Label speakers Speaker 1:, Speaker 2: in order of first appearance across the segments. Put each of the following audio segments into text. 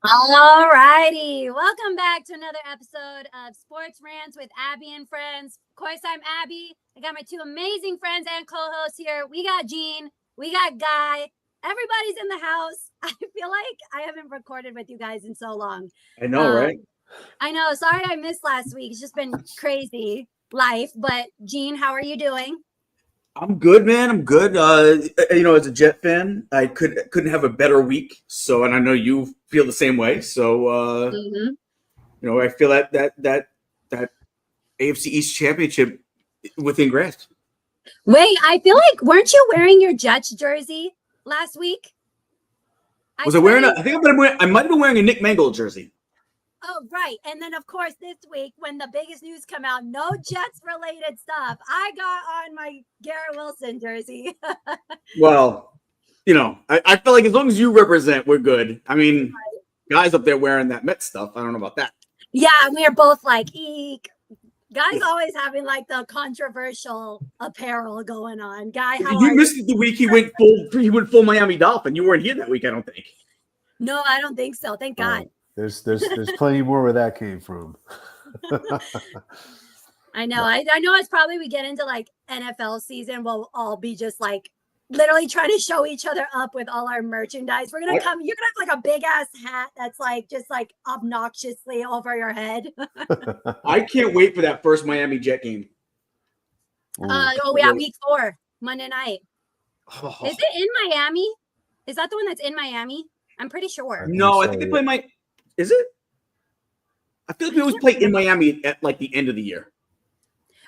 Speaker 1: All righty. Welcome back to another episode of Sports Rants with Abby and friends. Of course, I'm Abby. I got my two amazing friends and co-hosts here. We got Gene. We got Guy. Everybody's in the house. I feel like I haven't recorded with you guys in so long.
Speaker 2: I know, right?
Speaker 1: I know. Sorry I missed last week. It's just been crazy life. But Gene, how are you doing?
Speaker 2: I'm good, man. I'm good. As a Jet fan, I couldn't have a better week. So, and I know you feel the same way. So,
Speaker 1: Mm-hmm.
Speaker 2: I feel that AFC East championship within grasp.
Speaker 1: Wait, I feel like weren't you wearing your Jets jersey last week?
Speaker 2: Was I wearing? I think I might have been wearing a Nick Mangold jersey.
Speaker 1: Oh, right. And then, of course, this week, when the biggest news come out, no Jets-related stuff, I got on my Garrett Wilson jersey.
Speaker 2: Well, I feel like as long as you represent, we're good. I mean, guys up there wearing that Met stuff, I don't know about that.
Speaker 1: Yeah, we are both like, eek. Guy's always having like the controversial apparel going on. Guy, how
Speaker 2: you missed it the week he went full Miami Dolphin. You weren't here that week, I don't think.
Speaker 1: No, I don't think so. Thank God.
Speaker 3: There's plenty more where that came from.
Speaker 1: I know. I know it's probably we get into like NFL season, we'll all be just like literally trying to show each other up with all our merchandise. You're gonna have like a big ass hat that's like just like obnoxiously over your head.
Speaker 2: I can't wait for that first Miami Jet game.
Speaker 1: Week 4, Monday night. Oh. Is it in Miami? Is that the one that's in Miami? I'm pretty sure.
Speaker 2: I think they play Is it? I feel like we always play in Miami at like the end of the year.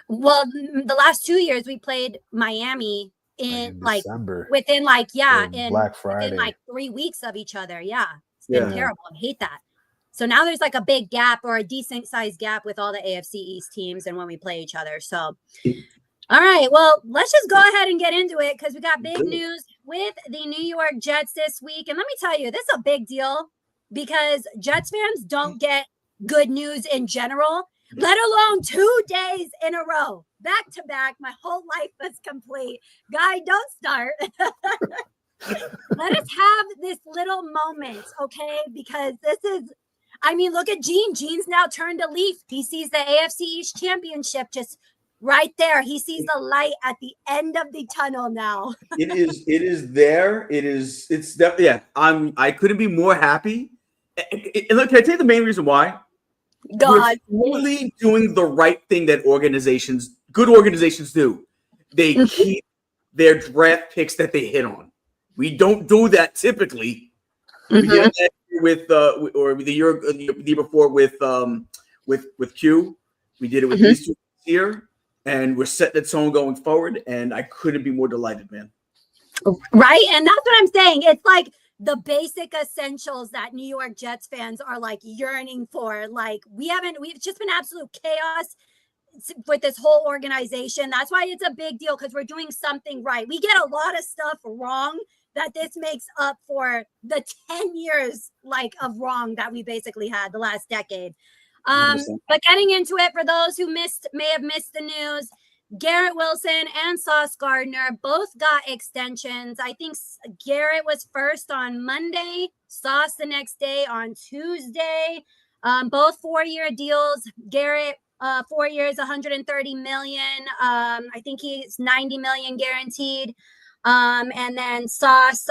Speaker 1: Well, the last 2 years we played Miami in like
Speaker 3: December.
Speaker 1: Within like in
Speaker 3: Black Friday.
Speaker 1: within like 3 weeks of each other. Yeah, it's been terrible. I hate that. So now there's like a big gap or a decent sized gap with all the AFC East teams and when we play each other. So, all right, well, let's just go ahead and get into it because we got big news with the New York Jets this week. And let me tell you, this is a big deal because Jets fans don't get good news in general, let alone 2 days in a row, back to back. My whole life is complete. Guy, don't start. Let us have this little moment, okay? Because look at Gene. Gene's now turned a leaf. He sees the AFC East Championship just right there. He sees the light at the end of the tunnel now.
Speaker 2: It is there. It's definitely, yeah. I couldn't be more happy. And look, can I tell you the main reason why?
Speaker 1: God,
Speaker 2: we're really doing the right thing that good organizations do. They keep their draft picks that they hit on. We don't do that typically. We did that with the year before with Q. We did it with these 2 here, and we're setting the tone going forward. And I couldn't be more delighted, man.
Speaker 1: Right, and that's what I'm saying. It's like the basic essentials that New York Jets fans are like yearning for. Like we've just been absolute chaos with this whole organization. That's why it's a big deal because we're doing something right. We get a lot of stuff wrong that this makes up for the 10 years like of wrong that we basically had the last decade. But getting into it, for those who may have missed the news, Garrett Wilson and Sauce Gardner both got extensions. I think Garrett was first on Monday, Sauce the next day on Tuesday. Both 4-year deals. Garrett, 4 years, $130 million. I think he's $90 million guaranteed. And then Sauce,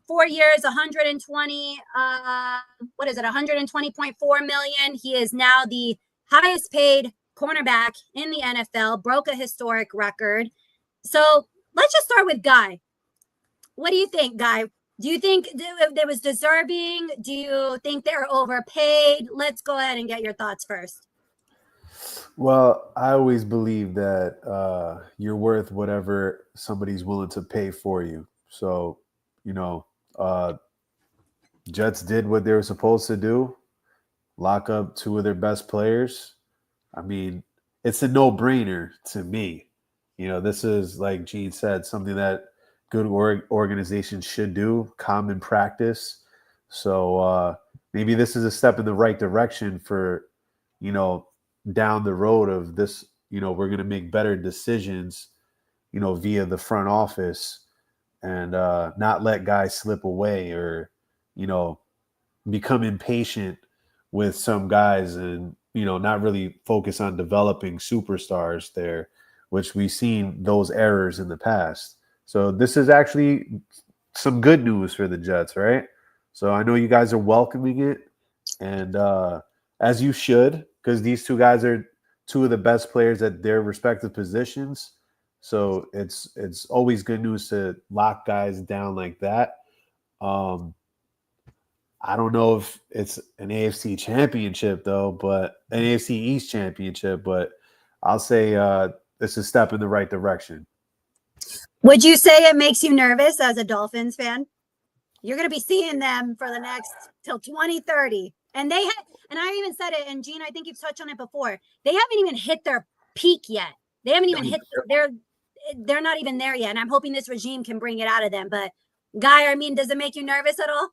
Speaker 1: 4 years, 120. $120.4 million. He is now the highest paid cornerback in the NFL, broke a historic record. So let's just start with Guy. What do you think, Guy? Do you think there was deserving? Do you think they're overpaid? Let's go ahead and get your thoughts first.
Speaker 3: Well, I always believe that you're worth whatever somebody's willing to pay for you. So, Jets did what they were supposed to do, lock up 2 of their best players. I mean, it's a no-brainer to me. This is, like Gene said, something that good organizations should do, common practice. So maybe this is a step in the right direction for, down the road of this, we're going to make better decisions, via the front office and not let guys slip away or, become impatient with some guys and, not really focus on developing superstars there, which we've seen those errors in the past. So this is actually some good news for the Jets, right? So I know you guys are welcoming it, and as you should, because these two guys are two of the best players at their respective positions. So it's always good news to lock guys down like that. I don't know if it's an AFC championship though, but an AFC East championship, but I'll say it's a step in the right direction.
Speaker 1: Would you say it makes you nervous as a Dolphins fan? You're going to be seeing them for the next till 2030. And I even said it, and Gene, I think you've touched on it before. They haven't even hit their peak yet. They haven't even hit they're not even there yet. And I'm hoping this regime can bring it out of them. But Guy, does it make you nervous at all?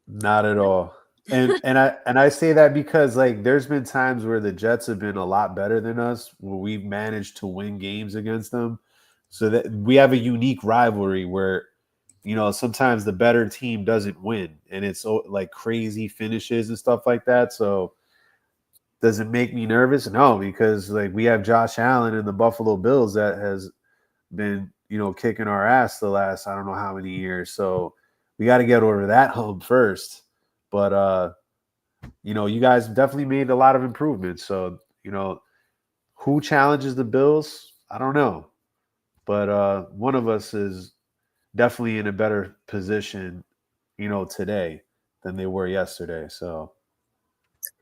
Speaker 3: Not at all. And I say that because there's been times where the Jets have been a lot better than us, where we've managed to win games against them. So that we have a unique rivalry where, sometimes the better team doesn't win, and it's crazy finishes and stuff like that. So does it make me nervous? No, because we have Josh Allen and the Buffalo Bills that has been, kicking our ass the last, I don't know how many years. So we got to get over that hump first. But, you guys definitely made a lot of improvements. So, who challenges the Bills? I don't know. But one of us is definitely in a better position, today than they were yesterday. So.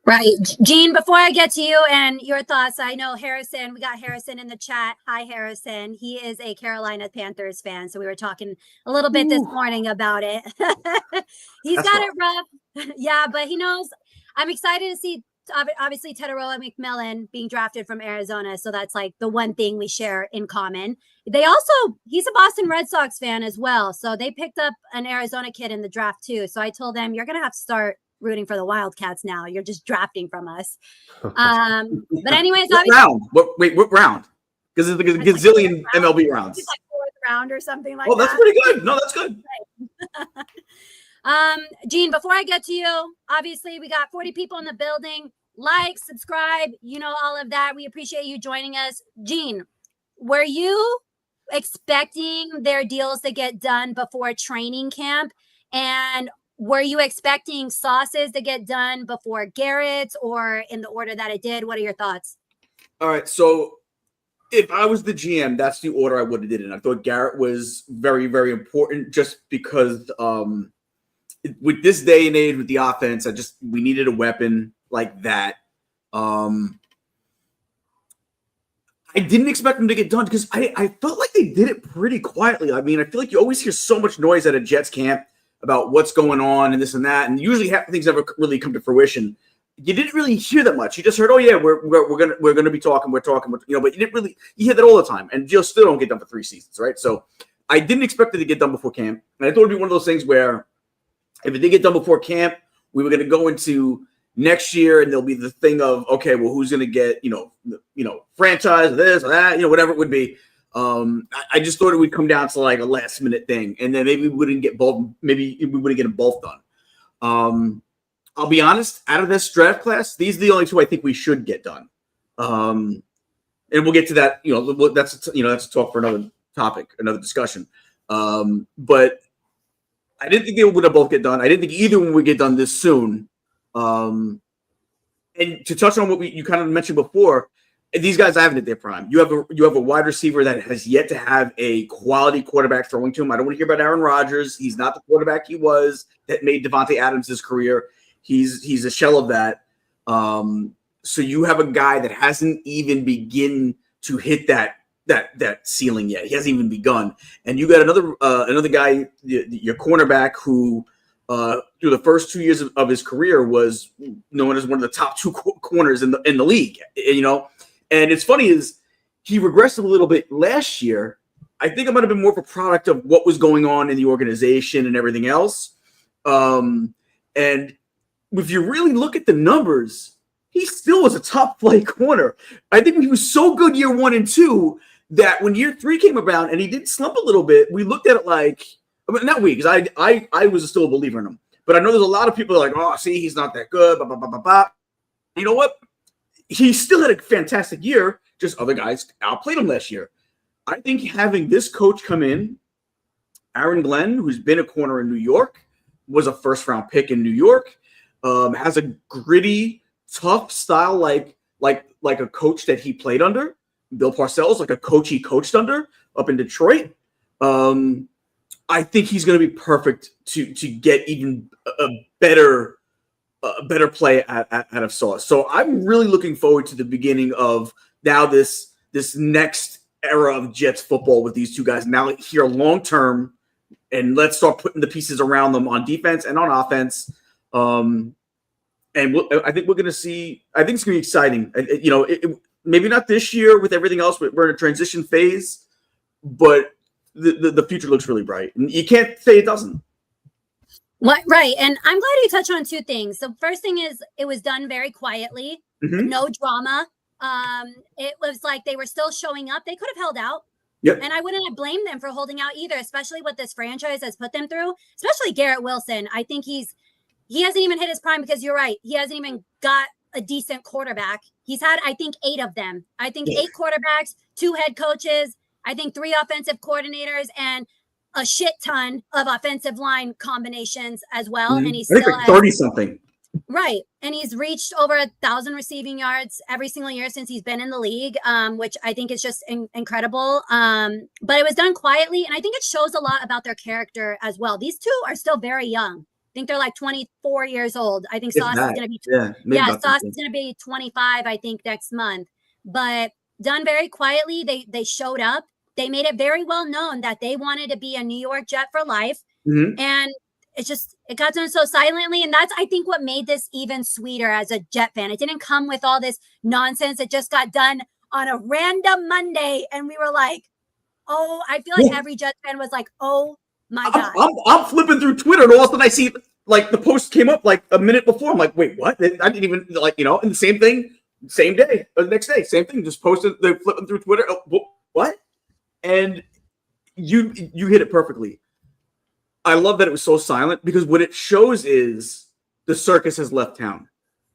Speaker 1: Right. Gene, before I get to you and your thoughts, I know Harrison, we got Harrison in the chat. Hi, Harrison. He is a Carolina Panthers fan. So we were talking a little bit this morning about it. He's got it rough. Yeah, but he knows. I'm excited to see, obviously, Teteroa McMillan being drafted from Arizona. So that's the one thing we share in common. He's a Boston Red Sox fan as well. So they picked up an Arizona kid in the draft too. So I told them, you're going to have to start rooting for the Wildcats now. You're just drafting from us. But anyways,
Speaker 2: what round? What round? Because it's a gazillion MLB rounds.
Speaker 1: It's fourth round or something like
Speaker 2: that. Oh, that's pretty good. No, that's good.
Speaker 1: Gene, before I get to you, obviously we got 40 people in the building. Like, subscribe, all of that. We appreciate you joining us. Gene, were you expecting their deals to get done before training camp? And were you expecting Sauces to get done before Garrett or in the order that it did? What are your thoughts?
Speaker 2: All right. So if I was the GM, that's the order I would have did it in. I thought Garrett was very, very important just because with this day and age with the offense, we needed a weapon like that. I didn't expect them to get done because I felt like they did it pretty quietly. I feel like you always hear so much noise at a Jets camp about what's going on and this and that, and usually things never really come to fruition. You didn't really hear that much. You just heard, oh yeah, we're gonna be talking, but you didn't really. You hear that all the time, and deals still don't get done for 3 seasons, right? So I didn't expect it to get done before camp, and I thought it'd be one of those things where if it did get done before camp, we were gonna go into next year, and there'll be the thing of, okay, well, who's gonna get franchise or this or that, whatever it would be. I just thought it would come down to a last minute thing, and then maybe we wouldn't get both. Maybe we wouldn't get them both done. I'll be honest. Out of this draft class, these are the only two I think we should get done. And we'll get to that. That's a talk for another topic, another discussion. But I didn't think they would have both get done. I didn't think either one would get done this soon. And to touch on what you kind of mentioned before. These guys haven't hit their prime. You have a wide receiver that has yet to have a quality quarterback throwing to him. I don't want to hear about Aaron Rodgers. He's not the quarterback he was that made Devontae Adams his career. He's a shell of that. So you have a guy that hasn't even begin to hit that ceiling yet. He hasn't even begun. And you got another guy, your cornerback, who through the first 2 years of his career was known as one of the top 2 corners in the league. And it's funny is he regressed a little bit last year. I think it might have been more of a product of what was going on in the organization and everything else. And if you really look at the numbers, he still was a top flight corner. I think he was so good year 1 and 2 that when year 3 came around and he did slump a little bit, we looked at it not we, because I was still a believer in him. But I know there's a lot of people that are like, oh, see, he's not that good. Blah, blah, blah, blah, blah. You know what? He still had a fantastic year. Just other guys outplayed him last year. I think having this coach come in, Aaron Glenn, who's been a corner in New York, was a first-round pick in New York, has a gritty, tough style like a coach that he played under. Bill Parcells, like a coach he coached under up in Detroit. I think he's going to be perfect to get even a better play out of Sauce. So I'm really looking forward to the beginning of now this next era of Jets football with these two guys now here long term, and let's start putting the pieces around them on defense and on offense. And I think we're going to see. I think it's going to be exciting. Maybe not this year with everything else, but we're in a transition phase. But the future looks really bright, and you can't say it doesn't.
Speaker 1: Right, and I'm glad you touched on two things. So first thing is it was done very quietly, no drama. It was like they were still showing up. They could have held out.
Speaker 2: Yep.
Speaker 1: And I wouldn't have blamed them for holding out either, especially what this franchise has put them through, especially Garrett Wilson. I think he hasn't even hit his prime because you're right. He hasn't even got a decent quarterback. He's had, I think, 8 of them. I think 8 quarterbacks, 2 head coaches, I think 3 offensive coordinators, and a shit ton of offensive line combinations as well. And he's still
Speaker 2: like 30 something.
Speaker 1: Right. And he's reached over 1,000 receiving yards every single year since he's been in the league, which I think is just incredible. But it was done quietly. And I think it shows a lot about their character as well. These two are still very young. I think they're like 24 years old. I think Sauce is going to be, Sauce is going to be 25, I think, next month. But done very quietly. They showed up. They made it very well known that they wanted to be a New York Jet for life. And it got done so silently. And that's, I think, what made this even sweeter as a Jet fan. It didn't come with all this nonsense. It just got done on a random Monday. And we were like, oh, I feel like every Jet fan was like, oh my God.
Speaker 2: I'm flipping through Twitter and all of a sudden I see like the post came up like a minute before. I'm like, wait, what? I didn't even and the same thing, same day or the next day, same thing. Just posted, they're flipping through Twitter. Oh, what? And you hit it perfectly. I love that it was so silent because what it shows is the circus has left town,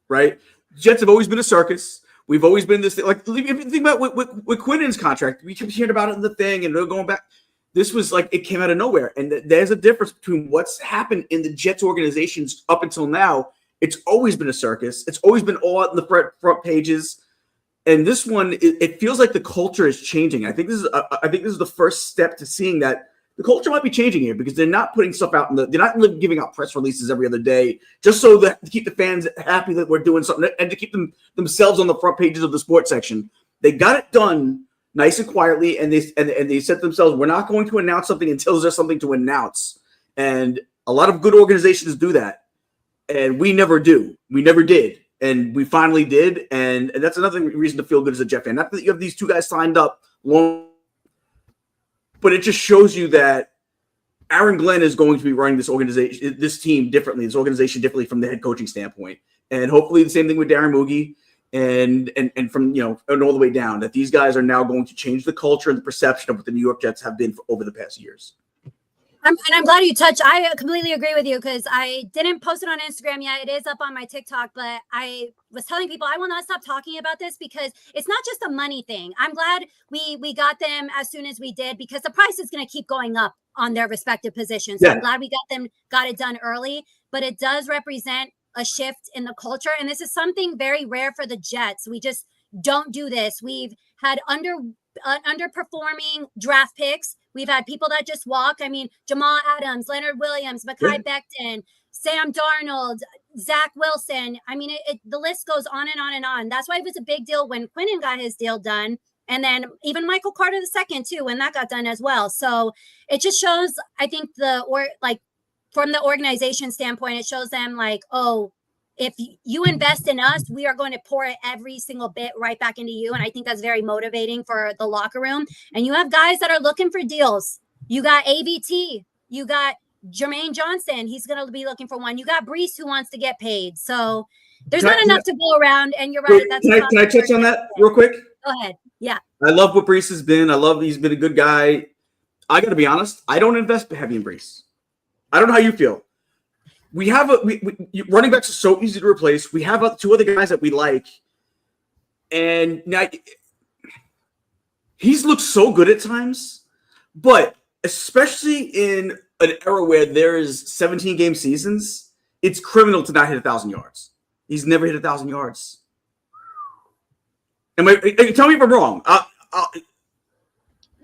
Speaker 2: right? Jets have always been a circus. We've always been this thing. Like, if you think about with Quinnen's contract, we kept hearing about it in the thing and they're going back. This was like it came out of nowhere. And there's a difference between what's happened in the Jets organizations up until now. It's always been a circus. It's always been all out in the front pages. And this one, it feels like the culture is changing. I think this is the first step to seeing that the culture might be changing here because they're not putting stuff out they're not giving out press releases every other day just so that to keep the fans happy that we're doing something and to keep themselves on the front pages of the sports section. They got it done nice and quietly, and they said to themselves, we're not going to announce something until there's something to announce. And a lot of good organizations do that, and we never do. We never did. And we finally did, and that's another reason to feel good as a Jet fan. Not that you have these two guys signed up long, but it just shows you that Aaron Glenn is going to be running this organization, this team differently, this organization differently from the head coaching standpoint. And hopefully the same thing with Darren Moogie and from, and all the way down, that these guys are now going to change the culture and the perception of what the New York Jets have been for over the past years.
Speaker 1: And I'm glad you touched. I completely agree with you because I didn't post it on Instagram yet. It is up on my TikTok, but I was telling people I will not stop talking about this because it's not just a money thing. I'm glad we got them as soon as we did because the price is going to keep going up on their respective positions. So I'm glad we got it done early, but it does represent a shift in the culture. And this is something very rare for the Jets. We just don't do this. We've had underperforming draft picks. We've had people that just walk. I mean, Jamal Adams, Leonard Williams, Mekhi Becton, Sam Darnold, Zach Wilson. I mean, the list goes on and on and on. That's why it was a big deal when Quinnen got his deal done. And then even Michael Carter II too, when that got done as well. So it just shows, I think from the organization standpoint, it shows them like, oh, if you invest in us, we are going to pour every single bit right back into you. And I think that's very motivating for the locker room. And you have guys that are looking for deals. You got AVT. You got Jermaine Johnson. He's going to be looking for one. You got Brees who wants to get paid. So there's not enough to go around. And you're right.
Speaker 2: Can I touch on that real quick?
Speaker 1: Go ahead. Yeah.
Speaker 2: I love what Brees has been. He's been a good guy. I got to be honest. I don't invest heavy in Brees. I don't know how you feel. we have running backs are so easy to replace. We have two other guys that we like, and now he's looked so good at times, but especially in an era where there is 17 game seasons, it's criminal to not hit 1,000 yards. He's never hit 1,000 yards. Tell me if I'm wrong.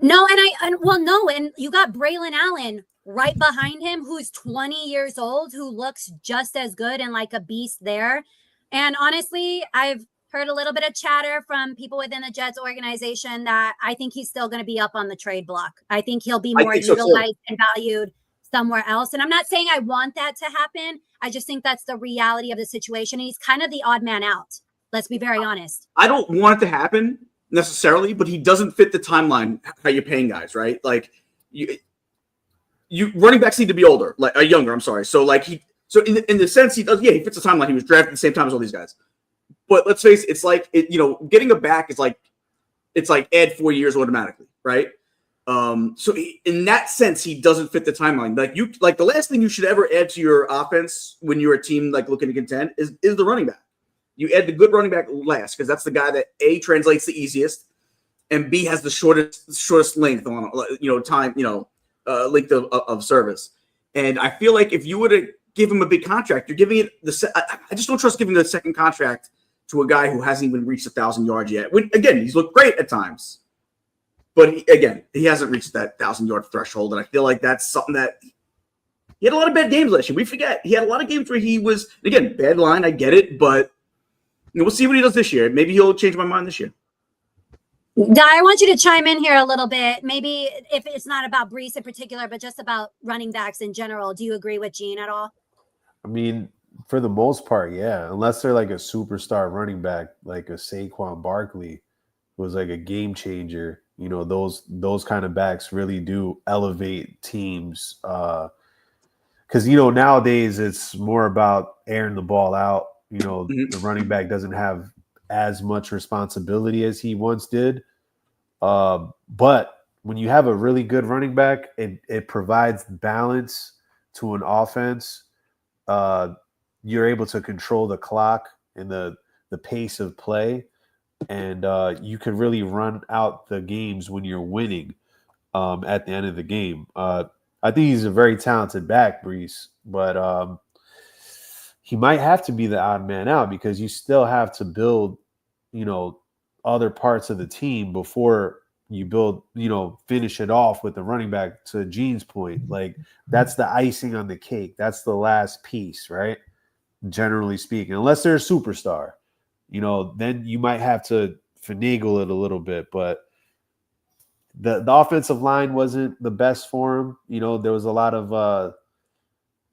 Speaker 1: No, and you got Braylon Allen right behind him, who's 20 years old, who looks just as good and like a beast there. And honestly, I've heard a little bit of chatter from people within the Jets organization that I think he's still going to be up on the trade block. I think he'll be more utilized and valued somewhere else. And I'm not saying I want that to happen. I just think that's the reality of the situation. And he's kind of the odd man out. Let's be very honest.
Speaker 2: I don't want it to happen necessarily, but he doesn't fit the timeline how you're paying guys, right? Like you running backs need to be older, like younger. I'm sorry. So like in the sense he does, he fits the timeline. He was drafted at the same time as all these guys. But let's face it, it's like getting a back is like add 4 years automatically, right? So in that sense, he doesn't fit the timeline. Like the last thing you should ever add to your offense when you're a team like looking to contend is the running back. You add the good running back last because that's the guy that A, translates the easiest, and B, has the shortest length on time, length of service. And I feel like if you were to give him a big contract, you're giving it I just don't trust giving the second contract to a guy who hasn't even reached 1,000 yards yet. Again, he's looked great at times, but he hasn't reached that 1,000-yard threshold. And I feel like that's something that he had a lot of bad games last year. We forget he had a lot of games where he was, again, bad line. I get it, but we'll see what he does this year. Maybe he'll change my mind this year.
Speaker 1: I want you to chime in here a little bit. Maybe if it's not about Brees in particular, but just about running backs in general. Do you agree with Gene at all?
Speaker 3: I mean, for the most part, yeah. Unless they're like a superstar running back, like a Saquon Barkley, who was like a game changer. Those kind of backs really do elevate teams. Because nowadays it's more about airing the ball out. The running back doesn't have as much responsibility as he once did. But when you have a really good running back, it provides balance to an offense. You're able to control the clock and the pace of play. And you can really run out the games when you're winning at the end of the game. I think he's a very talented back, Brees, but he might have to be the odd man out because you still have to build, other parts of the team before you build, finish it off with the running back. To Gene's point, like that's the icing on the cake. That's the last piece, right? Generally speaking, unless they're a superstar, then you might have to finagle it a little bit. But the offensive line wasn't the best for him. There was a lot of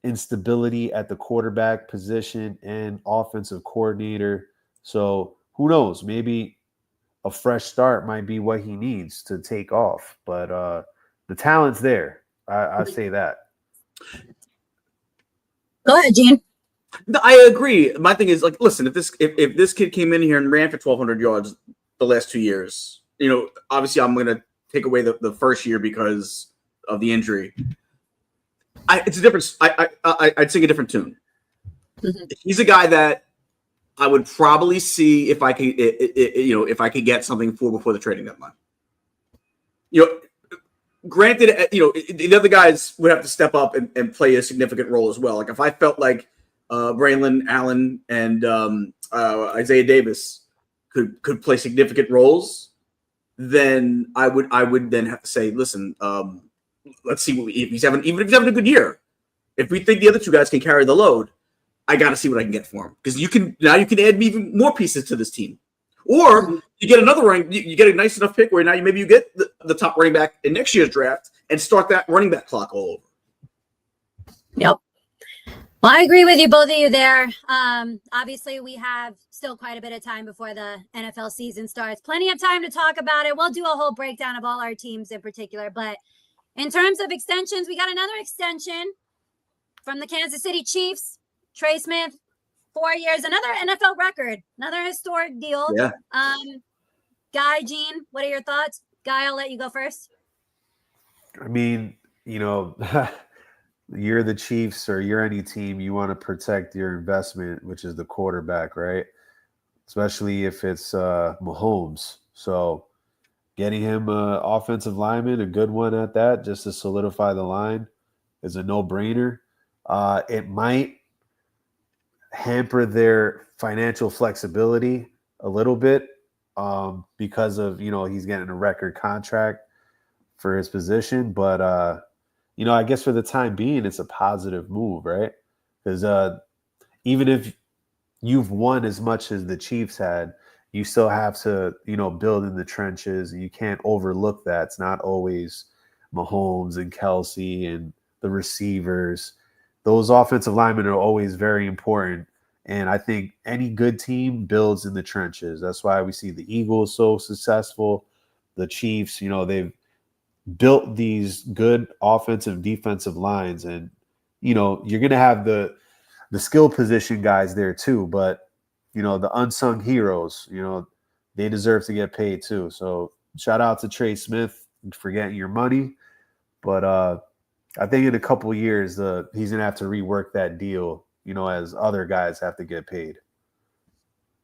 Speaker 3: instability at the quarterback position and offensive coordinator. So who knows? Maybe a fresh start might be what he needs to take off. But the talent's there. I say that.
Speaker 1: Go ahead, Gene.
Speaker 2: No, I agree. My thing is, like, listen, if this kid came in here and ran for 1,200 yards the last 2 years, obviously I'm going to take away the first year because of the injury. It's a different. I'd sing a different tune. Mm-hmm. He's a guy that I would probably see if I could, if I could get something for before the trading deadline. Granted, the other guys would have to step up and play a significant role as well. Like if I felt like Braylon Allen and Isaiah Davis could play significant roles, then I would then have to say, listen, let's see if he's having a good year. If we think the other two guys can carry the load, I got to see what I can get for him because you can add even more pieces to this team, or you get another you get a nice enough pick where now maybe you get the top running back in next year's draft and start that running back clock all over.
Speaker 1: Yep. Well, I agree with you, both of you there. Obviously, we have still quite a bit of time before the NFL season starts. Plenty of time to talk about it. We'll do a whole breakdown of all our teams in particular. But in terms of extensions, we got another extension from the Kansas City Chiefs. Trey Smith, 4 years, another NFL record, another historic deal.
Speaker 2: Yeah.
Speaker 1: Guy, Gene, what are your thoughts? Guy, I'll let you go first.
Speaker 3: I mean, you're the Chiefs or you're any team, you want to protect your investment, which is the quarterback, right? Especially if it's Mahomes. So getting him an offensive lineman, a good one at that, just to solidify the line, is a no-brainer. It might hamper their financial flexibility a little bit because of, he's getting a record contract for his position. But, I guess for the time being, it's a positive move, right? Because even if you've won as much as the Chiefs had, you still have to, build in the trenches. You can't overlook that. It's not always Mahomes and Kelsey and the receivers. Those offensive linemen are always very important. And I think any good team builds in the trenches. That's why we see the Eagles so successful. The Chiefs, they've built these good offensive, defensive lines. And, you're going to have the skill position guys there too. But, the unsung heroes, they deserve to get paid too. So shout out to Trey Smith for getting your money. But I think in a couple of years, he's going to have to rework that deal, as other guys have to get paid.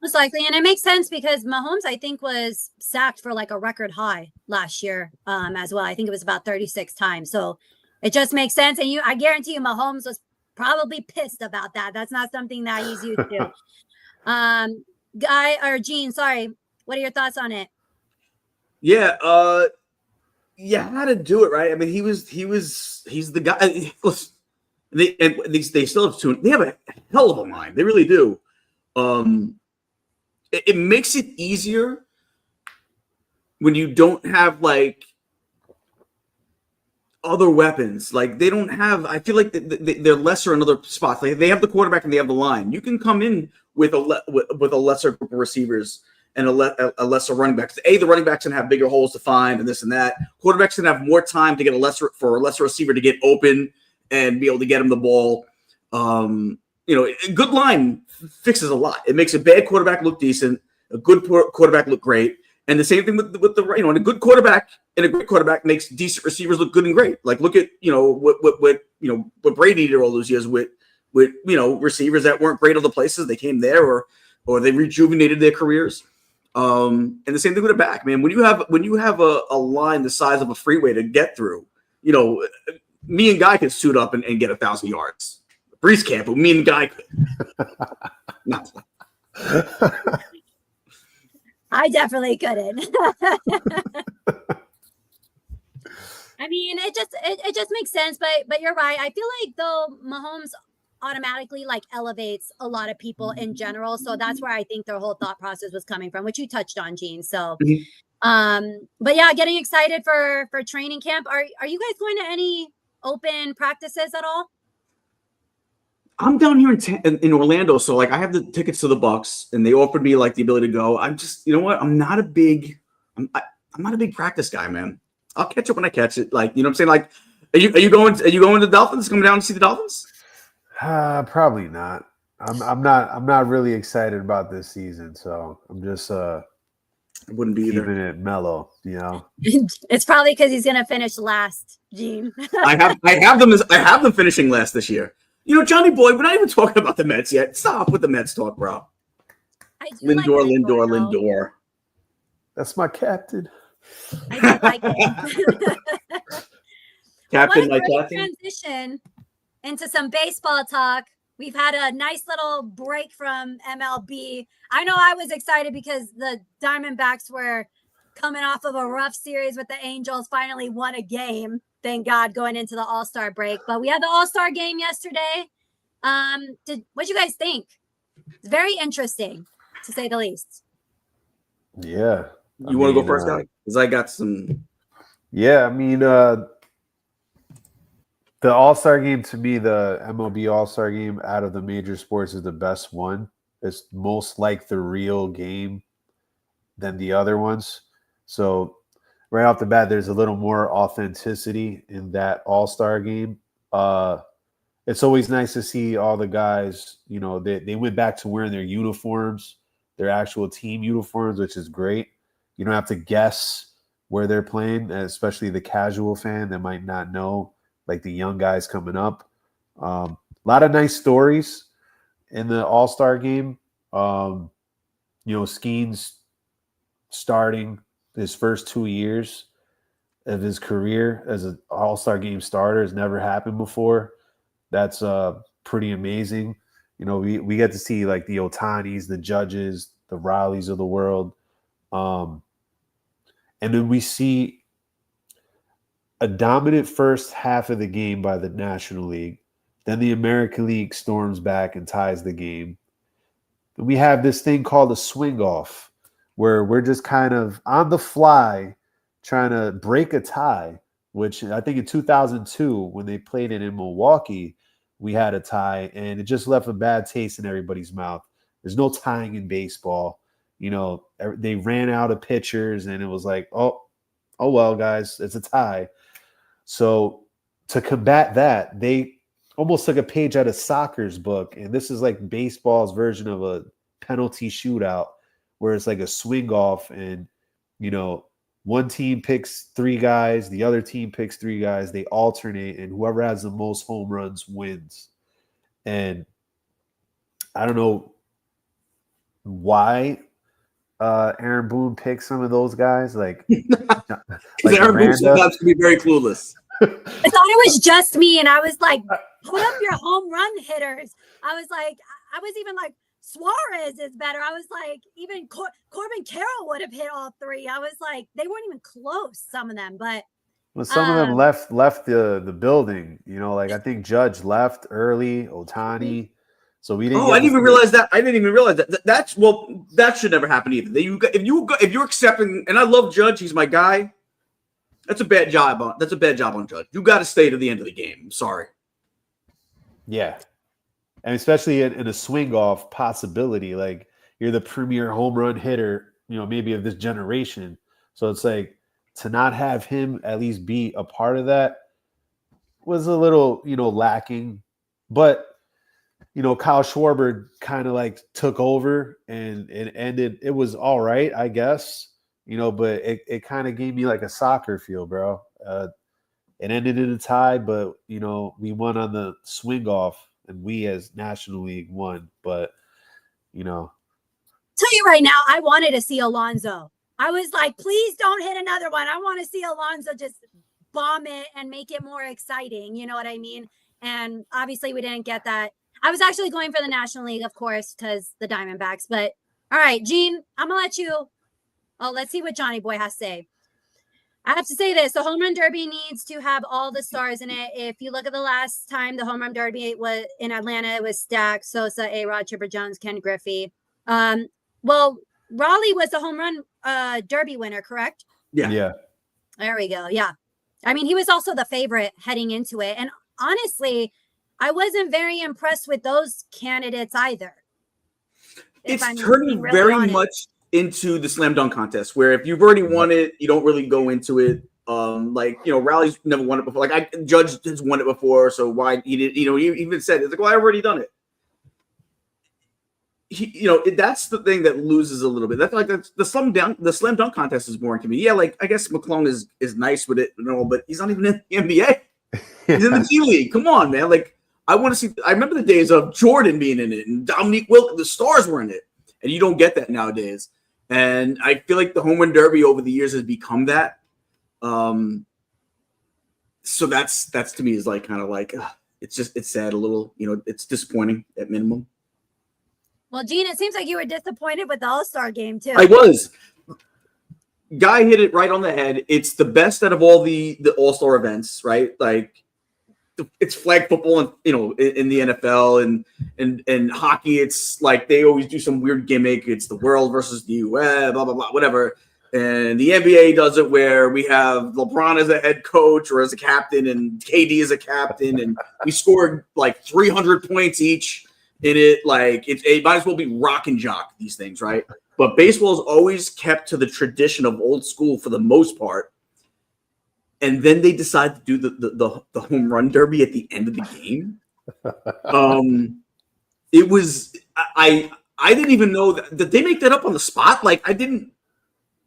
Speaker 1: Most likely. And it makes sense because Mahomes, I think, was sacked for like a record high last year as well. I think it was about 36 times. So it just makes sense. And I guarantee you Mahomes was probably pissed about that. That's not something that he's used to. Gene, sorry. What are your thoughts on it?
Speaker 2: Yeah. How to do it, right? I mean, he's the guy. Listen, they still have they have a hell of a mind. They really do. It makes it easier when you don't have like other weapons. Like they don't have. I feel like they're lesser in other spots. Like they have the quarterback and they have the line. You can come in with a lesser group of receivers and a lesser running backs. The running backs can have bigger holes to find and this and that. Quarterbacks can have more time to get a lesser receiver to get open and be able to get him the ball. A good line fixes a lot. It makes a bad quarterback look decent, a good quarterback look great, and the same thing with the and a good quarterback and a great quarterback makes decent receivers look good and great. Like look at what Brady did all those years with receivers that weren't great other places. They came there or they rejuvenated their careers. And the same thing with a back, man. When you have a line the size of a freeway to get through, me and Guy could suit up and get 1,000 yards. Breeze can't, but me and Guy could.
Speaker 1: I definitely couldn't. I mean, it just makes sense, but you're right. I feel like though Mahomes automatically like elevates a lot of people in general, so that's where I think their whole thought process was coming from, which you touched on, Gene. So, but yeah, getting excited for training camp. Are you guys going to any open practices at all?
Speaker 2: I'm down here in Orlando, so like I have the tickets to the Bucks, and they offered me like the ability to go. I'm just, I'm not a big practice guy, man. I'll catch it when I catch it. Like, what I'm saying? Like, are you going to the Dolphins? Coming down to see the Dolphins?
Speaker 3: Probably not. I'm not really excited about this season, so I'm just
Speaker 2: I wouldn't be
Speaker 3: keeping
Speaker 2: either.
Speaker 3: it mellow,
Speaker 1: It's probably because he's gonna finish last, Gene.
Speaker 2: I have them finishing last this year. Johnny boy, we're not even talking about the Mets yet. Stop with the Mets talk, bro. Lindor.
Speaker 3: That's my captain.
Speaker 1: I do like it.
Speaker 2: Captain,
Speaker 1: what a great transition into some baseball talk. We've had a nice little break from MLB. I know I was excited because the Diamondbacks were coming off of a rough series with the Angels, finally won a game. Thank God, going into the All-Star break. But we had the All-Star game yesterday. What'd you guys think? It's very interesting, to say the least.
Speaker 3: Yeah.
Speaker 2: You want to go first, guy? Because I got some.
Speaker 3: Yeah, I mean, the All-Star game, to me, the MLB All-Star game out of the major sports is the best one. It's most like the real game than the other ones. So right off the bat, there's a little more authenticity in that All-Star game. It's always nice to see all the guys, they went back to wearing their uniforms, their actual team uniforms, which is great. You don't have to guess where they're playing, especially the casual fan that might not know, like the young guys coming up. A lot of nice stories in the All-Star game. Skeens starting his first 2 years of his career as an All-Star game starter has never happened before. That's pretty amazing. We get to see like the Otanis, the Judges, the Rileys of the world. And then we see a dominant first half of the game by the National League. Then the American League storms back and ties the game. And we have this thing called a swing off, where we're just kind of on the fly trying to break a tie, which I think in 2002, when they played it in Milwaukee, we had a tie, and it just left a bad taste in everybody's mouth. There's no tying in baseball. They ran out of pitchers, and it was like, oh well, guys, it's a tie. So to combat that, they almost took a page out of soccer's book, and this is like baseball's version of a penalty shootout, where it's like a swing off, and one team picks 3 guys, the other team picks 3 guys, they alternate, and whoever has the most home runs wins. And I don't know why Aaron Boone picked some of those guys, like
Speaker 2: Aaron Boone sometimes can be very clueless.
Speaker 1: I thought it was just me, and I was like, put up your home run hitters. I was even like, Suarez is better. I was like, even Corbin Carroll would have hit all 3. I was like, they weren't even close, some of them. But
Speaker 3: some of them left the building. Like I think Judge left early, Ohtani. So we didn't.
Speaker 2: Oh, I didn't even realize that. I didn't even realize that. That should never happen either. If you're accepting, and I love Judge, he's my guy. That's a bad job on Judge. You got to stay to the end of the game. I'm sorry.
Speaker 3: Yeah. And especially in a swing off possibility, like you're the premier home run hitter, maybe of this generation. So it's like to not have him at least be a part of that was a little, lacking. But, Kyle Schwarber kind of like took over and it ended. It was all right, I guess, but it kind of gave me like a soccer feel, bro. It ended in a tie, but, we won on the swing off. And we as National League won, but tell
Speaker 1: you right now, I wanted to see Alonso. I was like, please don't hit another one. I want to see Alonso just bomb it and make it more exciting. You know what I mean? And obviously we didn't get that. I was actually going for the National League, of course, because the Diamondbacks. But all right, Gene, I'm gonna let you. Oh, let's see what Johnny Boy has to say. I have to say this. The Home Run Derby needs to have all the stars in it. If you look at the last time the Home Run Derby was in Atlanta, it was Stack, Sosa, A-Rod, Chipper Jones, Ken Griffey. Well, Raleigh was the Home Run Derby winner, correct?
Speaker 3: Yeah.
Speaker 1: There we go. Yeah. I mean, he was also the favorite heading into it. And honestly, I wasn't very impressed with those candidates either.
Speaker 2: It's turning really very much into the slam dunk contest, where if you've already won it, you don't really go into it. Raleigh's never won it before. Judge has won it before, so why he did? He even said it's like, well, I've already done it. That's the thing that loses a little bit. That's like the slam dunk contest is boring to me. Yeah, I guess McClung is nice with it and all, but he's not even in the NBA. He's in the G League. Come on, man. I want to see. I remember the days of Jordan being in it and Dominique Wilkins. The stars were in it, and you don't get that nowadays. And I feel like the Home Run Derby over the years has become that. So that's to me is it's sad a little. It's disappointing at minimum.
Speaker 1: Well, Gene, it seems like you were disappointed with the All-Star game too.
Speaker 2: I was. Guy hit it right on the head. It's the best out of all the All-Star events, right? It's flag football and in the NFL and hockey. It's like they always do some weird gimmick. It's the world versus the US, blah blah blah, whatever. And the NBA does it where we have LeBron as a head coach or as a captain and KD as a captain, and we scored 300 points each in it. It might as well be rock and jock, these things, right? But baseball's always kept to the tradition of old school for the most part. And then they decide to do the Home Run Derby at the end of the game. It was I didn't even know that they make that up on the spot.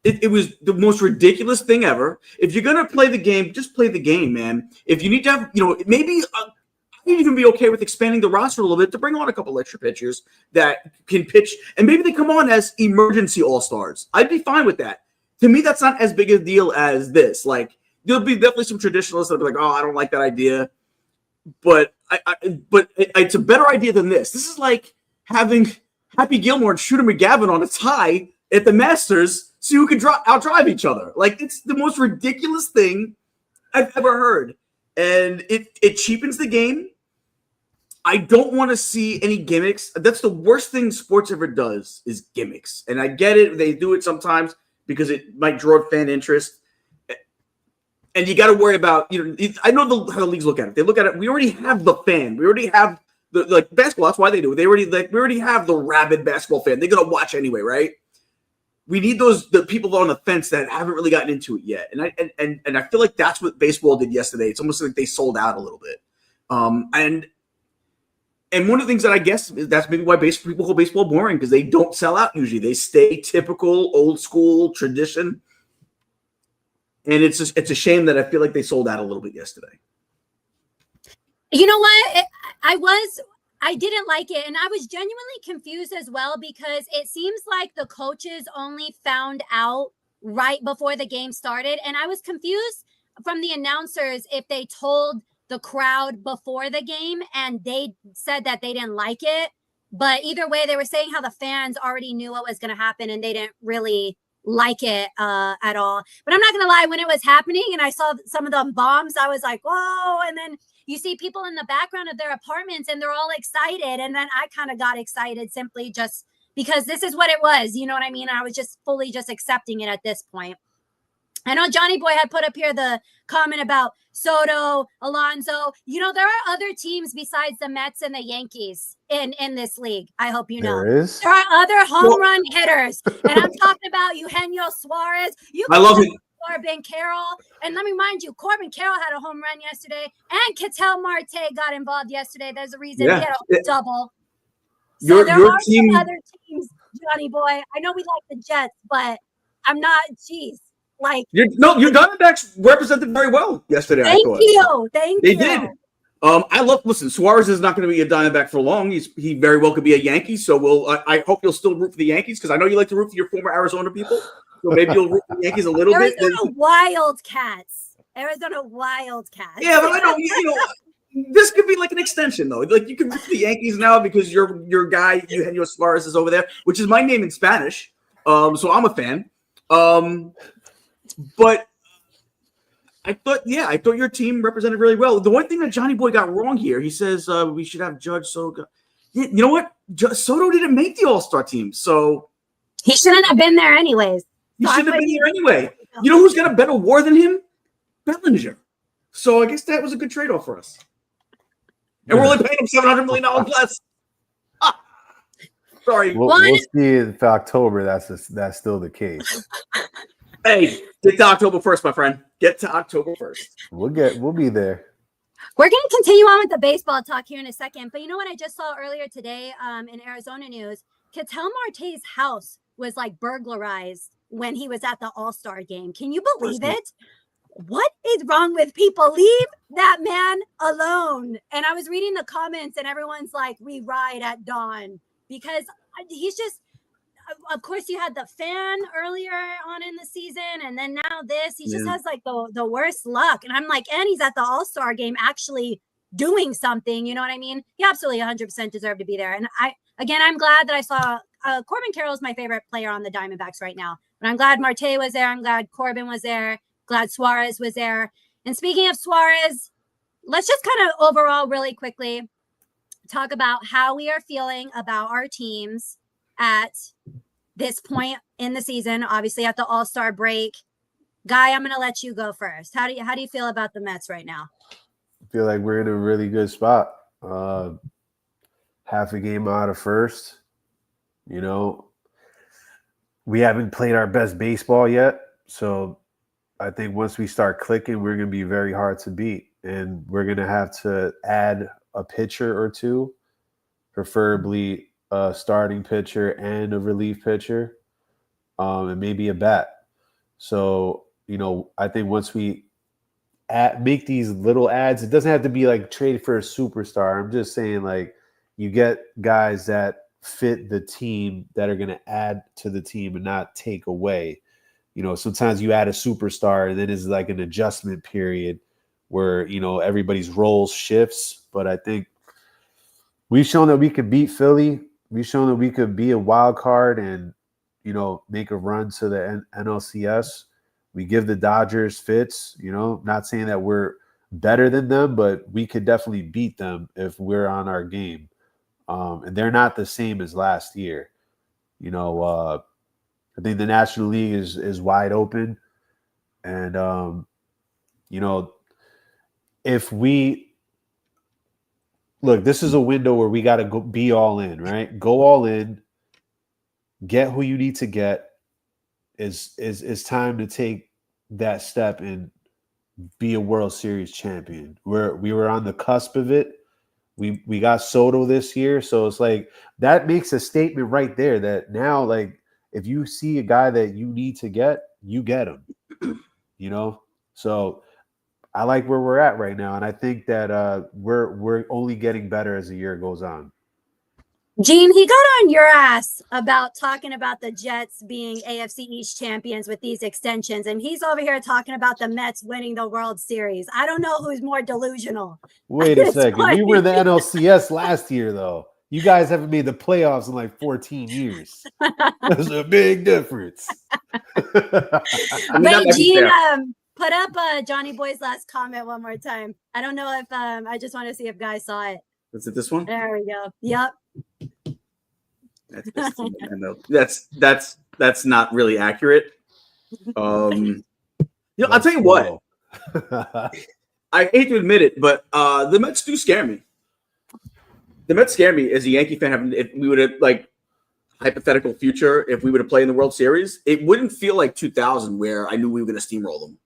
Speaker 2: It was the most ridiculous thing ever. If you're gonna play the game, just play the game, man. If you need to have, maybe I'd even be okay with expanding the roster a little bit to bring on a couple extra pitchers that can pitch, and maybe they come on as emergency all-stars. I'd be fine with that. To me, that's not as big a deal as this. Like, there'll be definitely some traditionalists that'll be like, oh, I don't like that idea. But it's a better idea than this. This is like having Happy Gilmore and Shooter McGavin on a tie at the Masters so you can outdrive each other. Like, it's the most ridiculous thing I've ever heard. And it cheapens the game. I don't want to see any gimmicks. That's the worst thing sports ever does is gimmicks. And I get it. They do it sometimes because it might draw fan interest. And you got to worry about, I know how the leagues look at it. They look at it. We already have the fan. We already have the basketball. That's why they do it. We already have the rabid basketball fan. They're going to watch anyway, right? We need the people on the fence that haven't really gotten into it yet. And I feel like that's what baseball did yesterday. It's almost like they sold out a little bit. And one of the things that I guess is that's maybe why people call baseball boring, because they don't sell out usually. They stay typical, old school tradition. And it's a shame that I feel like they sold out a little bit yesterday.
Speaker 1: You know what? I didn't like it. And I was genuinely confused as well, because it seems like the coaches only found out right before the game started. And I was confused from the announcers if they told the crowd before the game and they said that they didn't like it. But either way, they were saying how the fans already knew what was going to happen and they didn't really like it at all. But I'm not going to lie, when it was happening and I saw some of the bombs, I was like, whoa. And then you see people in the background of their apartments and they're all excited. And then I kind of got excited simply just because this is what it was. You know what I mean? I was just fully just accepting it at this point. I know Johnny Boy had put up here the comment about Soto, Alonso. There are other teams besides the Mets and the Yankees in this league. I hope you know.
Speaker 3: There
Speaker 1: are other home run hitters. And I'm talking about Eugenio Suarez.
Speaker 2: I love it.
Speaker 1: Corbin Carroll. And let me remind you, Corbin Carroll had a home run yesterday. And Ketel Marte got involved yesterday. There's a reason he had a double. So there are some other teams, Johnny Boy. I know we like the Jets, but I'm not, geez. Your
Speaker 2: Diamondbacks represented very well yesterday.
Speaker 1: Thank you.
Speaker 2: They did. Listen, Suarez is not going to be a Diamondback for long. He very well could be a Yankee. So I hope you'll still root for the Yankees, because I know you like to root for your former Arizona people. So maybe you'll root for the Yankees a little bit.
Speaker 1: Arizona Wildcats. Yeah,
Speaker 2: but I don't. This could be like an extension, though. Like, you can root for the Yankees now because your guy Eugenio Suarez is over there, which is my name in Spanish. So I'm a fan. But I thought your team represented really well. The one thing that Johnny Boy got wrong here, he says we should have Judge Soto. Yeah, you know what? Soto didn't make the All-Star team, so
Speaker 1: he shouldn't have been there anyways.
Speaker 2: He shouldn't have been there anyway. You know who's got a better WAR than him? Bellinger. So I guess that was a good trade-off for us. And we're only paying him $700 million less. Sorry.
Speaker 3: We'll see in October. That's still the case.
Speaker 2: Hey, get to October 1st, my friend. Get to October 1st.
Speaker 3: We'll be there.
Speaker 1: We're going to continue on with the baseball talk here in a second. But you know what I just saw earlier today in Arizona news? Ketel Marte's house was burglarized when he was at the All-Star game. Can you believe it? What is wrong with people? Leave that man alone. And I was reading the comments and everyone's like, we ride at dawn, because he's just, of course, you had the fan earlier on in the season, and then now this. He just has the worst luck. And I'm like, and he's at the All-Star game actually doing something. You know what I mean? He absolutely 100% deserved to be there. And I'm glad that I saw Corbin Carroll is my favorite player on the Diamondbacks right now. But I'm glad Marte was there. I'm glad Corbin was there. Glad Suarez was there. And speaking of Suarez, let's just kind of overall really quickly talk about how we are feeling about our teams at this point in the season, obviously at the All-Star break. Guy, I'm going to let you go first. How do you feel about the Mets right now?
Speaker 3: I feel like we're in a really good spot. Half a game out of first. We haven't played our best baseball yet. So I think once we start clicking, we're going to be very hard to beat. And we're going to have to add a pitcher or two, preferably a starting pitcher and a relief pitcher, and maybe a bat. So, I think once we make these little ads. It doesn't have to be like trade for a superstar. I'm just saying, like, you get guys that fit the team that are going to add to the team and not take away. You know, sometimes you add a superstar and then it's like an adjustment period where, you know, everybody's roles shifts. But I think we've shown that we could beat Philly. We've shown that we could be a wild card and, you know, make a run to the NLCS. We give the Dodgers fits, you know, not saying that we're better than them, but we could definitely beat them if we're on our game. And they're not the same as last year. You know, I think the National League is wide open. And, you know, if we look, this is a window where we got to be all in, right? Go all in, get who you need to get. It's time to take that step and be a World Series champion. We were on the cusp of it. We got Soto this year, so it's like that makes a statement right there that now, like, if you see a guy that you need to get, you get him. You know, so I like where we're at right now, and I think that we're only getting better as the year goes on.
Speaker 1: Gene, he got on your ass about talking about the Jets being AFC East champions with these extensions, and he's over here talking about the Mets winning the World Series. I don't know who's more delusional.
Speaker 3: Wait a second. We were the NLCS last year, though. You guys haven't made the playoffs in like 14 years. There's a big difference.
Speaker 1: Wait, Gene, put up Johnny Boy's last comment one more time. I don't know if I just want to see if guys saw it.
Speaker 2: Is it this one?
Speaker 1: There we go. Yep.
Speaker 2: That's not really accurate. I'll tell you what. I hate to admit it, but the Mets do scare me. The Mets scare me as a Yankee fan. If we would have, like, hypothetical future, if we would have played in the World Series, it wouldn't feel like 2000 where I knew we were going to steamroll them.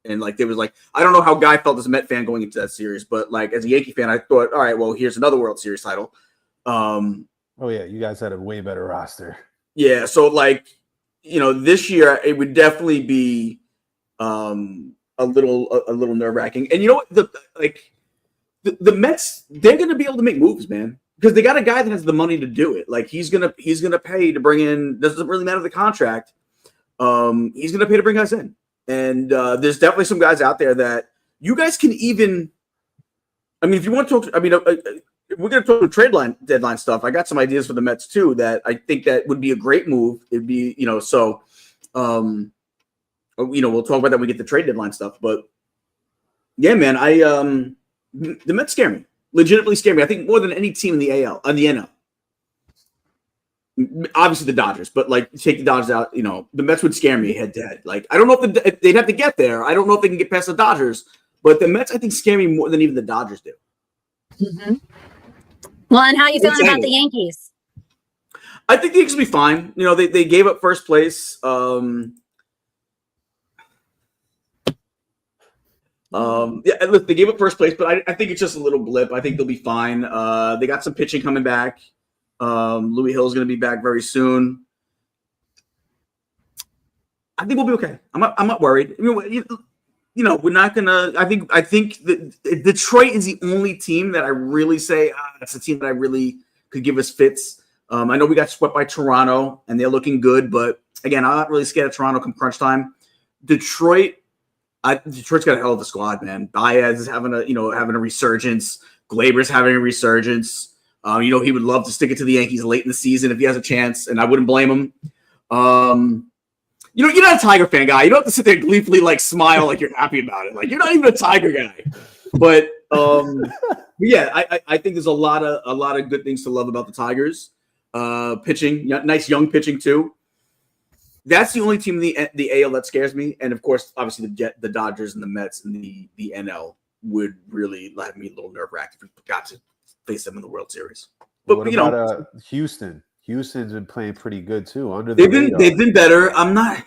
Speaker 2: And like there was like, I don't know how Guy felt as a Met fan going into that series, but like as a Yankee fan, I thought, all right, well, here's another World Series title.
Speaker 3: Oh yeah, you guys had a way better roster.
Speaker 2: Yeah, so like, you know, this year it would definitely be a little nerve-wracking. And you know what, the Mets, they're going to be able to make moves, man, because they got a guy that has the money to do it. Like he's gonna pay to bring in. Doesn't really matter the contract. He's gonna pay to bring guys in. And there's definitely some guys out there that you guys can even. I mean, if you want to talk, we're going to talk trade deadline stuff. I got some ideas for the Mets too that I think that would be a great move. It'd be, we'll talk about that when we get the trade deadline stuff. But yeah, man, the Mets scare me, legitimately scare me. I think more than any team in the AL, on the NL. Obviously the Dodgers, but like take the Dodgers out, the Mets would scare me head to head. Like I don't know if they'd have to get there. I don't know if they can get past the Dodgers, but the Mets I think scare me more than even the Dodgers do.
Speaker 1: Mm-hmm. Well, and how are you feeling about the Yankees?
Speaker 2: I think the Yankees will be fine. They gave up first place. Look, they gave up first place, but I think it's just a little blip. I think they'll be fine. They got some pitching coming back. Louis Hill's going to be back very soon. I think we'll be okay. I'm not worried. We're not going to. I think that Detroit is the only team that I really say that's a team that I really could give us fits. I know we got swept by Toronto, and they're looking good, but again, I'm not really scared of Toronto come crunch time. Detroit's got a hell of a squad, man. Baez is having a resurgence. Glaber's having a resurgence. He would love to stick it to the Yankees late in the season if he has a chance, and I wouldn't blame him. You're not a Tiger fan guy. You don't have to sit there and gleefully smile like you're happy about it. Like you're not even a Tiger guy. But yeah, I think there's a lot of good things to love about the Tigers. Pitching, nice young pitching too. That's the only team in the AL that scares me, and of course, obviously the Dodgers and the Mets and the NL would really have me a little nerve-wracked if we got to face them in the World Series. But
Speaker 3: what about Houston? Houston's been playing pretty good too.
Speaker 2: They've been better. I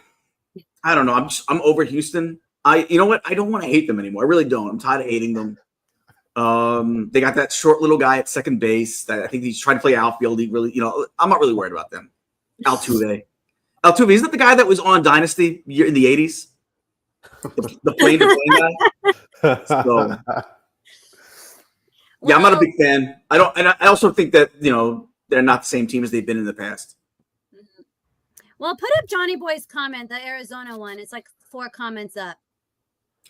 Speaker 2: don't know. I'm over Houston. You know what? I don't want to hate them anymore. I really don't. I'm tired of hating them. They got that short little guy at second base that I think he's trying to play outfield. He really, I'm not really worried about them. Altuve, is that the guy that was on Dynasty in the 80s? the plane to plane guy. So, yeah, I'm not a big fan. I also think that they're not the same team as they've been in the past.
Speaker 1: Well, put up Johnny Boy's comment, the Arizona one. It's like 4 comments up.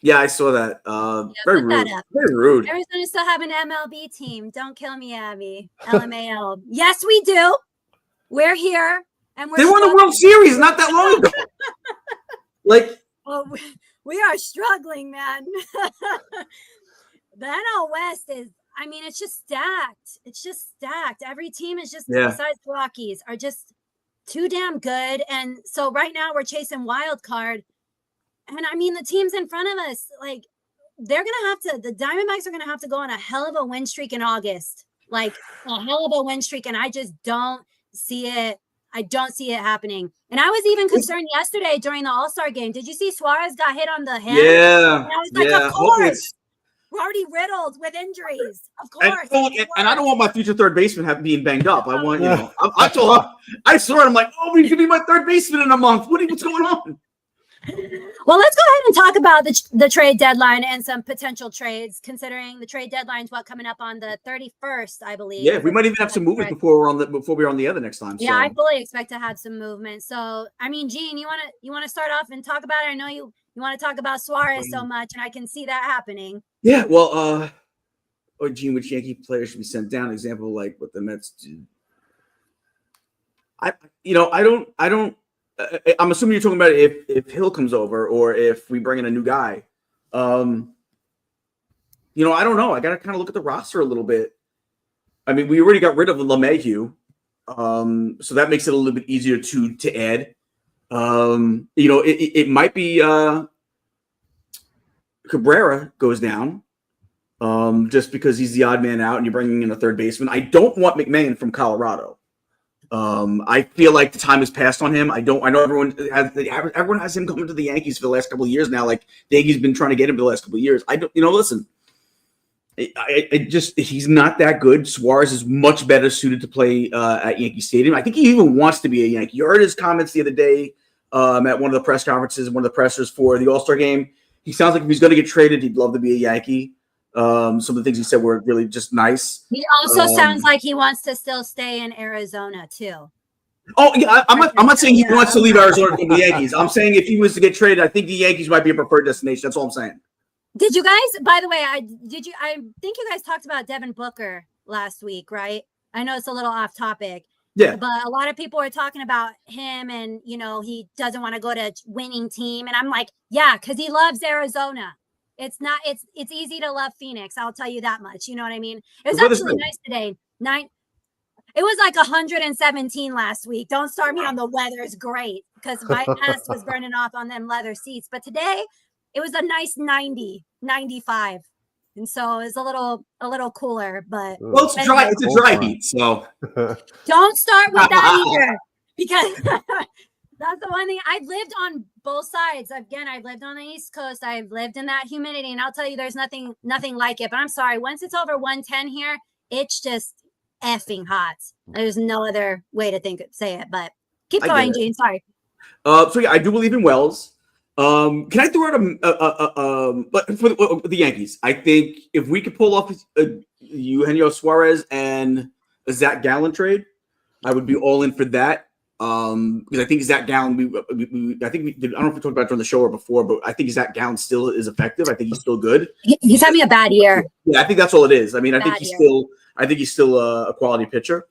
Speaker 2: Yeah, I saw that. Very rude. Very rude.
Speaker 1: Arizona still have an MLB team. Don't kill me, Abby. LMAO. Yes, we do. We're here. And
Speaker 2: they won the World Series not that long ago.
Speaker 1: Well, we are struggling, man. The NL West is, it's just stacked. It's just stacked. Every team is just, besides Rockies, are just too damn good. And so right now we're chasing wild card. And the teams in front of us, they're going to have to, the Diamondbacks are going to have to go on a hell of a win streak in August. A hell of a win streak. And I just don't see it. I don't see it happening. And I was even concerned yesterday during the All-Star game. Did you see Suarez got hit on the hand?
Speaker 2: Yeah.
Speaker 1: And I was like, of course. We're already riddled with injuries. Of course.
Speaker 2: And I don't want my future third baseman being banged up. I want, I told her, I saw it. I'm like, oh, he could be my third baseman in a month. What's going on?
Speaker 1: Well, let's go ahead and talk about the trade deadline and some potential trades, considering the trade deadline is coming up on the 31st, I believe.
Speaker 2: Yeah, we might even have some movement before we're on the other next time.
Speaker 1: Yeah, I fully expect to have some movement. So, Gene, you want to start off and talk about it? I know you want to talk about Suarez so much, and I can see that happening.
Speaker 2: Yeah, well, Gene, which Yankee player should be sent down? Example, like what the Mets do. I don't. I'm assuming you're talking about if Hill comes over or if we bring in a new guy. I don't know. I got to kind of look at the roster a little bit. We already got rid of LeMahieu, so that makes it a little bit easier to add. It might be Cabrera goes down just because he's the odd man out and you're bringing in a third baseman. I don't want McMahon from Colorado. I feel like the time has passed on him. I know everyone has him coming to the Yankees for the last couple of years now. Like the Yankees been trying to get him for the last couple of years. Listen, he's not that good. Suarez is much better suited to play at Yankee Stadium. I think he even wants to be a Yankee. You heard his comments the other day at one of the press conferences, one of the pressers for the All-Star game. He sounds like if he's going to get traded, he'd love to be a Yankee. Some of the things he said were really just nice.
Speaker 1: He also sounds like he wants to still stay in Arizona too.
Speaker 2: Oh yeah, I'm not saying he wants to leave Arizona to the Yankees. I'm saying if he was to get traded, I think the Yankees might be a preferred destination. That's all I'm saying.
Speaker 1: Did you guys? By the way, I think you guys talked about Devin Booker last week, right? I know it's a little off topic.
Speaker 2: Yeah,
Speaker 1: but a lot of people are talking about him, and he doesn't want to go to a winning team, and I'm like, yeah, because he loves Arizona. It's easy to love Phoenix. I'll tell you that much. You know what I mean? It was actually nice today. It was like 117 last week. Don't start me on the weather. It's great because my ass was burning off on them leather seats. But today it was a nice 90, 95. And so it was a little cooler, but
Speaker 2: it's a dry heat. So
Speaker 1: don't start with that either, because that's the one thing. I've lived on both sides. Again, I've lived on the East Coast. I've lived in that humidity, and I'll tell you, there's nothing like it. But I'm sorry, once it's over 110 here, it's just effing hot. There's no other way to say it. But keep going, Gene. Sorry.
Speaker 2: So yeah, I do believe in Wells. Can I throw out but for the Yankees? I think if we could pull off Eugenio Suarez and a Zach Gallen trade, I would be all in for that. Because I think Zach Gallen, I don't know if we talked about it during the show or before, but I think Zach Gallen still is effective. I think he's still good.
Speaker 1: He's having a bad year.
Speaker 2: Yeah, I think that's all it is. I think he's still a quality pitcher.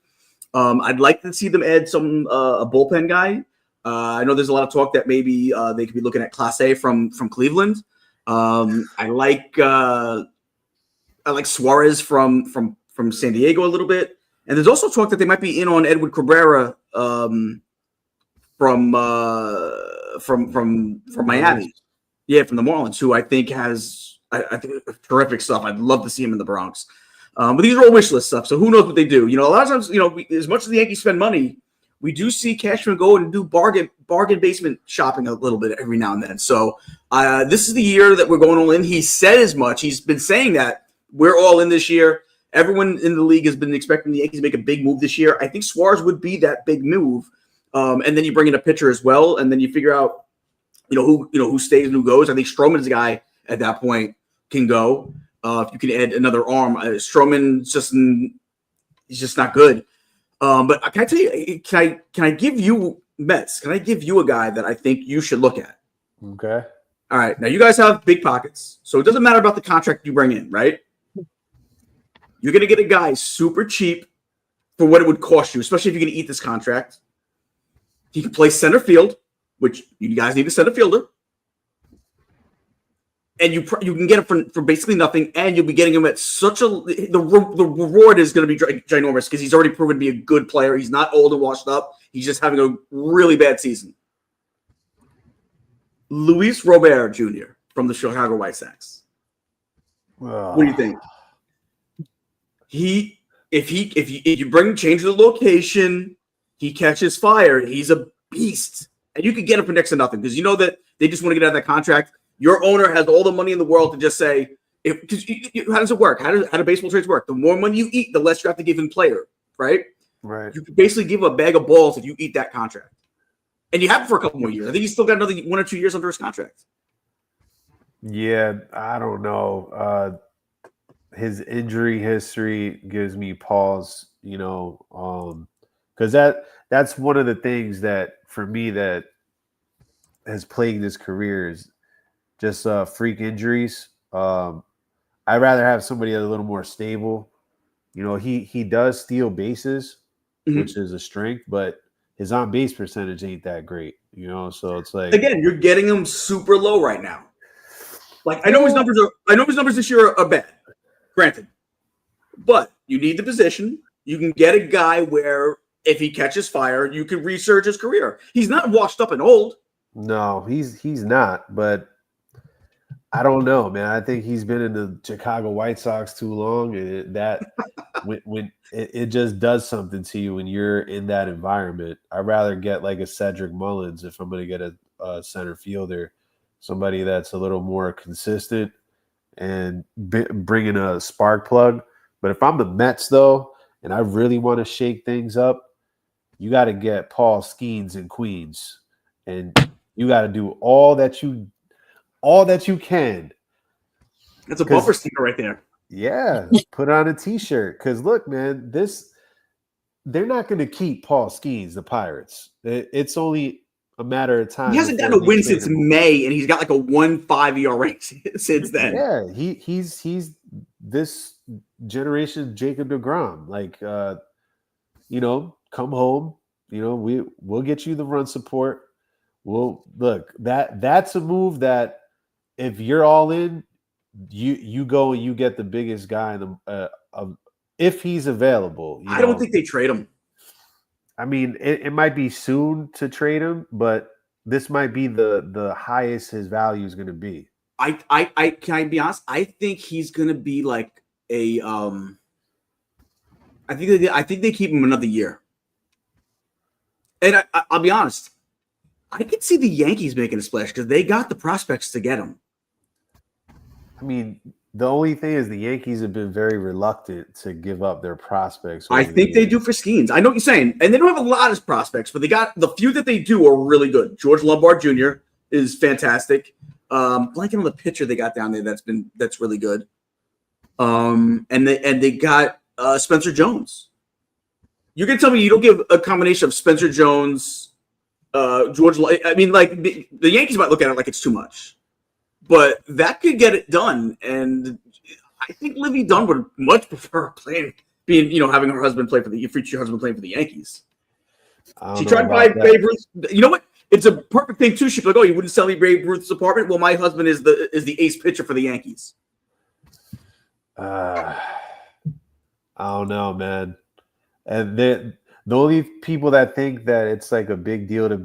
Speaker 2: I'd like to see them add a bullpen guy. I know there's a lot of talk that maybe they could be looking at Class A from Cleveland. I like Suarez from San Diego a little bit. And there's also talk that they might be in on Edward Cabrera from Miami. Yeah, from the Marlins, who I think has terrific stuff. I'd love to see him in the Bronx. But these are all wish list stuff, so who knows what they do? A lot of times, as much as the Yankees spend money, we do see Cashman go and do bargain basement shopping a little bit every now and then. So this is the year that we're going all in. He said as much. He's been saying that we're all in this year. Everyone in the league has been expecting the Yankees to make a big move this year. I think Suarez would be that big move. And then you bring in a pitcher as well, and then you figure out who stays and who goes. I think Stroman's a guy at that point can go. If you can add another arm, Stroman's he's just not good. But can I tell you? Can I give you Mets? Can I give you a guy that I think you should look at?
Speaker 3: Okay.
Speaker 2: All right. Now you guys have big pockets, so it doesn't matter about the contract you bring in, right? You're gonna get a guy super cheap for what it would cost you, especially if you're gonna eat this contract. He can play center field, which you guys need a center fielder. And you can get him for basically nothing, and you'll be getting him at the reward is going to be ginormous because he's already proven to be a good player. He's not old and washed up. He's just having a really bad season. Luis Robert Jr. from the Chicago White Sox. What do you think? If you change the location, he catches fire. He's a beast, and you could get him for next to nothing because you know that they just want to get out of that contract. Your owner has all the money in the world to just say, how does it work? How do baseball trades work? The more money you eat, the less you have to give in player, right?
Speaker 3: Right.
Speaker 2: You can basically give a bag of balls if you eat that contract. And you have it for a couple more years. I think he's still got another 1 or 2 years under his contract.
Speaker 3: Yeah, I don't know. His injury history gives me pause, because that's one of the things that, for me, that has plagued his career is just freak injuries. I'd rather have somebody that's a little more stable. He does steal bases, which is a strength, but his on base percentage ain't that great. So it's like,
Speaker 2: again, you're getting him super low right now. Like I know his numbers this year are bad, granted, but you need the position. You can get a guy where if he catches fire, you can resurge his career. He's not washed up and old.
Speaker 3: No, he's not, but I don't know, man. I think he's been in the Chicago White Sox too long, and when it just does something to you when you're in that environment. I'd rather get like a Cedric Mullins if I'm going to get a center fielder, somebody that's a little more consistent and bring in a spark plug. But if I'm the Mets, though, and I really want to shake things up, you got to get Paul Skeens in Queens, and you got to do all that you can.
Speaker 2: That's a bumper sticker right there.
Speaker 3: Yeah, put on a T-shirt. Because look, man, they're not going to keep Paul Skeens, the Pirates. It's only a matter of time.
Speaker 2: He hasn't gotten a win since May, and he's got like a 1.5 ERA since then.
Speaker 3: Yeah, he's this generation Jacob deGrom. Like, come home. We'll get you the run support. Well, look, that's a move that if you're all in, you go and you get the biggest guy if he's available.
Speaker 2: I don't think they trade him.
Speaker 3: I mean, it might be soon to trade him, but this might be the highest his value is going to be.
Speaker 2: Can I be honest? I think he's going to be like a. I think they keep him another year. And I'll be honest. I could see the Yankees making a splash because they got the prospects to get him.
Speaker 3: I mean, the only thing is the Yankees have been very reluctant to give up their prospects.
Speaker 2: I think they do for Skeens. I know what you're saying. And they don't have a lot of prospects, but they got the few that they do are really good. George Lombard Jr. is fantastic. Blanking on the pitcher they got down there that's really good. And they got Spencer Jones. You can tell me you don't give a combination of Spencer Jones, George. I mean, like the Yankees might look at it like it's too much, but that could get it done. And I think Livy Dunn would much prefer having her husband play for the future husband playing for the Yankees. She tried to buy Babe Ruth. You know what? It's a perfect thing too. She'd be like, "Oh, you wouldn't sell me Babe Ruth's apartment? Well, my husband is the ace pitcher for the Yankees."
Speaker 3: I don't know, man. And the only people that think that it's like a big deal to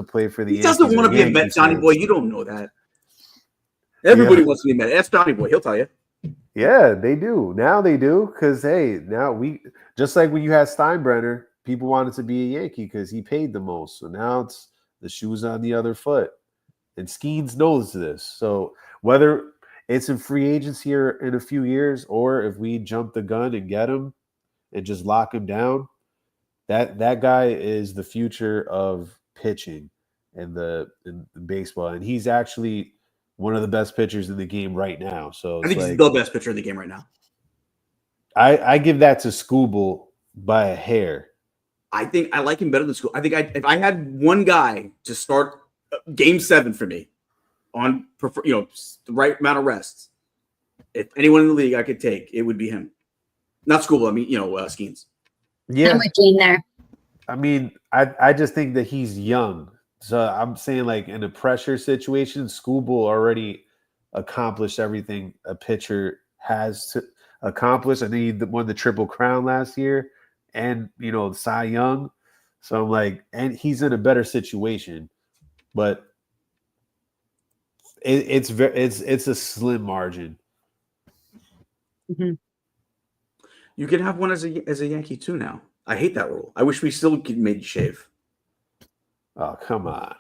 Speaker 3: play for the Yankees.
Speaker 2: He doesn't want to be a Met, Johnny Boy. You don't know that. Everybody wants to be a Met. Ask Johnny Boy. He'll tell you.
Speaker 3: Yeah, they do. Now they do. Because, hey, now just like when you had Steinbrenner, people wanted to be a Yankee because he paid the most. So now it's the shoes on the other foot. And Skeens knows this. So whether it's in free agency here in a few years or if we jump the gun and get him and just lock him down, that guy is the future of pitching. in the baseball, and he's actually one of the best pitchers in the game right now. So
Speaker 2: I think he's the best pitcher in the game right now.
Speaker 3: I give that to Skubal by a hair.
Speaker 2: I think I like him better than Skubal. I think if I had one guy to start Game 7 for me on the right amount of rests, if anyone in the league I could take, it would be him. Not Skubal. I mean, Skeens.
Speaker 3: Yeah,
Speaker 1: I'm with Gene there.
Speaker 3: I mean, I just think that he's young. So I'm saying, like, in a pressure situation, Skubal already accomplished everything a pitcher has to accomplish. I think he won the Triple Crown last year and, Cy Young. So I'm like, and he's in a better situation. But it's a slim margin.
Speaker 1: Mm-hmm.
Speaker 2: You can have one as a Yankee too now. I hate that rule. I wish we still made you shave.
Speaker 3: Oh, come on.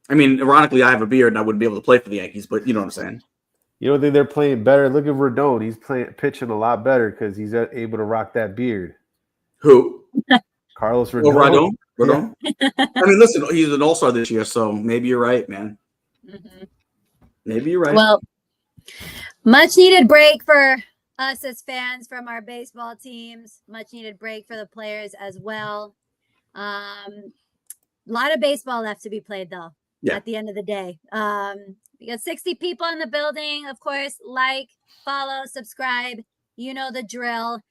Speaker 2: I mean, ironically, I have a beard and I wouldn't be able to play for the Yankees, but you know what I'm saying.
Speaker 3: You don't think they're playing better? Look at Rodon. He's pitching a lot better because he's able to rock that beard.
Speaker 2: Who?
Speaker 3: Carlos Rodon.
Speaker 2: Oh, Rodon? Yeah. I mean, listen, he's an all-star this year, so maybe you're right, man.
Speaker 1: Mm-hmm.
Speaker 2: Maybe you're right.
Speaker 1: Well, much needed break for us as fans from our baseball teams. Much needed break for the players as well. A lot of baseball left to be played, though. Yeah. At the end of the day, we got 60 people in the building. Of course, like, follow, subscribe. You know the drill.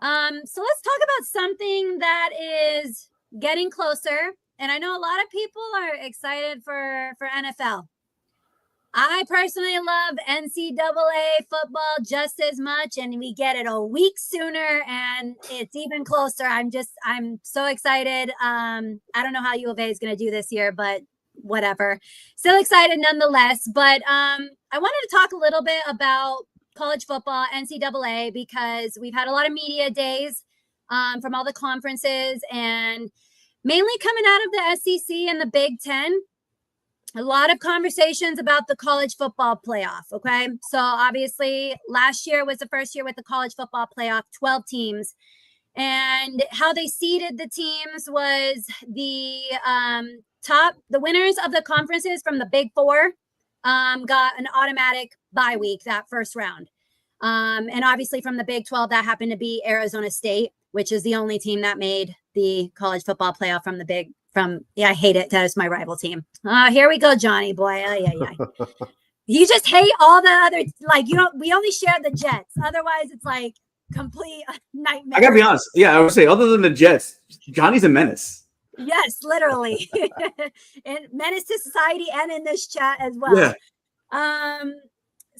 Speaker 1: So let's talk about something that is getting closer. And I know a lot of people are excited for NFL. I personally love NCAA football just as much, and we get it a week sooner, and it's even closer. I'm so excited. I don't know how U of A is going to do this year, but whatever. Still excited nonetheless. But I wanted to talk a little bit about college football, NCAA, because we've had a lot of media days from all the conferences, and mainly coming out of the SEC and the Big Ten. A lot of conversations about the college football playoff. Okay. So obviously last year was the first year with the college football playoff, 12 teams, and how they seeded the teams was the winners of the conferences from the Big Four got an automatic bye week that first round. And obviously from the Big 12, that happened to be Arizona State, which is the only team that made the college football playoff from the Big I hate it. That is my rival team. Here we go, Johnny boy. You just hate all the other, we only share the Jets. Otherwise, it's like complete nightmare.
Speaker 2: I gotta be honest. Yeah, I would say other than the Jets, Johnny's a menace.
Speaker 1: Yes, literally. And menace to society and in this chat as well. Yeah.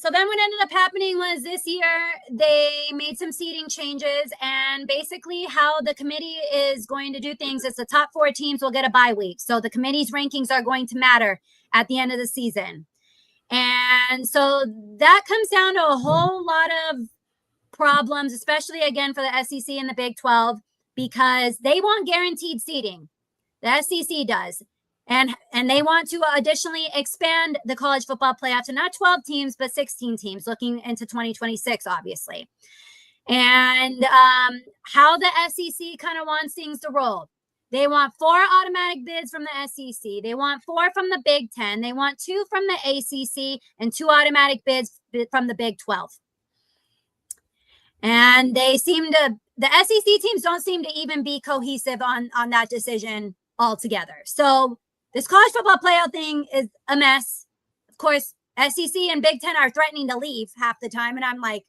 Speaker 1: So then what ended up happening was this year they made some seeding changes, and basically how the committee is going to do things is the top 4 teams will get a bye week. So the committee's rankings are going to matter at the end of the season. And so that comes down to a whole lot of problems, especially again for the SEC and the Big 12, because they want guaranteed seeding. The SEC does. And they want to additionally expand the college football playoff to not 12 teams, but 16 teams looking into 2026, obviously. And how the SEC kind of wants things to roll. They want 4 automatic bids from the SEC. They want 4 from the Big 10. They want 2 from the ACC and 2 automatic bids from the Big 12. And the SEC teams don't seem to even be cohesive on that decision altogether. So this college football playoff thing is a mess. Of course, SEC and Big Ten are threatening to leave half the time. And I'm like,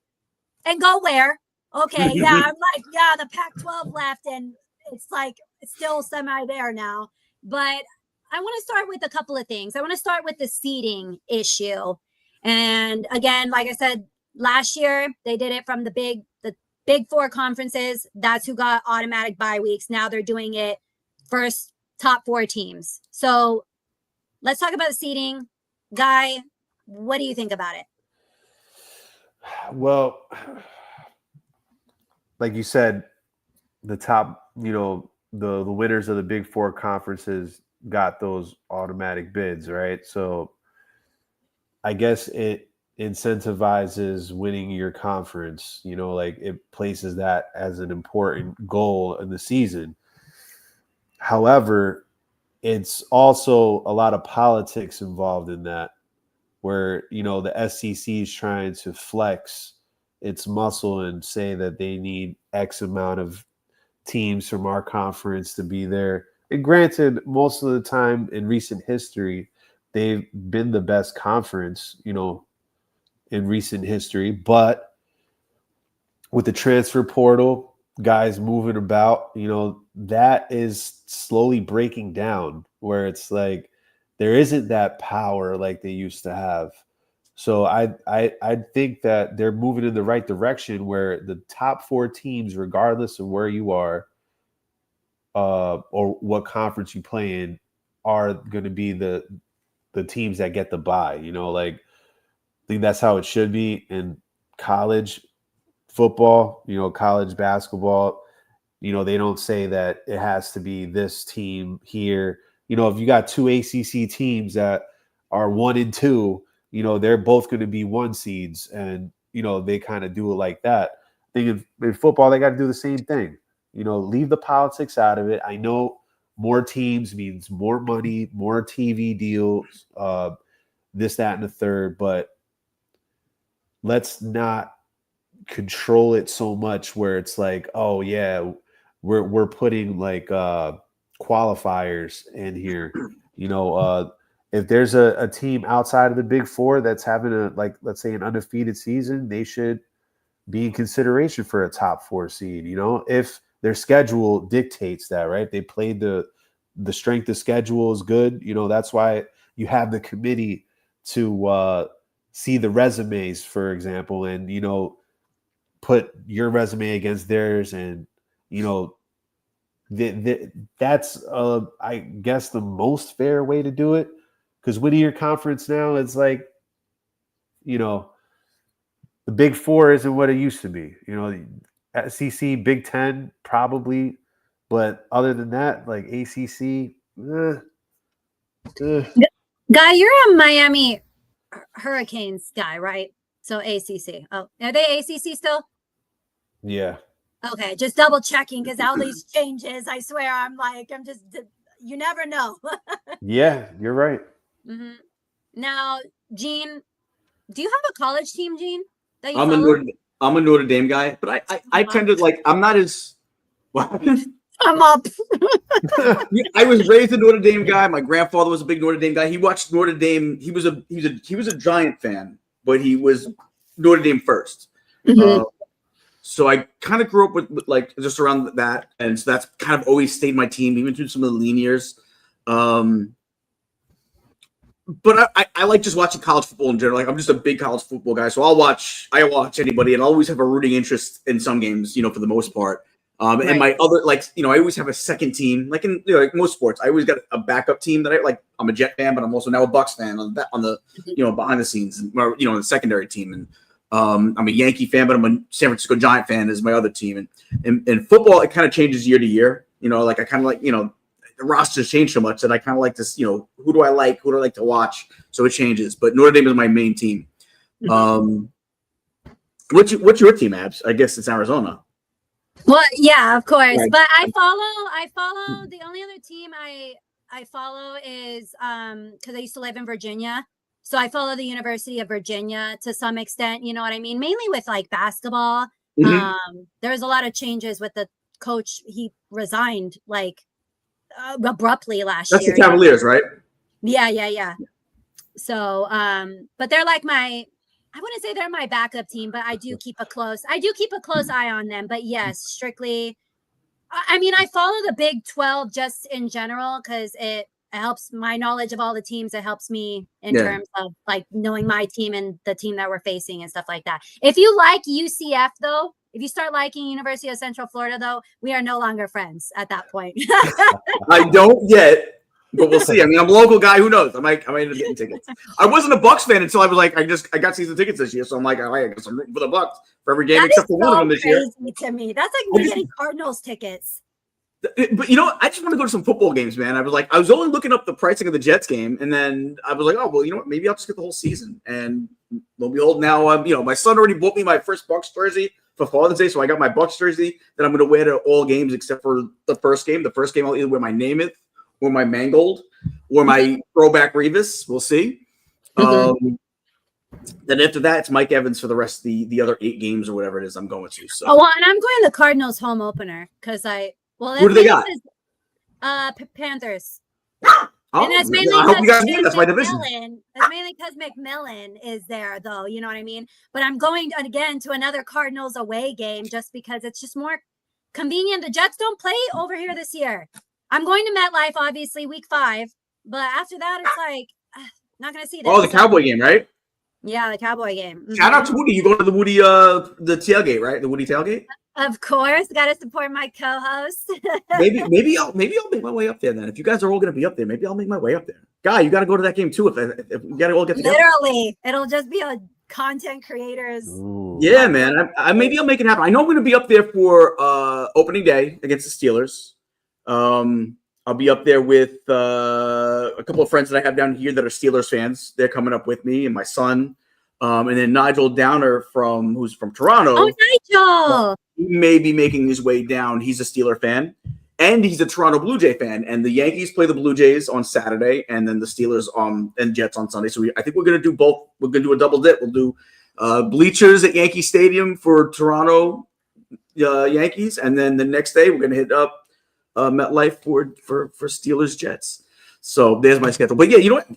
Speaker 1: and go where? Okay, yeah. I'm like, yeah, the Pac-12 left, and it's like it's still semi there now. But I want to start with a couple of things. I want to start with the seeding issue. And again, like I said, last year they did it from the Big Four conferences. That's who got automatic bye weeks. Now they're doing it first top 4 teams. So let's talk about the seeding. Guy, what do you think about it?
Speaker 3: Well, like you said, the top, the winners of the Big Four conferences got those automatic bids, right? So I guess it incentivizes winning your conference, it places that as an important goal in the season. However, it's also a lot of politics involved in that, where, you know, the SEC is trying to flex its muscle and say that they need X amount of teams from our conference to be there. And granted, most of the time in recent history, they've been the best conference, you know, in recent history. But with the transfer portal, guys moving about, you know, that is slowly breaking down, where it's like there isn't that power like they used to have. So I think that they're moving in the right direction, where the top 4 teams, regardless of where you are or what conference you play in, are going to be the teams that get the bye. You know, like, I think that's how it should be in college football, you know, college basketball. You know, they don't say that it has to be this team here. You know, if you got 2 ACC teams that are 1 and 2, you know, they're both going to be 1 seeds, and, you know, they kind of do it like that. I think in football, they got to do the same thing. You know, leave the politics out of it. I know more teams means more money, more TV deals, this, that, and the third, but let's not control it so much where it's like, oh yeah, we're putting like qualifiers in here. You know, if there's a team outside of the Big Four that's having a, like, let's say, an undefeated season, they should be in consideration for a top 4 seed, you know, if their schedule dictates that, right? They played the strength of schedule is good. You know, that's why you have the committee to see the resumes, for example, and, you know, put your resume against theirs. And, you know, that's, I guess, the most fair way to do it. Because winning your conference now, it's like, you know, the Big Four isn't what it used to be. You know, SEC, Big Ten, probably. But other than that, like ACC,
Speaker 1: Guy, you're a Miami Hurricanes guy, right? So ACC. Oh, are they ACC still?
Speaker 3: Yeah.
Speaker 1: Okay, just double checking, because all these changes, I swear, I'm just, you never know.
Speaker 3: Yeah, you're right.
Speaker 1: Mm-hmm. Now, Gene, do you have a college team, Gene, that you
Speaker 2: I'm
Speaker 1: follow?
Speaker 2: a Notre Dame guy, but I kind of like, I'm not as what happened?
Speaker 1: I'm up.
Speaker 2: I was raised a Notre Dame guy. My grandfather was a big Notre Dame guy. He watched Notre Dame. He was a Giant fan, but he was Notre Dame first.
Speaker 1: Mm-hmm.
Speaker 2: So I kind of grew up with like just around that, and so that's kind of always stayed my team, even through some of the lean years. But I like just watching college football in general. Like, I'm just a big college football guy, so I watch anybody, and I always have a rooting interest in some games, you know, for the most part.
Speaker 1: Right.
Speaker 2: And my other, like, you know, I always have a second team, like in, you know, like most sports. I always got a backup team that I like. I'm a Jet fan, but I'm also now a Bucks fan on the you know, behind the scenes, or, you know, the secondary team. And I'm a Yankee fan, but I'm a San Francisco Giant fan is my other team. And in football, it kind of changes year to year. You know, like I kind of like, you know, the rosters change so much that I kind of like this, you know, who do I like to watch? So it changes. But Notre Dame is my main team. What's your team, Abs? I guess it's Arizona.
Speaker 1: Well, yeah, of course.
Speaker 2: Right.
Speaker 1: But I follow the only other team I follow is because I used to live in Virginia. So I follow the University of Virginia to some extent, you know what I mean? Mainly with like basketball.
Speaker 2: Mm-hmm.
Speaker 1: There's a lot of changes with the coach. He resigned like abruptly last year.
Speaker 2: That's the Cavaliers, right?
Speaker 1: Yeah. So, but they're like I wouldn't say they're my backup team, but I do keep a close eye on them. But yes, strictly, I mean, I follow the Big 12 just in general because it helps my knowledge of all the teams. It helps me in terms of like knowing my team and the team that we're facing and stuff like that. If you like UCF though, if you start liking University of Central Florida though, we are no longer friends at that point.
Speaker 2: I don't yet. But we'll see. I mean, I'm a local guy. Who knows? I might end up getting tickets. I wasn't a Bucks fan until I was like, I got season tickets this year. So I'm like, I guess I'm rooting for the Bucks for every game except for one of them this year.
Speaker 1: To me, that's like me getting Cardinals tickets.
Speaker 2: But you know, I just want to go to some football games, man. I was only looking up the pricing of the Jets game, and then I was like, oh well, you know what? Maybe I'll just get the whole season. And lo and behold, now you know, my son already bought me my first Bucks jersey for Father's Day, so I got my Bucks jersey that I'm going to wear to all games except for the first game. The first game I'll either wear my name or my Mangold or my throwback Revis. We'll see. Then after that, it's Mike Evans for the rest of the other 8 games or whatever it is I'm going to. So.
Speaker 1: Oh, well, and I'm going the Cardinals home opener because
Speaker 2: who do they got?
Speaker 1: Panthers.
Speaker 2: Oh,
Speaker 1: and that's mainly
Speaker 2: I hope you guys win. That's my division.
Speaker 1: That's mainly because McMillan is there, though. You know what I mean? But I'm going again to another Cardinals away game just because it's just more convenient. The Jets don't play over here this year. I'm going to MetLife, obviously, week 5. But after that, it's like, not going to see that.
Speaker 2: Oh, the Cowboy game, right?
Speaker 1: Yeah, the Cowboy game. Mm-hmm.
Speaker 2: Shout out to Woody. You go to the Woody, the tailgate, right? The Woody tailgate.
Speaker 1: Of course, got to support my co-host.
Speaker 2: maybe I'll make my way up there then. If you guys are all going to be up there, maybe I'll make my way up there. Guy, you got to go to that game too. If we got to all get together.
Speaker 1: Literally, it'll just be a content creators.
Speaker 3: Ooh.
Speaker 2: Yeah, man. Maybe I'll make it happen. I know I'm going to be up there for opening day against the Steelers. I'll be up there with a couple of friends that I have down here that are Steelers fans. They're coming up with me and my son. And then Nigel Downer who's from Toronto.
Speaker 1: Oh, Nigel!
Speaker 2: He may be making his way down. He's a Steeler fan, and he's a Toronto Blue Jay fan. And the Yankees play the Blue Jays on Saturday, and then the Steelers and Jets on Sunday. So I think we're going to do both. We're going to do a double dip. We'll do bleachers at Yankee Stadium for Toronto Yankees, and then the next day we're going to hit up MetLife for Steelers Jets. So there's my schedule. But yeah, you know what?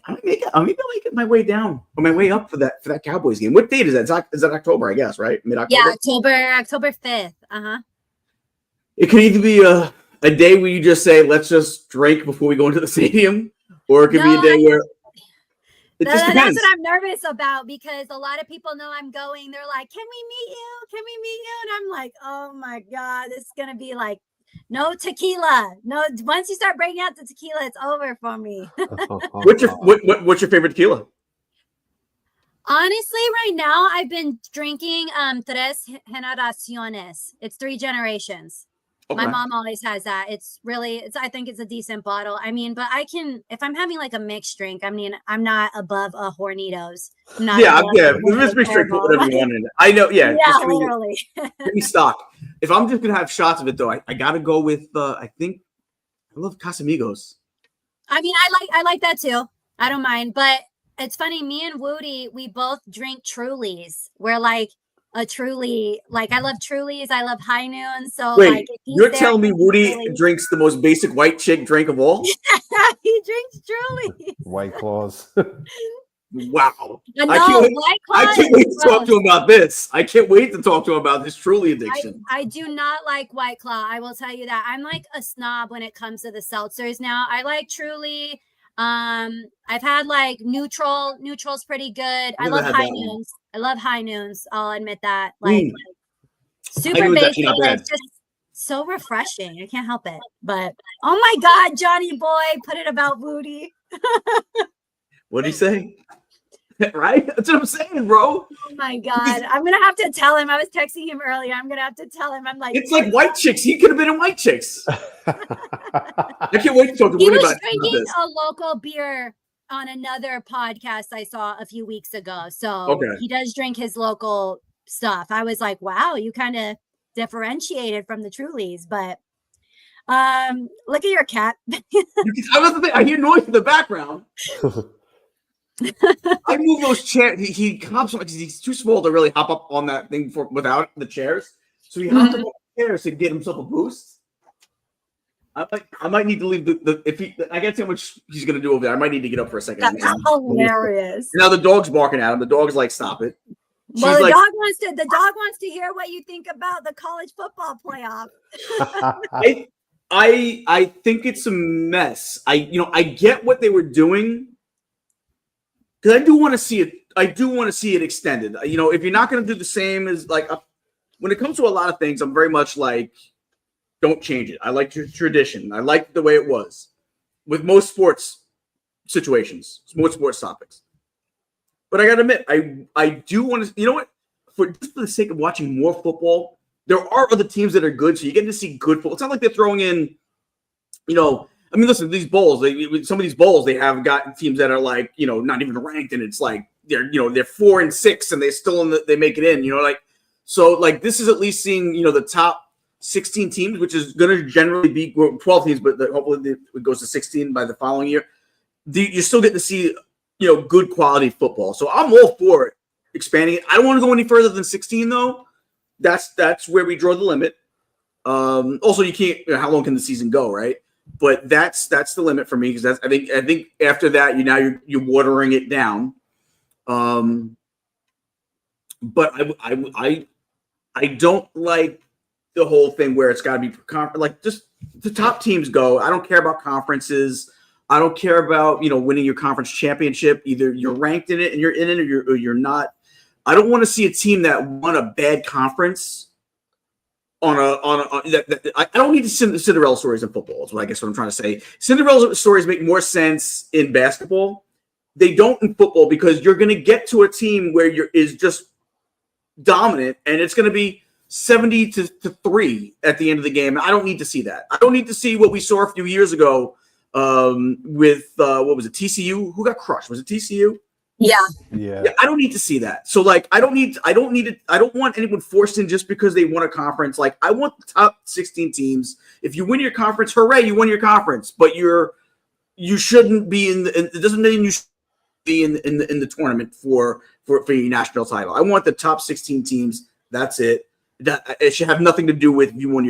Speaker 2: I'll make it my way down or my way up for that Cowboys game. What date is that? Is that October? I guess, right? Mid-October.
Speaker 1: Yeah, October 5th.
Speaker 2: It could either be a day where you just say, "Let's just drink before we go into the stadium," or it could be a day where it just depends.
Speaker 1: That's what I'm nervous about because a lot of people know I'm going. They're like, "Can we meet you? Can we meet you?" And I'm like, "Oh my god, this is gonna be like." No tequila. No, once you start breaking out the tequila, it's over for me.
Speaker 2: What's your favorite tequila?
Speaker 1: Honestly, right now I've been drinking Tres Generaciones. It's 3 generations. Okay. My mom always has that. I think it's a decent bottle. I mean, but if I'm having like a mixed drink, I mean, I'm not above a Hornitos.
Speaker 2: This mixed drink, whatever you want in it. I know, yeah.
Speaker 1: Literally.
Speaker 2: Give me stock. If I'm just gonna have shots of it though, I gotta go with I think I love Casamigos.
Speaker 1: I mean, I like that too. I don't mind, but it's funny. Me and Woody, we both drink Trulies. We're like a Truly, like I love Trulies. I love High Noon. So
Speaker 2: wait,
Speaker 1: like,
Speaker 2: you're telling me Woody drinks the most basic white chick drink of all?
Speaker 1: He drinks Truly.
Speaker 3: White Claws.
Speaker 2: Wow.
Speaker 1: No,
Speaker 2: I can't wait to talk to him about this. I can't wait to talk to him about this Truly addiction.
Speaker 1: I do not like White Claw. I will tell you that. I'm like a snob when it comes to the seltzers now. I like Truly. I've had like Neutral. Neutral's pretty good. I love High Noons. I love High Noons. I'll admit that. Like super basic. It's just so refreshing. I can't help it. But oh my God, Johnny boy, put it about Woody.
Speaker 2: What'd he say? Right? That's what I'm saying, bro.
Speaker 1: Oh my God. I'm gonna have to tell him. I was texting him earlier. I'm gonna have to tell him. I'm like,
Speaker 2: it's like White Chicks. He could have been in White Chicks. I can't wait to talk to Woody about this.
Speaker 1: He was drinking a local beer on another podcast I saw a few weeks ago. So he does drink his local stuff. I was like, wow, you kind of differentiated from the Trulies, but look at your cat.
Speaker 2: I hear noise in the background. I move those chairs. He hops on because he's too small to really hop up on that thing without the chairs. So he hopped up on the chairs to get himself a boost. I might need to leave I can't see how much he's gonna do over there. I might need to get up for a second.
Speaker 1: That's hilarious.
Speaker 2: Now the dog's barking at him. The dog's like, stop it.
Speaker 1: Well, the dog wants to hear what you think about the college football playoff.
Speaker 2: I think it's a mess. I get what they were doing. Because I do want to see it. I do want to see it extended. If you're not going to do the same as when it comes to a lot of things, I'm very much like, don't change it. I like tradition. I like the way it was with most sports situations, most sports topics. But I got to admit, I do want to. You know what? Just for the sake of watching more football, there are other teams that are good, so you get to see good football. It's not like they're throwing in, I mean, listen, these bowls, some of these bowls, they have got teams that are like, not even ranked, and it's like they're 4 and 6 and they still they make it in, so this is at least seeing, the top 16 teams, which is going to generally be 12 teams, but hopefully it goes to 16 by the following year. You still get to see, good quality football. So I'm all for it, expanding it. I don't want to go any further than 16, though. That's where we draw the limit. Also, you can't. How long can the season go, right? But that's the limit for me, because I think after that, you're watering it down. But I don't like the whole thing where it's got to be like just the top teams go. I don't care about conferences. I don't care about winning your conference championship. Either you're ranked in it and you're in it, or you're not. I don't want to see a team that won a bad conference I don't need Cinderella stories in football. Is what I'm trying to say. Cinderella stories make more sense in basketball. They don't in football, because you're going to get to a team where is just dominant, and it's going to be 70-3 at the end of the game. I don't need to see that. I don't need to see what we saw a few years ago with what was it, TCU? Who got crushed? Was it TCU?
Speaker 1: Yeah.
Speaker 2: I don't need to see that. So I don't want anyone forced in just because they won a conference. Like, I want the top 16 teams. If you win your conference, hooray, you won your conference. But you shouldn't be it doesn't mean you should be in the tournament for your national title. I want the top 16 teams. That's it. It should have nothing to do with if you won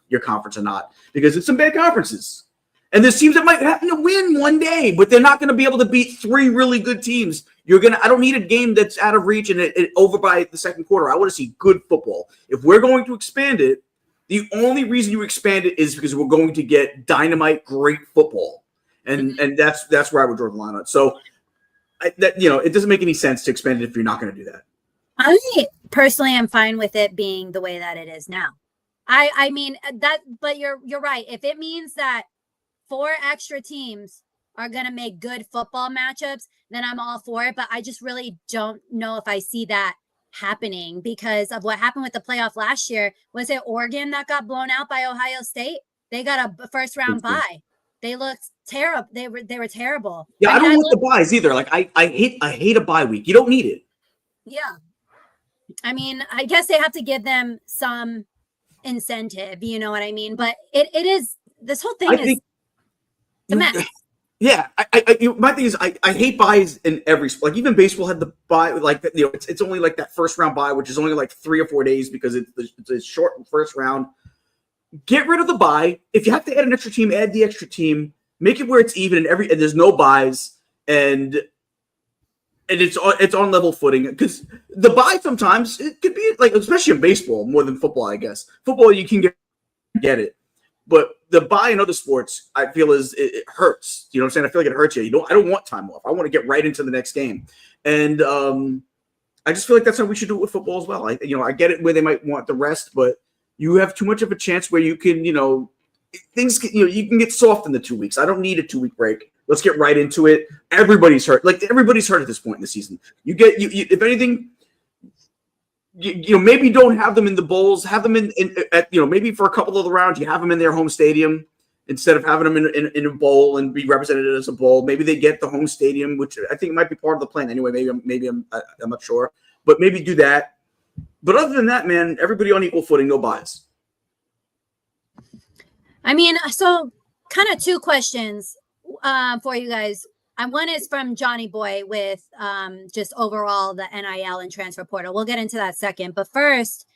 Speaker 2: your conference or not, because it's some bad conferences. And there's teams that might happen to win one day, but they're not going to be able to beat three really good teams. I don't need a game that's out of reach and it over by the second quarter. I want to see good football. If we're going to expand it, the only reason you expand it is because we're going to get dynamite, great football. And that's where I would draw the line on. So it doesn't make any sense to expand it if you're not going to do that.
Speaker 1: I personally am fine with it being the way that it is now. I mean that, but you're right. If it means that 4 extra teams are going to make good football matchups, then I'm all for it. But I just really don't know if I see that happening because of what happened with the playoff last year. Was it Oregon that got blown out by Ohio State? They got a first round bye. They looked terrible. They were terrible.
Speaker 2: Yeah, I don't want the buys either. Like I hate a bye week. You don't need it.
Speaker 1: Yeah. I mean, I guess they have to give them some incentive, you know what I mean? But it is, this whole thing is a mess.
Speaker 2: Yeah, my thing is I hate buys in every sport. Like even baseball had the bye, like it's only like that first round bye, which is only like 3 or 4 days because it's a short first round. Get rid of the bye. If you have to add an extra team, add the extra team. Make it where it's even and there's no buys and it's on level footing, because the bye sometimes it could be like, especially in baseball more than football. I guess football you can get it. But the bye in other sports, I feel it hurts. You know what I'm saying? I feel like it hurts you. I don't want time off. I want to get right into the next game. And I just feel like that's how we should do it with football as well. I get it where they might want the rest, but you have too much of a chance where you can, things, you can get soft in the 2 weeks. I don't need a 2-week break. Let's get right into it. Everybody's hurt. Like everybody's hurt at this point in the season. You if anything, maybe don't have them in the bowls. Have them in maybe for a couple of the rounds, you have them in their home stadium instead of having them in a bowl and be represented as a bowl. Maybe they get the home stadium, which I think might be part of the plan anyway. Maybe I'm not sure, but maybe do that. But other than that, man, everybody on equal footing, no bias.
Speaker 1: I mean, so kind of 2 questions for you guys. One is from Johnny Boy with just overall the NIL and transfer portal. We'll get into that second. But first,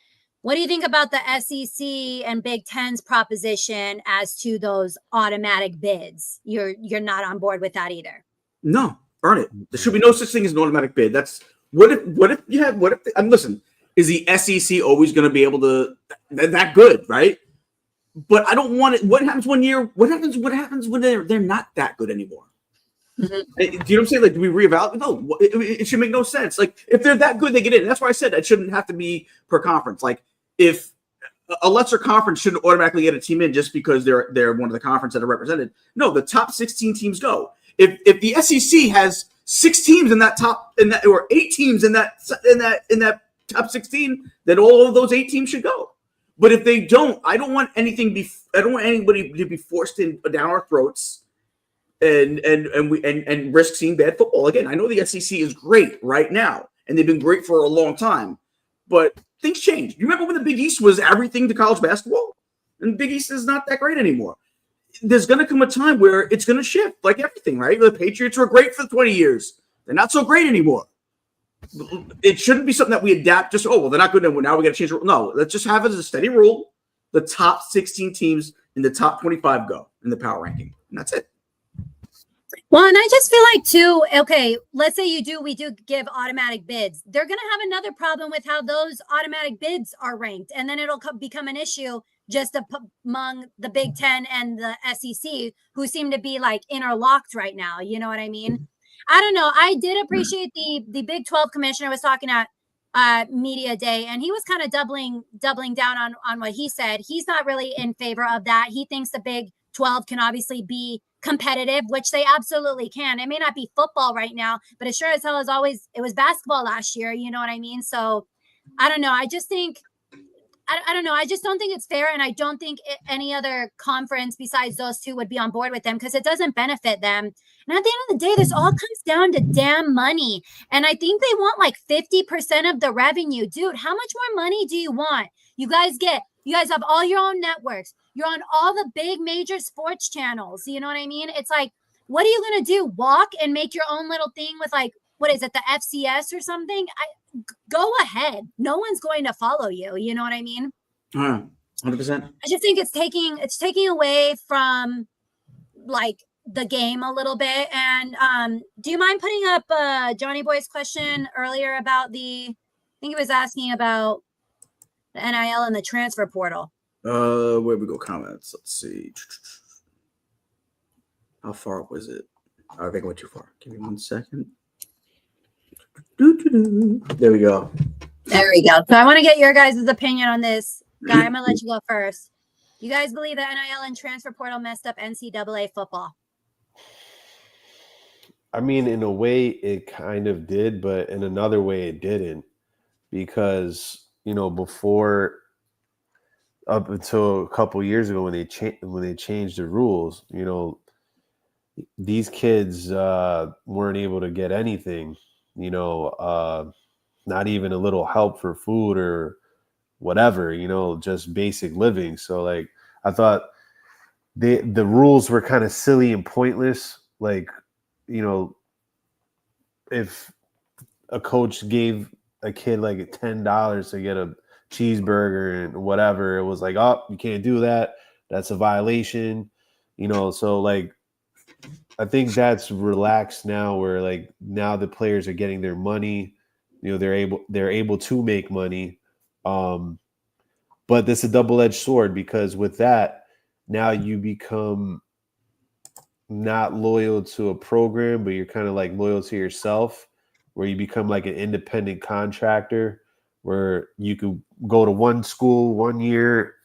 Speaker 1: what do you think about the SEC and Big Ten's proposition as to those automatic bids? You're not on board with that either? No,
Speaker 2: earn it. There should be no such thing as an automatic bid. That's what if listen, is the SEC always going to be able to that good, right? But I don't want it. What happens one year? What happens when they're not that good anymore? Mm-hmm. Do you know what I'm saying? Like, do we reevaluate? No, it should make no sense. Like, if they're that good, they get in. That's why I said it shouldn't have to be per conference. Like, if a lesser conference shouldn't automatically get a team in just because they're one of the conferences that are represented. No, the top 16 teams go. If the SEC has 6 teams or 8 teams in that top 16, then all of those 8 teams should go. But if they don't, I don't want anybody to be forced down our throats and risk seeing bad football again. I know the SEC is great right now, and they've been great for a long time. but things change. You remember when the Big East was everything to college basketball? And the Big East is not that great anymore. There's going to come a time where it's going to shift, like everything, right? The Patriots were great for 20 years. They're not so great anymore. It shouldn't be something that we adapt just, oh, well, they're not good anymore. Now we got to change the rule. No, let's just have it as a steady rule. The top 16 teams in the top 25 go in the power ranking. And that's it.
Speaker 1: Well, and I just feel like too, okay, let's say we do give automatic bids. They're going to have another problem with how those automatic bids are ranked. And then it'll become an issue just among the Big Ten and the SEC, who seem to be like interlocked right now. You know what I mean? I don't know. I did appreciate the Big 12 commissioner was talking at media day, and he was kind of doubling down on what he said. He's not really in favor of that. He thinks the Big 12 can obviously be competitive, which they absolutely can. It may not be football right now, but it sure as hell it was basketball last year. You know what I mean? So I don't know. I just think, I don't know. I just don't think it's fair. And I don't think any other conference besides those two would be on board with them, because it doesn't benefit them. And at the end of the day, this all comes down to damn money. And I think they want like 50% of the revenue. Dude, how much more money do you want? You guys have all your own networks. You're on all the big major sports channels. You know what I mean? It's like, what are you going to do? Walk and make your own little thing with like, what is it, the FCS or something? Go ahead. No one's going to follow you. You know what I mean?
Speaker 2: 100%.
Speaker 1: I just think it's taking away from like the game a little bit. And do you mind putting up Johnny Boy's question earlier about I think he was asking about the NIL and the transfer portal.
Speaker 2: Where we go? Comments. Let's see. How far was it? I think I went too far. Give me 1 second. There we go.
Speaker 1: There we go. So I want to get your guys' opinion on this. Guy, I'm going to let you go first. You guys believe that NIL and transfer portal messed up NCAA football?
Speaker 3: I mean, in a way, it kind of did, but in another way, it didn't. Because, before, up until a couple years ago when they changed the rules, these kids weren't able to get anything, not even a little help for food or whatever, just basic living. So like, I thought the rules were kind of silly and pointless. Like, if a coach gave a kid like $10 to get a cheeseburger and whatever, it was like, oh, you can't do that. That's a violation, so like, I think that's relaxed now, where like now the players are getting their money, they're able to make money. But this is a double-edged sword, because with that, now you become not loyal to a program, but you're kind of like loyal to yourself, where you become like an independent contractor, where you could go to one school 1 year,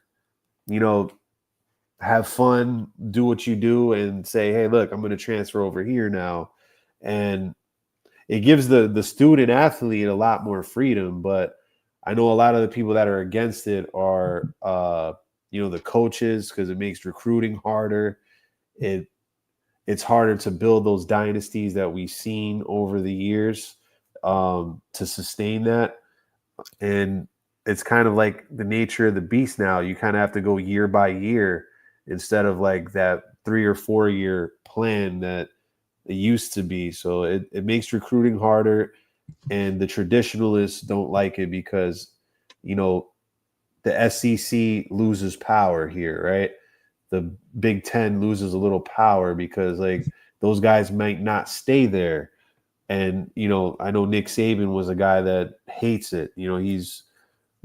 Speaker 3: have fun, do what you do, and say, hey, look, I'm going to transfer over here now. And it gives the student athlete a lot more freedom. But I know a lot of the people that are against it are, the coaches, because it makes recruiting harder. It's harder to build those dynasties that we've seen over the years, to sustain that. And it's kind of like the nature of the beast now. You kind of have to go year by year instead of like that 3 or 4 year plan that it used to be. So it makes recruiting harder, and the traditionalists don't like it because, the SEC loses power here, right? The Big Ten loses a little power because like those guys might not stay there. And, I know Nick Saban was a guy that hates it. He's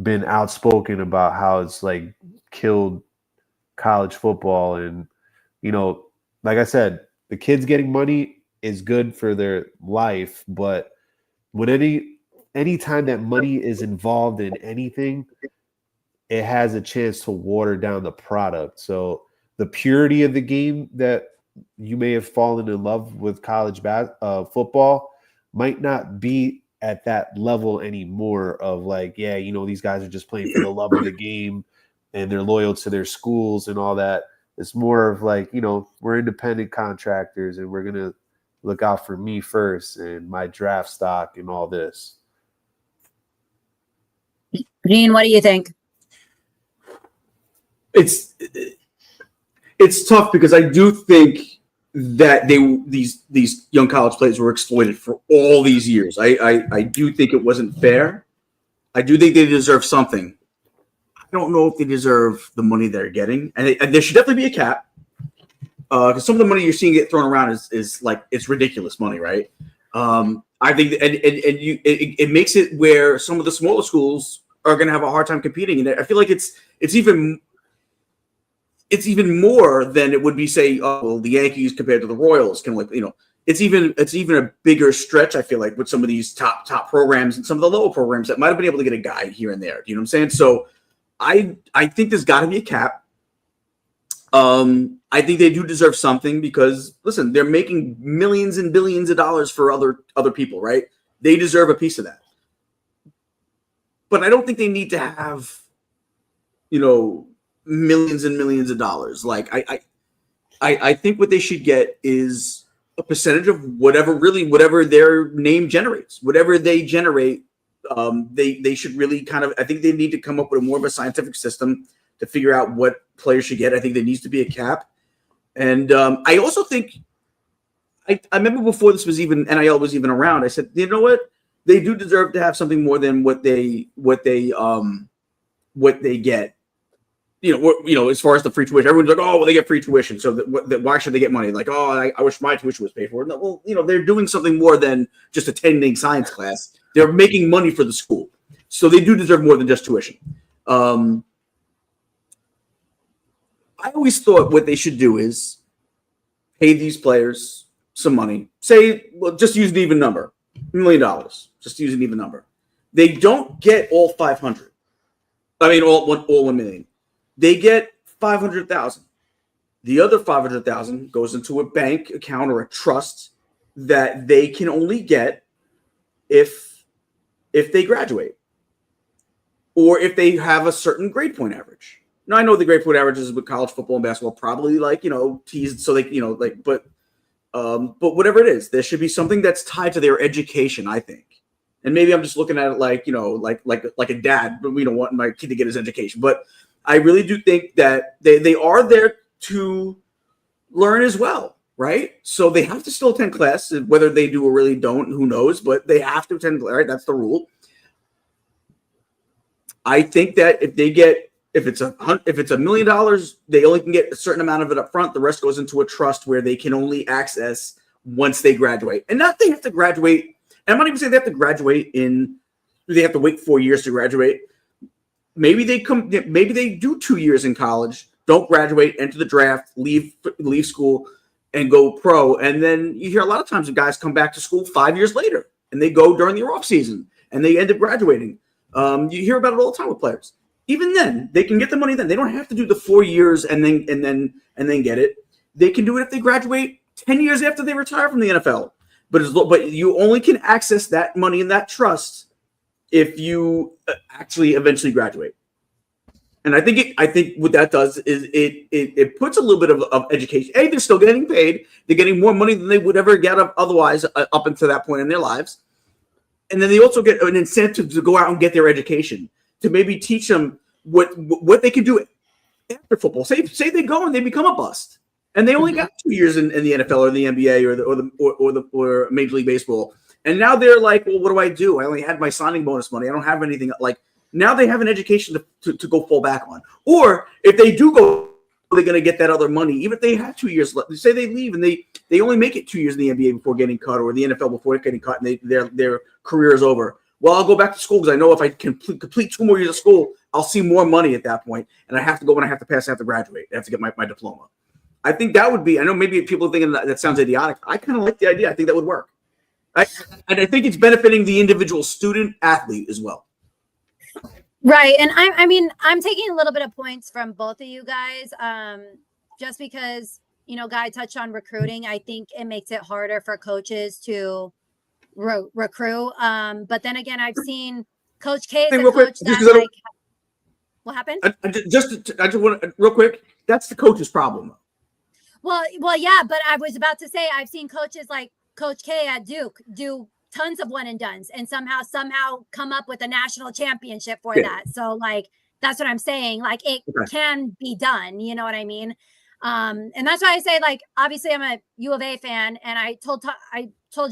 Speaker 3: been outspoken about how it's like killed college football. And, like I said, the kids getting money is good for their life. But when any time that money is involved in anything, it has a chance to water down the product. So the purity of the game that you may have fallen in love with college football might not be at that level anymore of like, yeah, these guys are just playing for the love of the game and they're loyal to their schools and all that. It's more of like, we're independent contractors and we're going to look out for me first and my draft stock and all this.
Speaker 1: Dean, what do you think?
Speaker 2: It's tough because I do think that these young college players were exploited for all these years. I do think it wasn't fair. I do think they deserve something. I don't know if they deserve the money they're getting, and there should definitely be a cap. Because some of the money you're seeing get thrown around is like it's ridiculous money, right? I think it makes it where some of the smaller schools are going to have a hard time competing, and I feel like it's even more than it would be, say, the Yankees compared to the Royals. Kind of like, it's even a bigger stretch. I feel like with some of these top programs and some of the lower programs that might have been able to get a guy here and there. You know what I'm saying? So I think there's got to be a cap. I think they do deserve something because, listen, they're making millions and billions of dollars for other people, right? They deserve a piece of that. But I don't think they need to have, millions and millions of dollars. Like I think what they should get is a percentage of whatever their name generates, whatever they generate. They should really I think they need to come up with more of a scientific system to figure out what players should get. I think there needs to be a cap. And I also think I remember before this was even NIL was even around, I said, you know what? They do deserve to have something more than what they get. As far as the free tuition, everyone's like, oh, well, they get free tuition. So why should they get money? Like, oh, I wish my tuition was paid for. No, well, they're doing something more than just attending science class. They're making money for the school. So they do deserve more than just tuition. I always thought what they should do is pay these players some money. Say, well, just use an even number, $1 million. Just use an even number. They don't get all 500. I mean, all 1 million. They get 500,000. The other 500,000 goes into a bank account or a trust that they can only get if they graduate or if they have a certain grade point average. Now, I know the grade point averages with college football and basketball probably teased so they but whatever it is, there should be something that's tied to their education, I think. And maybe I'm just looking at it like a dad, but want my kid to get his education. But I really do think that they are there to learn as well, right? So they have to still attend class, whether they do or really don't, who knows? But they have to attend, right? That's the rule. I think that if it's $1 million, they only can get a certain amount of it up front. The rest goes into a trust where they can only access once they graduate. And not they have to graduate. And I'm not even saying they have to graduate they have to wait 4 years to graduate. Maybe they do 2 years in college, don't graduate, enter the draft, leave school, and go pro. And then you hear a lot of times the guys come back to school 5 years later, and they go during their off season, and they end up graduating. You hear about it all the time with players. Even then, they can get the money. Then they don't have to do the 4 years and then get it. They can do it if they graduate 10 years after they retire from the NFL. But you only can access that money in that trust if you actually eventually graduate. And I think what that does is it puts a little bit of education. A, they're still getting paid. They're getting more money than they would ever get otherwise up until that point in their lives. And then they also get an incentive to go out and get their education, to maybe teach them what they can do after football. Say they go and they become a bust, and they only got 2 years in the NFL or the NBA or Major League Baseball. And now they're like, well, what do I do? I only had my signing bonus money. I don't have anything. Like, now they have an education to go fall back on. Or if they do go, they're going to get that other money. Even if they have 2 years left, say they leave and they only make it 2 years in the NBA before getting cut, or the NFL before getting cut, and their career is over. Well, I'll go back to school because I know if I complete 2 more years of school, I'll see more money at that point. And I have to go when I have to pass, I have to graduate. I have to get my diploma. I think that would be, I know maybe people are thinking that sounds idiotic. I kind of like the idea. I think that would work. And I think it's benefiting the individual student athlete as well.
Speaker 1: Right. And I mean, I'm taking a little bit of points from both of you guys, just because, Guy touched on recruiting. I think it makes it harder for coaches to recruit. But then again, I've seen Coach K as a coach that, what happened?
Speaker 2: I just want to, real quick, that's the coach's problem.
Speaker 1: Well, yeah, but I was about to say, I've seen coaches like Coach K at Duke do tons of one and dones and somehow come up with a national championship for
Speaker 2: Yeah.
Speaker 1: that. So like, that's what I'm saying. Like it can be done. You know what I mean? And that's why I say, like, obviously I'm a U of A fan, and I told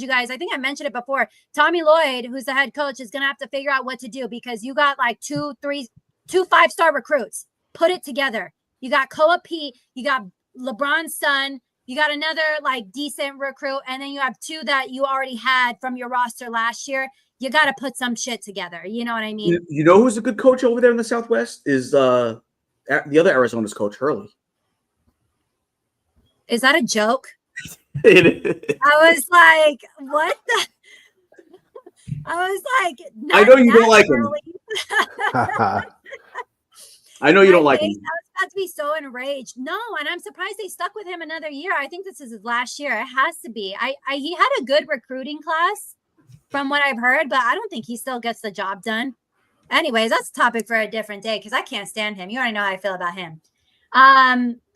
Speaker 1: you guys, I think I mentioned it before, Tommy Lloyd, who's the head coach, is going to have to figure out what to do, because you got like two 5-star recruits. Put it together. You got Koa Pete, you got LeBron's son, you got another like decent recruit, and then you have 2 that you already had from your roster last year. You got to put some shit together. You know what I mean?
Speaker 2: You know who's a good coach over there in the Southwest is the other Arizona's coach, Hurley.
Speaker 1: Is that a joke? I was like, what the? I was like,
Speaker 2: I know you don't like him. I know you don't like him.
Speaker 1: I was about to be so enraged. No, and I'm surprised they stuck with him another year. I think this is his last year. It has to be. He had a good recruiting class from what I've heard, but I don't think he still gets the job done. Anyways, that's a topic for a different day, because I can't stand him. You already know how I feel about him.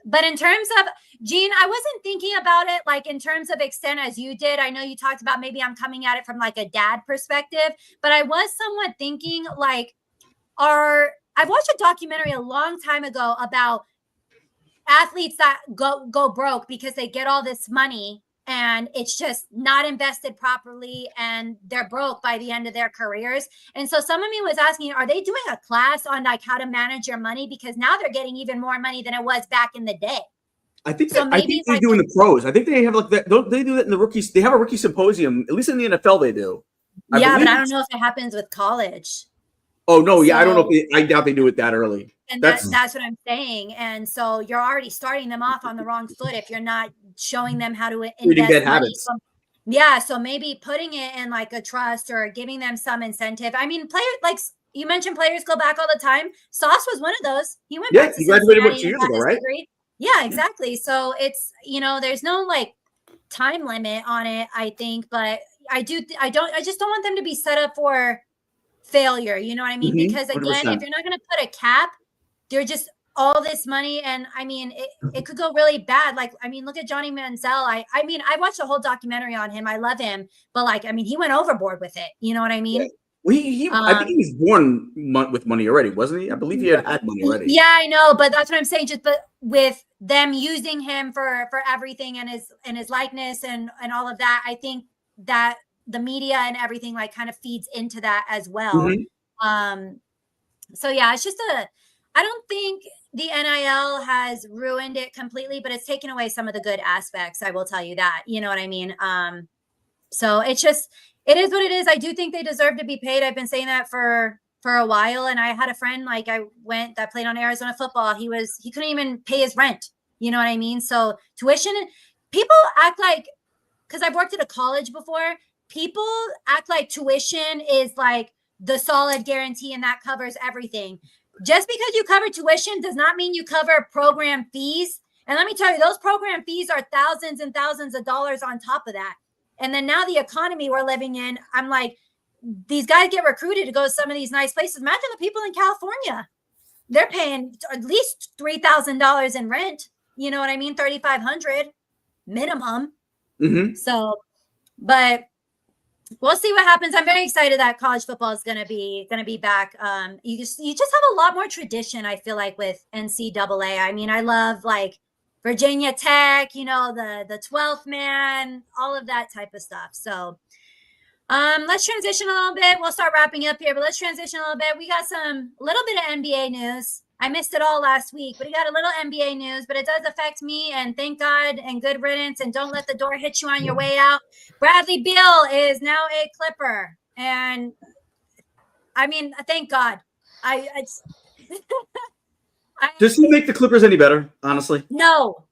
Speaker 1: But in terms of Gene, I wasn't thinking about it like in terms of extent as you did. I know you talked about maybe I'm coming at it from like a dad perspective, but I was somewhat thinking like, I've watched a documentary a long time ago about athletes that go broke because they get all this money and it's just not invested properly and they're broke by the end of their careers. And so some of me was asking, are they doing a class on like how to manage your money? Because now they're getting even more money than it was back in the day.
Speaker 2: I think they do in the pros. I think they have like that. Don't they do that in the rookies? They have a rookie symposium, at least in the NFL they do.
Speaker 1: But I don't know if it happens with college.
Speaker 2: Oh no, yeah, I don't know. I doubt they do it that early.
Speaker 1: And that's what I'm saying. And so you're already starting them off on the wrong foot if you're not showing them how to invest money. So maybe putting it in like a trust or giving them some incentive. I mean, players, like you mentioned, players go back all the time. Sauce was one of those. He went back to
Speaker 2: graduated 2 years ago, right?
Speaker 1: Degree. Yeah, exactly. So it's, there's no like time limit on it, I think, but I just don't want them to be set up for failure. You know what I mean? Mm-hmm. Because again, 100%. If you're not going to put a cap, they're just all this money. And I mean, it could go really bad. Like, I mean, look at Johnny Manziel. I watched a whole documentary on him. I love him, but like, I mean, he went overboard with it. You know what I mean?
Speaker 2: Yeah. I think he was born with money already, wasn't he? I believe he had money already.
Speaker 1: Yeah, I know, but that's what I'm saying. But with them using him for everything and his likeness and all of that, I think that the media and everything like kind of feeds into that as well. Mm-hmm. So yeah, it's just I don't think the NIL has ruined it completely, but it's taken away some of the good aspects. I will tell you that. You know what I mean? So it is what it is. I do think they deserve to be paid. I've been saying that for a while. And I had a friend that played on Arizona football. He couldn't even pay his rent. You know what I mean? So tuition, people act like, because I've worked at a college before, people act like tuition is like the solid guarantee and that covers everything. Just because you cover tuition does not mean you cover program fees. And let me tell you, those program fees are thousands and thousands of dollars on top of that. And then now the economy we're living in, I'm like, these guys get recruited to go to some of these nice places. Imagine the people in California. They're paying at least $3,000 in rent. You know what I mean? $3,500 minimum. Mm-hmm. So, but we'll see what happens. I'm very excited that college football is going to be back. You just have a lot more tradition, I feel like, with NCAA. I mean, I love like Virginia Tech, the 12th man, all of that type of stuff. So let's transition a little bit. We'll start wrapping up here, but let's transition a little bit. We got a little bit of NBA news. I missed it all last week, but we got a little NBA news, but it does affect me, and thank God, and good riddance, and don't let the door hit you on your way out. Bradley Beal is now a Clipper, and I mean, thank God.
Speaker 2: Does he make the Clippers any better, honestly?
Speaker 1: No.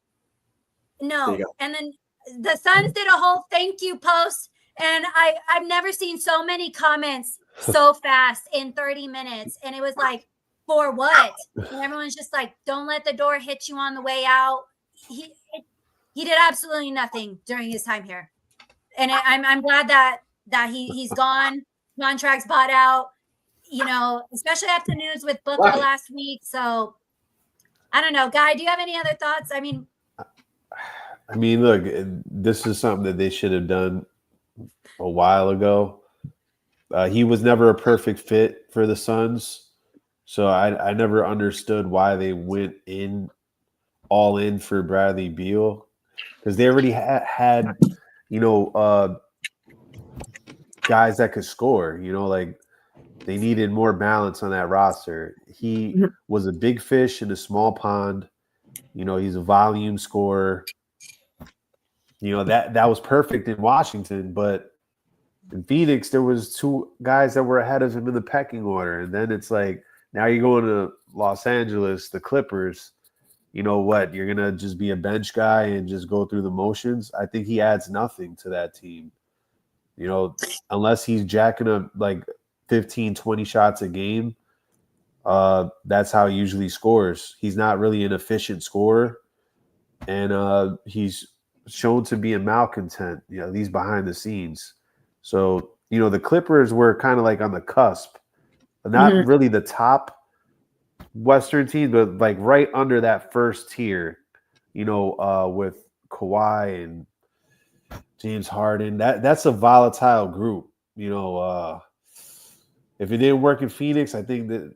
Speaker 1: And then the Suns did a whole thank you post, and I've never seen so many comments so fast in 30 minutes, and it was like, for what? And everyone's just like, don't let the door hit you on the way out. He did absolutely nothing during his time here. And I'm glad that he's gone, contracts bought out, especially after news with Booker last week. So I don't know. Guy, do you have any other thoughts? I mean,
Speaker 3: look, this is something that they should have done a while ago. He was never a perfect fit for the Suns, so I never understood why they went all in for Bradley Beal, because they already had guys that could score. Like they needed more balance on that roster. He was a big fish in a small pond. He's a volume scorer. That was perfect in Washington, but in Phoenix, there was two guys that were ahead of him in the pecking order. And then it's like, now you're going to Los Angeles, the Clippers. You know what? You're going to just be a bench guy and just go through the motions. I think he adds nothing to that team. Unless he's jacking up like 15, 20 shots a game, that's how he usually scores. He's not really an efficient scorer. And he's shown to be a malcontent, these behind the scenes. So, the Clippers were kind of like on the cusp, not really the top Western team, but like right under that first tier, with Kawhi and James Harden. That's a volatile group. If it didn't work in Phoenix, I think that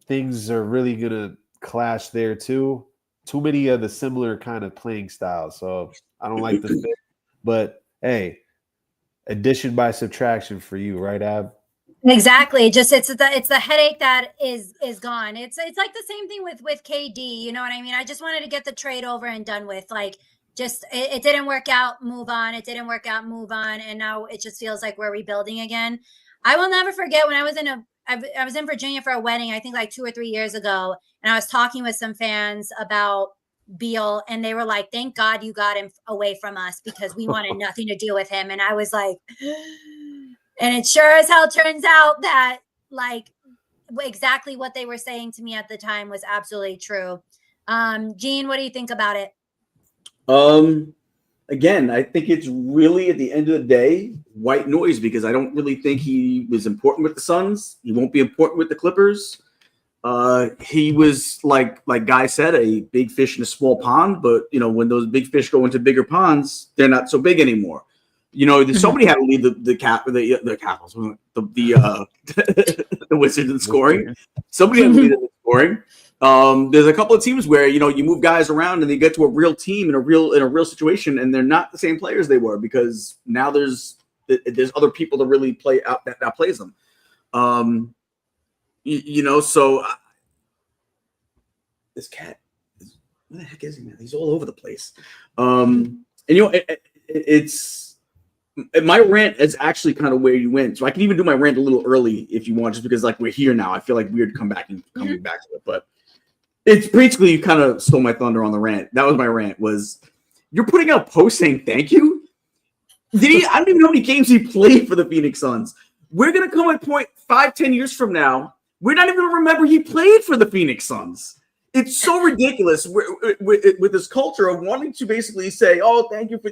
Speaker 3: things are really going to clash there too. Too many of the similar kind of playing styles. So I don't like the fit, but hey, addition by subtraction for you, right, Ab?
Speaker 1: Exactly. Just it's the headache that is gone. It's like the same thing with KD. You know what I mean? I just wanted to get the trade over and done with. Like, just it didn't work out. Move on. It didn't work out. Move on. And now it just feels like we're rebuilding again. I will never forget when I was in Virginia for a wedding, I think like 2 or 3 years ago, and I was talking with some fans about Beal, and they were like, "Thank God you got him away from us because we wanted nothing to do with him." And I was like, and it sure as hell turns out that like exactly what they were saying to me at the time was absolutely true. Gene, what do you think about it?
Speaker 2: Again, I think it's really at the end of the day white noise, because I don't really think he was important with the Suns. He won't be important with the Clippers. He was like Guy said, a big fish in a small pond. But when those big fish go into bigger ponds, they're not so big anymore. Somebody had to lead the Capitals, the Wizards in scoring. Somebody had to lead the scoring. There's a couple of teams where you move guys around and they get to a real team in a real situation, and they're not the same players they were, because now there's other people to really play out that plays them. So this cat, where the heck is he, man? He's all over the place. It's my rant is actually kind of where you went, so I can even do my rant a little early if you want, just because like we're here now. I feel like weird coming back to it, but it's basically, you kind of stole my thunder on the rant. That was my rant. Was you're putting out posts saying thank you? I don't even know how many games he played for the Phoenix Suns. We're gonna come at point 5-10 years from now. We're not even gonna remember he played for the Phoenix Suns. It's so ridiculous with this culture of wanting to basically say, "Oh, thank you for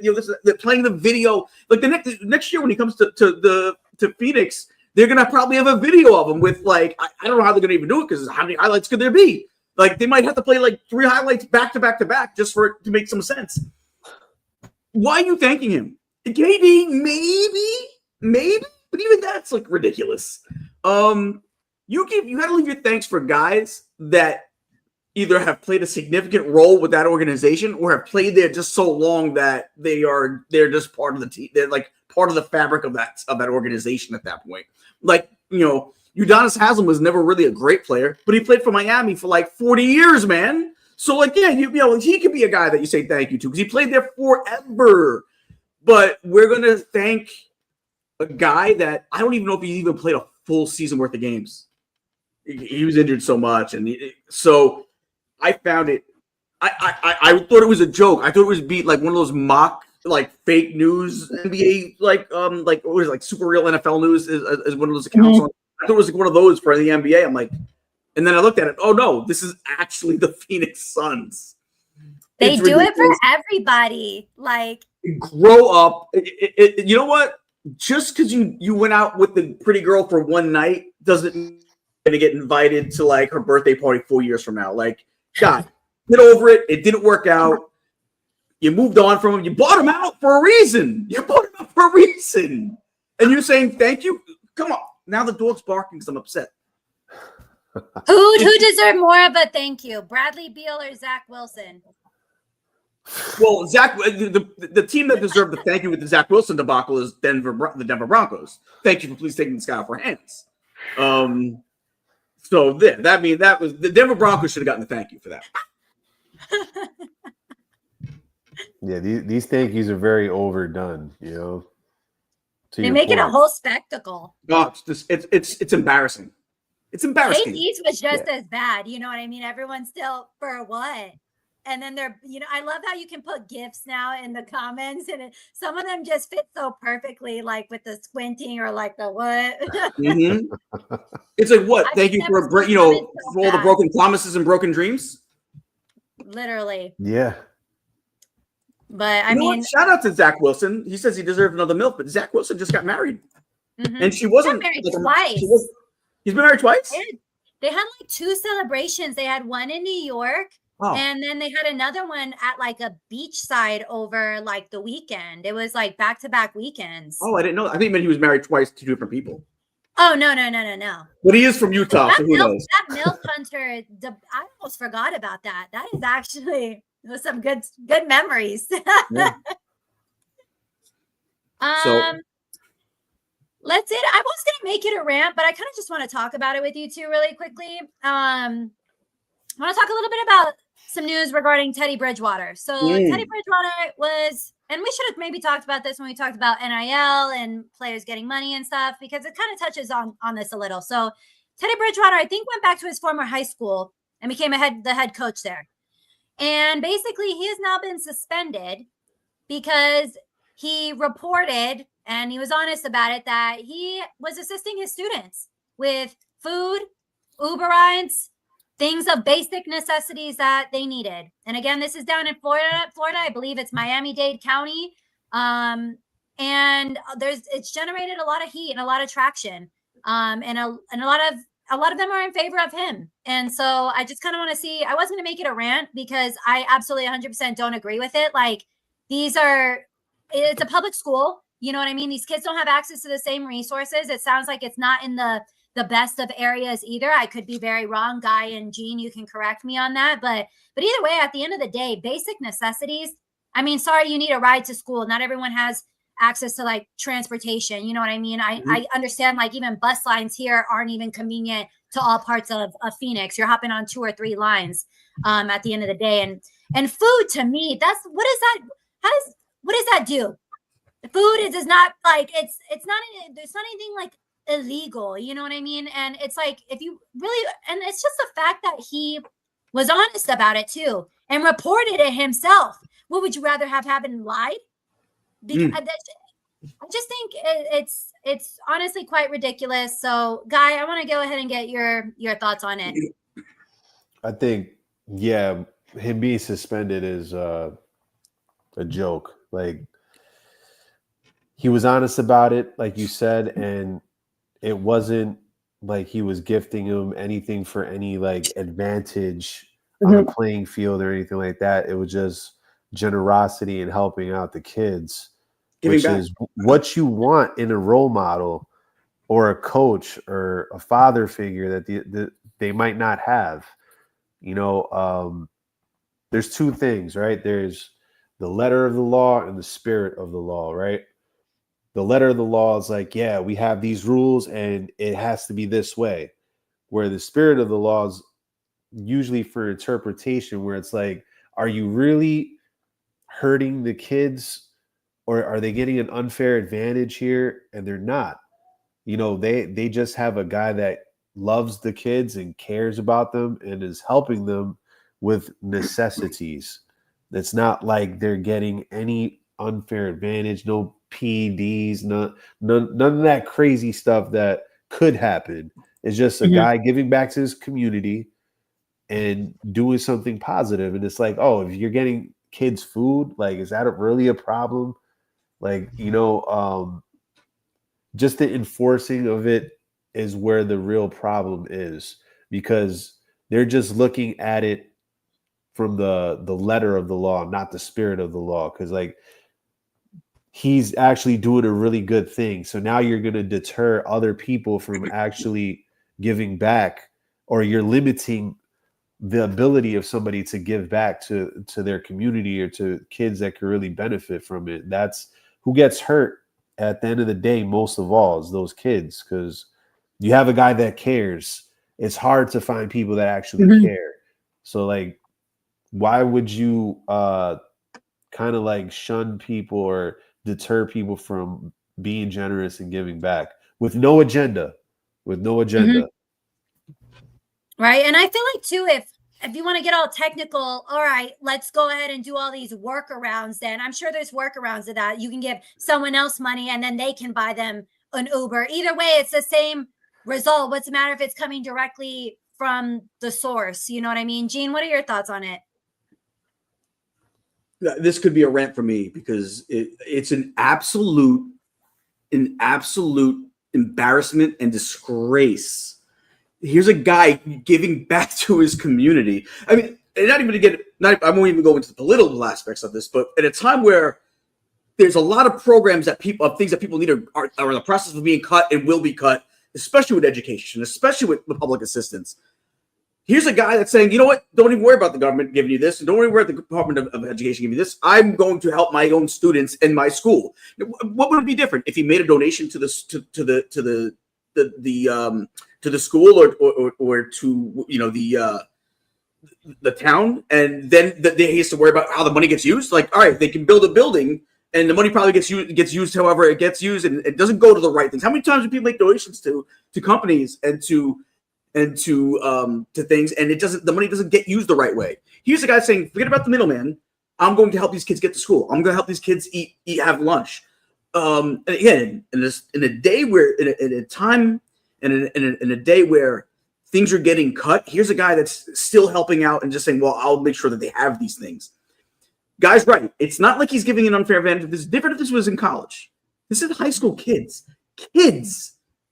Speaker 2: playing the video." Like the next year when he comes to Phoenix, they're gonna probably have a video of him with like I don't know how they're gonna even do it, because how many highlights could there be? Like they might have to play like 3 highlights back to back just for it to make some sense. Why are you thanking him? KD, maybe, but even that's like ridiculous. You got to leave your thanks for guys that either have played a significant role with that organization or have played there just so long that they're just part of the team. They're like part of the fabric of that organization at that point. Like, Udonis Haslem was never really a great player, but he played for Miami for like 40 years, man. So like, yeah, he could be a guy that you say thank you to because he played there forever. But we're going to thank a guy that I don't even know if he even played a full season worth of games. He was injured so much. And so I found it, I thought it was a joke. I thought it was like one of those mock, like fake news NBA, like what was it, like super real NFL news is one of those accounts. Mm-hmm. I thought it was like one of those for the NBA. I'm like, and then I looked at it. Oh no, this is actually the Phoenix Suns.
Speaker 1: They do it for everybody. Like,
Speaker 2: grow up. You know what? Just because you went out with the pretty girl for one night doesn't mean you're gonna get invited to like her birthday party 4 years from now. Like, God, get over it. It didn't work out. You moved on from him. You bought him out for a reason. You bought him out for a reason. And you're saying thank you? Come on. Now the dog's barking because I'm upset.
Speaker 1: Who deserved more of a thank you? Bradley Beal or Zach Wilson?
Speaker 2: Well, the team that deserved the thank you with the Zach Wilson debacle is the Denver Broncos. Thank you for please taking this guy off our hands. So that was the Denver Broncos should have gotten the thank you for that.
Speaker 3: Yeah, these thank yous are very overdone, you know.
Speaker 1: They make it a whole spectacle.
Speaker 2: No, it's embarrassing. It's embarrassing.
Speaker 1: KD's was just as bad. You know what I mean? Everyone's still for what? And then I love how you can put GIFs now in the comments, and some of them just fit so perfectly, like with the squinting or like the what.
Speaker 2: Mm-hmm. It's like what? Thank you for for all the broken promises and broken dreams.
Speaker 1: Literally.
Speaker 3: Yeah.
Speaker 1: But I mean,
Speaker 2: shout out to Zach Wilson. He says he deserved another milk, but Zach Wilson just got married, and she wasn't
Speaker 1: married twice.
Speaker 2: He's been married twice.
Speaker 1: They had like 2 celebrations. They had one in New York. Oh. And then they had another one at like a beachside over like the weekend. It was like back-to-back weekends.
Speaker 2: Oh, I didn't know. I think he was married twice to different people.
Speaker 1: Oh, no.
Speaker 2: But he is from Utah, so who knows?
Speaker 1: That milk hunter, I almost forgot about that. That is actually some good memories. Yeah. Let's see. I was going to make it a rant, but I kind of just want to talk about it with you two really quickly. I want to talk a little bit about some news regarding Teddy Bridgewater. So Teddy Bridgewater was, and we should have maybe talked about this when we talked about NIL and players getting money and stuff, because it kind of touches on this a little. So Teddy Bridgewater, I think, went back to his former high school and became the head coach there. And basically he has now been suspended because he reported, and he was honest about it, that he was assisting his students with food, Uber rides, things of basic necessities that they needed. And again, this is down in Florida. I believe it's Miami-Dade County. And it's generated a lot of heat and a lot of traction. And a lot of them are in favor of him. And so I just kind of want to see, I wasn't going to make it a rant because I absolutely 100% don't agree with it. Like, it's a public school. You know what I mean? These kids don't have access to the same resources. It sounds like it's not in the best of areas either. I could be very wrong. Guy and Gene, you can correct me on that. But either way, at the end of the day, basic necessities. I mean, sorry, you need a ride to school. Not everyone has access to like transportation. You know what I mean? I understand, like, even bus lines here aren't even convenient to all parts of Phoenix. You're hopping on 2 or 3 lines at the end of the day. And food, to me, what does that do? The food is not like, it's not anything like illegal, you know what I mean? And it's like, if you really, and it's just the fact that he was honest about it too and reported it himself. What would you rather have happened? Lied? Because I just think it's honestly quite ridiculous. So, Guy, I want to go ahead and get your thoughts on it.
Speaker 3: I think, yeah, him being suspended is a joke. Like, he was honest about it, like you said, and it wasn't like he was gifting him anything for any like advantage on the playing field or anything like that. It was just generosity and helping out the kids, which is what you want in a role model or a coach or a father figure that they might not have. You know, there's 2 things, right? There's the letter of the law and the spirit of the law, right? The letter of the law is like, yeah, we have these rules and it has to be this way. Where the spirit of the law is usually for interpretation, where it's like, are you really hurting the kids, or are they getting an unfair advantage here? And they're not. You know, they just have a guy that loves the kids and cares about them and is helping them with necessities. It's not like they're getting any unfair advantage, no PEDs, none of that crazy stuff that could happen. It's just a guy giving back to his community and doing something positive. And it's like, oh, if you're getting kids food, like, is that really a problem? Like, you know, just the enforcing of it is where the real problem is, because they're just looking at it from the letter of the law, not the spirit of the law. Because, like, he's actually doing a really good thing. So now you're going to deter other people from actually giving back, or you're limiting the ability of somebody to give back to their community or to kids that could really benefit from it. That's who gets hurt at the end of the day, most of all, is those kids, because you have a guy that cares. It's hard to find people that actually care. So like, why would you kind of like shun people or deter people from being generous and giving back with no agenda?
Speaker 1: Right. And I feel like too, if you want to get all technical, all right, let's go ahead and do all these workarounds. Then I'm sure there's workarounds to that. You can give someone else money and then they can buy them an Uber. Either way, it's the same result. What's the matter if it's coming directly from the source? You know what I mean? Gene, what are your thoughts on it?
Speaker 2: This could be a rant for me because it's an absolute embarrassment and disgrace. Here's a guy giving back to his community. I mean, and I won't even go into the political aspects of this, but at a time where there's a lot of programs things that people need are in the process of being cut and will be cut, especially with education, especially with the public assistance. Here's a guy that's saying, you know what? Don't even worry about the government giving you this, and don't worry about the Department of Education giving you this. I'm going to help my own students in my school. What would it be different if he made a donation to the school or to the town, and then he has to worry about how the money gets used? Like, all right, they can build a building, and the money probably gets used however it gets used, and it doesn't go to the right things. How many times do people make donations to companies and to things, and the money doesn't get used the right way? Here's the guy saying, forget about the middleman. I'm going to help these kids get to school. I'm going to help these kids have lunch. And again, in a day where in a time and in a day where things are getting cut, here's a guy that's still helping out and just saying, well, I'll make sure that they have these things. Guy's right. It's not like he's giving an unfair advantage. This is different if this was in college. This is high school kids.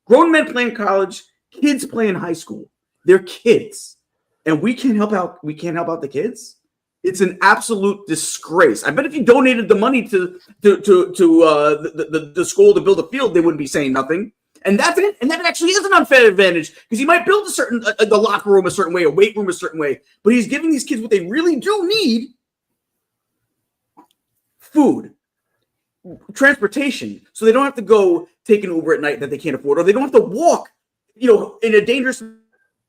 Speaker 2: Grown men play in college. Kids play in high school. They're kids, and we can't help out. We can't help out the kids. It's an absolute disgrace. I bet if you donated the money to the school to build a field, they wouldn't be saying nothing. And that's it. And that actually is an unfair advantage because he might build the locker room a certain way, a weight room a certain way, but he's giving these kids what they really do need: food, transportation, so they don't have to go take an Uber at night that they can't afford, or they don't have to walk, in a dangerous.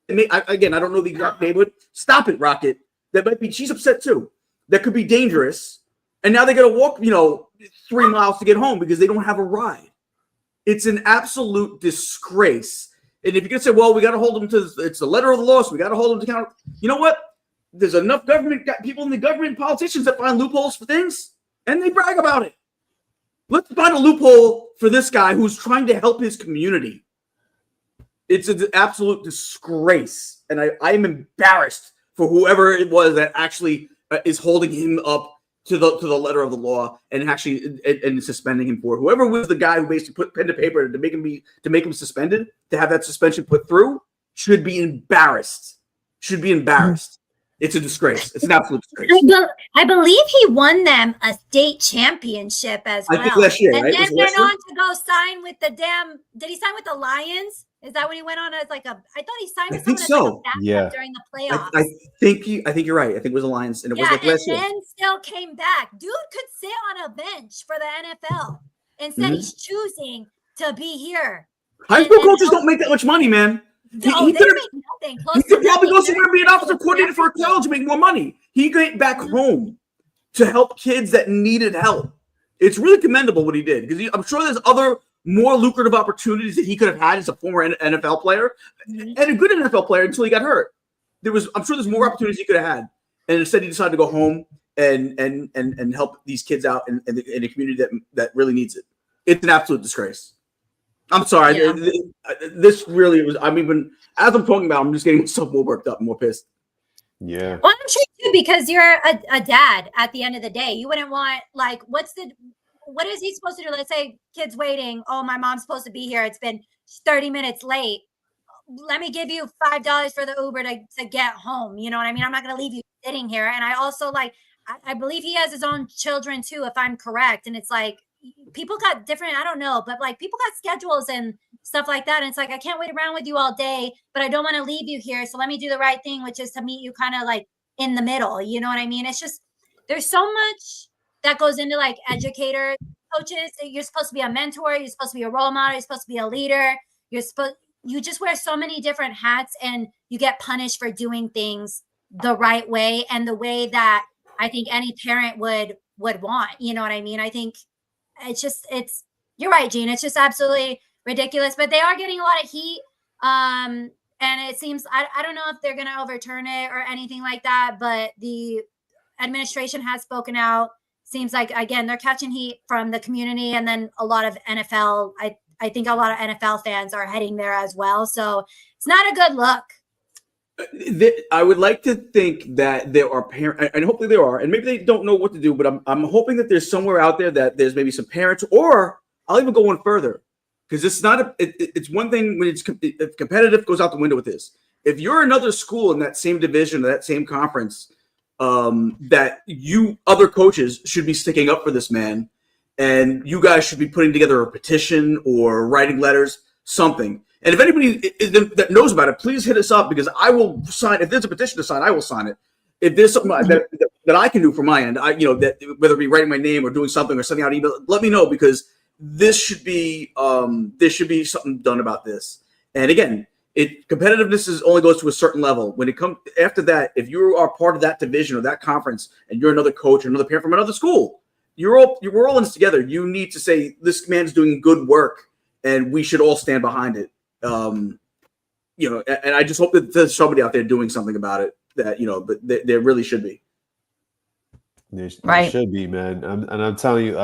Speaker 2: Again, I don't know the exact neighborhood. Stop it, Rocket. That might be. She's upset too. That could be dangerous, and now they got to walk, 3 miles to get home because they don't have a ride. It's an absolute disgrace. And if you're gonna say, well, we got to hold them to it's the letter of the law, so we got to hold them to account. You know what? There's enough people in the government, politicians that find loopholes for things, and they brag about it. Let's find a loophole for this guy who's trying to help his community. It's an absolute disgrace, and I am embarrassed for whoever it was that actually is holding him up to the letter of the law and actually and suspending him for it. Whoever was the guy who basically put pen to paper to make him suspended, to have that suspension put through, should be embarrassed. It's a disgrace. It's an absolute disgrace.
Speaker 1: I believe he won them a state championship as well.
Speaker 2: I think last year,
Speaker 1: and
Speaker 2: right?
Speaker 1: then went on to go sign with did he sign with the Lions? Is that when he went on as I thought he signed with someone as like a backup during the playoffs.
Speaker 2: I think you're right. I think it was the Lions, and it was like last year.
Speaker 1: And then still came back. Dude could sit on a bench for the NFL. Instead, he's choosing to be here.
Speaker 2: High school coaches don't make that much money, man.
Speaker 1: They make nothing.
Speaker 2: He could probably go somewhere and be an offensive coordinator for a college and make more money. He went back home to help kids that needed help. It's really commendable what he did, because I'm sure there's other more lucrative opportunities that he could have had as a former NFL player and a good NFL player until he got hurt. I'm sure there's more opportunities he could have had, and instead he decided to go home and help these kids out in a community that really needs it. It's an absolute disgrace. I'm sorry. Yeah. This really was. I mean, as I'm talking about, I'm just getting myself more worked up and more pissed.
Speaker 3: Yeah.
Speaker 1: Well, I'm sure too, because you're a dad at the end of the day. You wouldn't want, like, what is he supposed to do? Let's say kids waiting. Oh, my mom's supposed to be here. It's been 30 minutes late. Let me give you $5 for the Uber to get home. You know what I mean? I'm not going to leave you sitting here. And I also I believe he has his own children too, if I'm correct. And it's like, people got different, I don't know, but like people got schedules and stuff like that. And it's like, I can't wait around with you all day, but I don't want to leave you here. So let me do the right thing, which is to meet you kind of like in the middle. You know what I mean? It's just, there's so much that goes into like educator coaches. You're supposed to be a mentor. You're supposed to be a role model. You're supposed to be a leader. You just wear so many different hats, and you get punished for doing things the right way and the way that I think any parent would want. You know what I mean? I think you're right, Gene. It's just absolutely ridiculous, but they are getting a lot of heat. And it seems, I don't know if they're going to overturn it or anything like that, but the administration has spoken out. Seems like, again, they're catching heat from the community, and then a lot of NFL. I think a lot of NFL fans are heading there as well. So it's not a good look.
Speaker 2: I would like to think that there are parents, and hopefully there are, and maybe they don't know what to do, but I'm hoping that there's somewhere out there that there's maybe some parents, or I'll even go one further, because it's not it's one thing when it's if competitive goes out the window with this. If you're another school in that same division or that same conference, that you other coaches should be sticking up for this man, and you guys should be putting together a petition or writing letters, something. And if anybody that knows about it, please hit us up, because I will sign. If there's a petition to sign, I will sign it. If there's something that I can do from my end, that whether it be writing my name or doing something or sending out email, let me know, because this should be something done about this. And again, competitiveness only goes to a certain level. When it comes after that, if you are part of that division or that conference, and you're another coach or another parent from another school, we're all in this together. You need to say, this man's doing good work, and we should all stand behind it. And I just hope that there's somebody out there doing something about it. But there really should be.
Speaker 3: There should be, man. I'm telling you,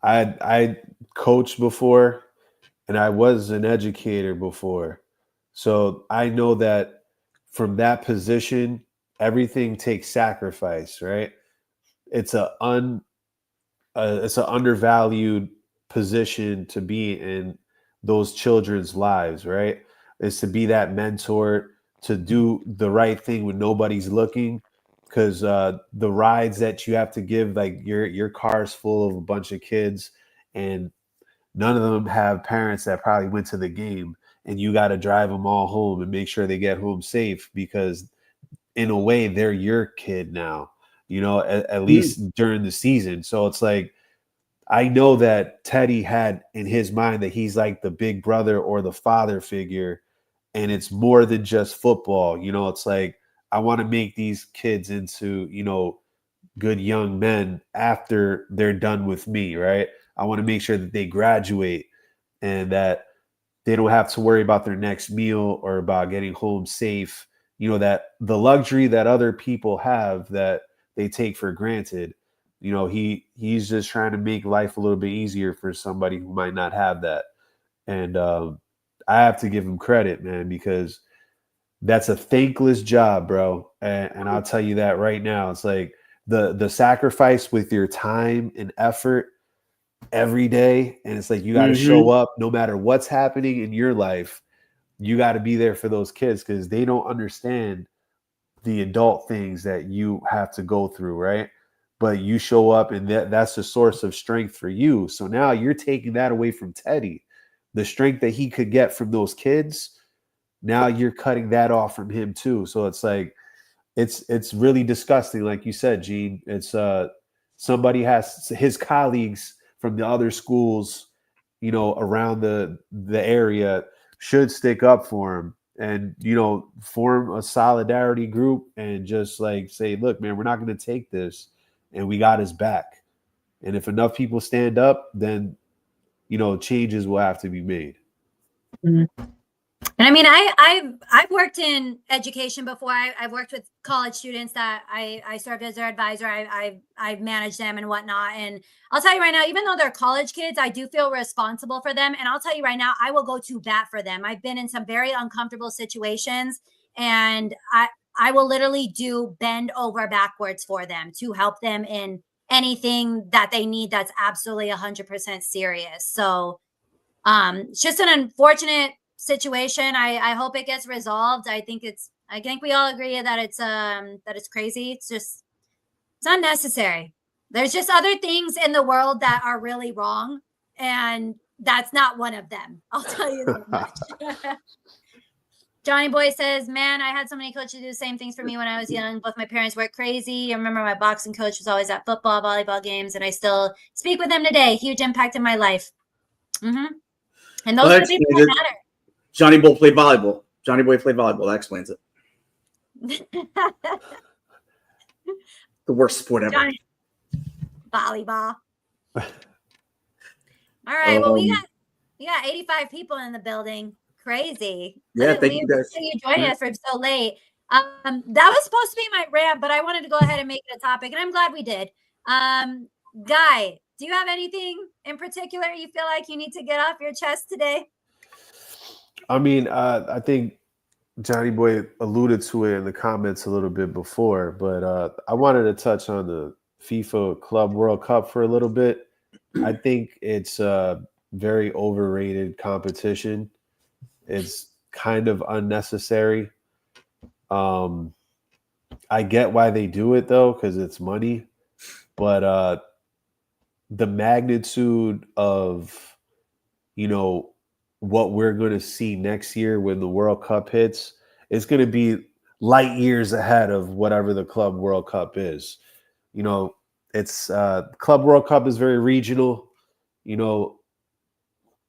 Speaker 3: I coached before, and I was an educator before, so I know that from that position, everything takes sacrifice, right? It's an undervalued position to be in those children's lives, right? Is to be that mentor, to do the right thing when nobody's looking, because the rides that you have to give, like your car's full of a bunch of kids, and none of them have parents that probably went to the game, and you got to drive them all home and make sure they get home safe, because in a way they're your kid now, at least during the season. So it's like, I know that Teddy had in his mind that he's like the big brother or the father figure, and it's more than just football. It's like, I want to make these kids into, good young men after they're done with me, right? I want to make sure that they graduate and that they don't have to worry about their next meal or about getting home safe. That the luxury that other people have that they take for granted. He's just trying to make life a little bit easier for somebody who might not have that. And I have to give him credit, man, because that's a thankless job, bro. And I'll tell you that right now. It's like the sacrifice with your time and effort every day. And it's like, you got to show up no matter what's happening in your life. You got to be there for those kids, because they don't understand the adult things that you have to go through, right? But you show up, and that's the source of strength for you. So now you're taking that away from Teddy. The strength that he could get from those kids, now you're cutting that off from him too. So it's like, it's really disgusting. Like you said, Gene, it's somebody has his colleagues from the other schools, around the area should stick up for him, and form a solidarity group and just like say, look, man, we're not going to take this, and we got his back. And if enough people stand up, then changes will have to be made.
Speaker 1: Mm-hmm. And I mean, I've worked in education before. I've worked with college students that I served as their advisor. I've managed them and whatnot. And I'll tell you right now, even though they're college kids, I do feel responsible for them. And I'll tell you right now, I will go to bat for them. I've been in some very uncomfortable situations, and I will literally bend over backwards for them to help them in anything that they need that's absolutely 100% serious. So it's just an unfortunate situation. I hope it gets resolved. I think we all agree that it's crazy. It's unnecessary. There's just other things in the world that are really wrong, and that's not one of them. I'll tell you that much. Johnny Boy says, man, I had so many coaches do the same things for me when I was young. Both my parents worked crazy. I remember my boxing coach was always at football, volleyball games, and I still speak with them today. Huge impact in my life. And those are the people that matter.
Speaker 2: Johnny Boy played volleyball. Johnny Boy played volleyball. That explains it. The worst sport ever.
Speaker 1: Volleyball. All right. Well, we got 85 people in the building. Crazy.
Speaker 2: Yeah, thank you guys.
Speaker 1: You joining us for so late. That was supposed to be my rant, but I wanted to go ahead and make it a topic, and I'm glad we did. Guy, do you have anything in particular you feel like you need to get off your chest today?
Speaker 3: I mean, I think Johnny Boy alluded to it in the comments a little bit before, but I wanted to touch on the FIFA Club World Cup for a little bit. I think it's a very overrated competition. It's kind of unnecessary. I get why they do it, though, because it's money. But the magnitude of, what we're going to see next year when the World Cup hits is going to be light years ahead of whatever the Club World Cup is. It's Club World Cup is very regional.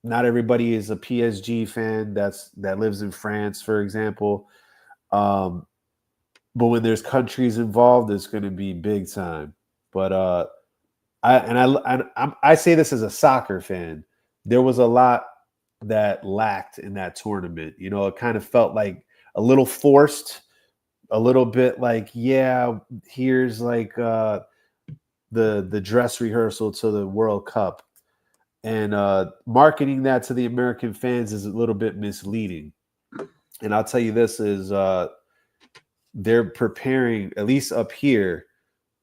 Speaker 3: Not everybody is a PSG fan that lives in France, for example. But when there's countries involved, it's going to be big time. But I say this as a soccer fan. There was a lot that lacked in that tournament. It kind of felt like a little forced, a little bit like, yeah, here's like the dress rehearsal to the World Cup. And marketing that to the American fans is a little bit misleading. And I'll tell you this is they're preparing, at least up here.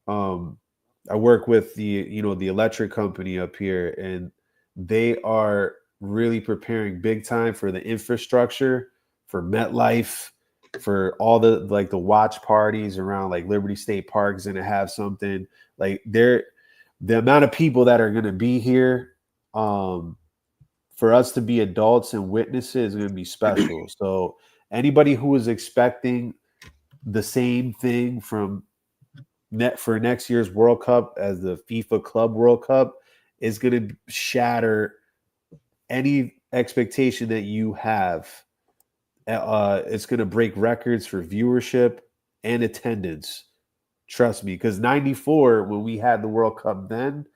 Speaker 3: I work with the electric company up here, and they are really preparing big time for the infrastructure, for MetLife, for all the watch parties around like Liberty State Park is going to have something. Like the amount of people that are going to be here for us to be adults and witnesses is going to be special. So anybody who is expecting the same thing for next year's World Cup as the FIFA Club World Cup is going to shatter any expectation that you have. It's going to break records for viewership and attendance. Trust me, because 94, when we had the World Cup then,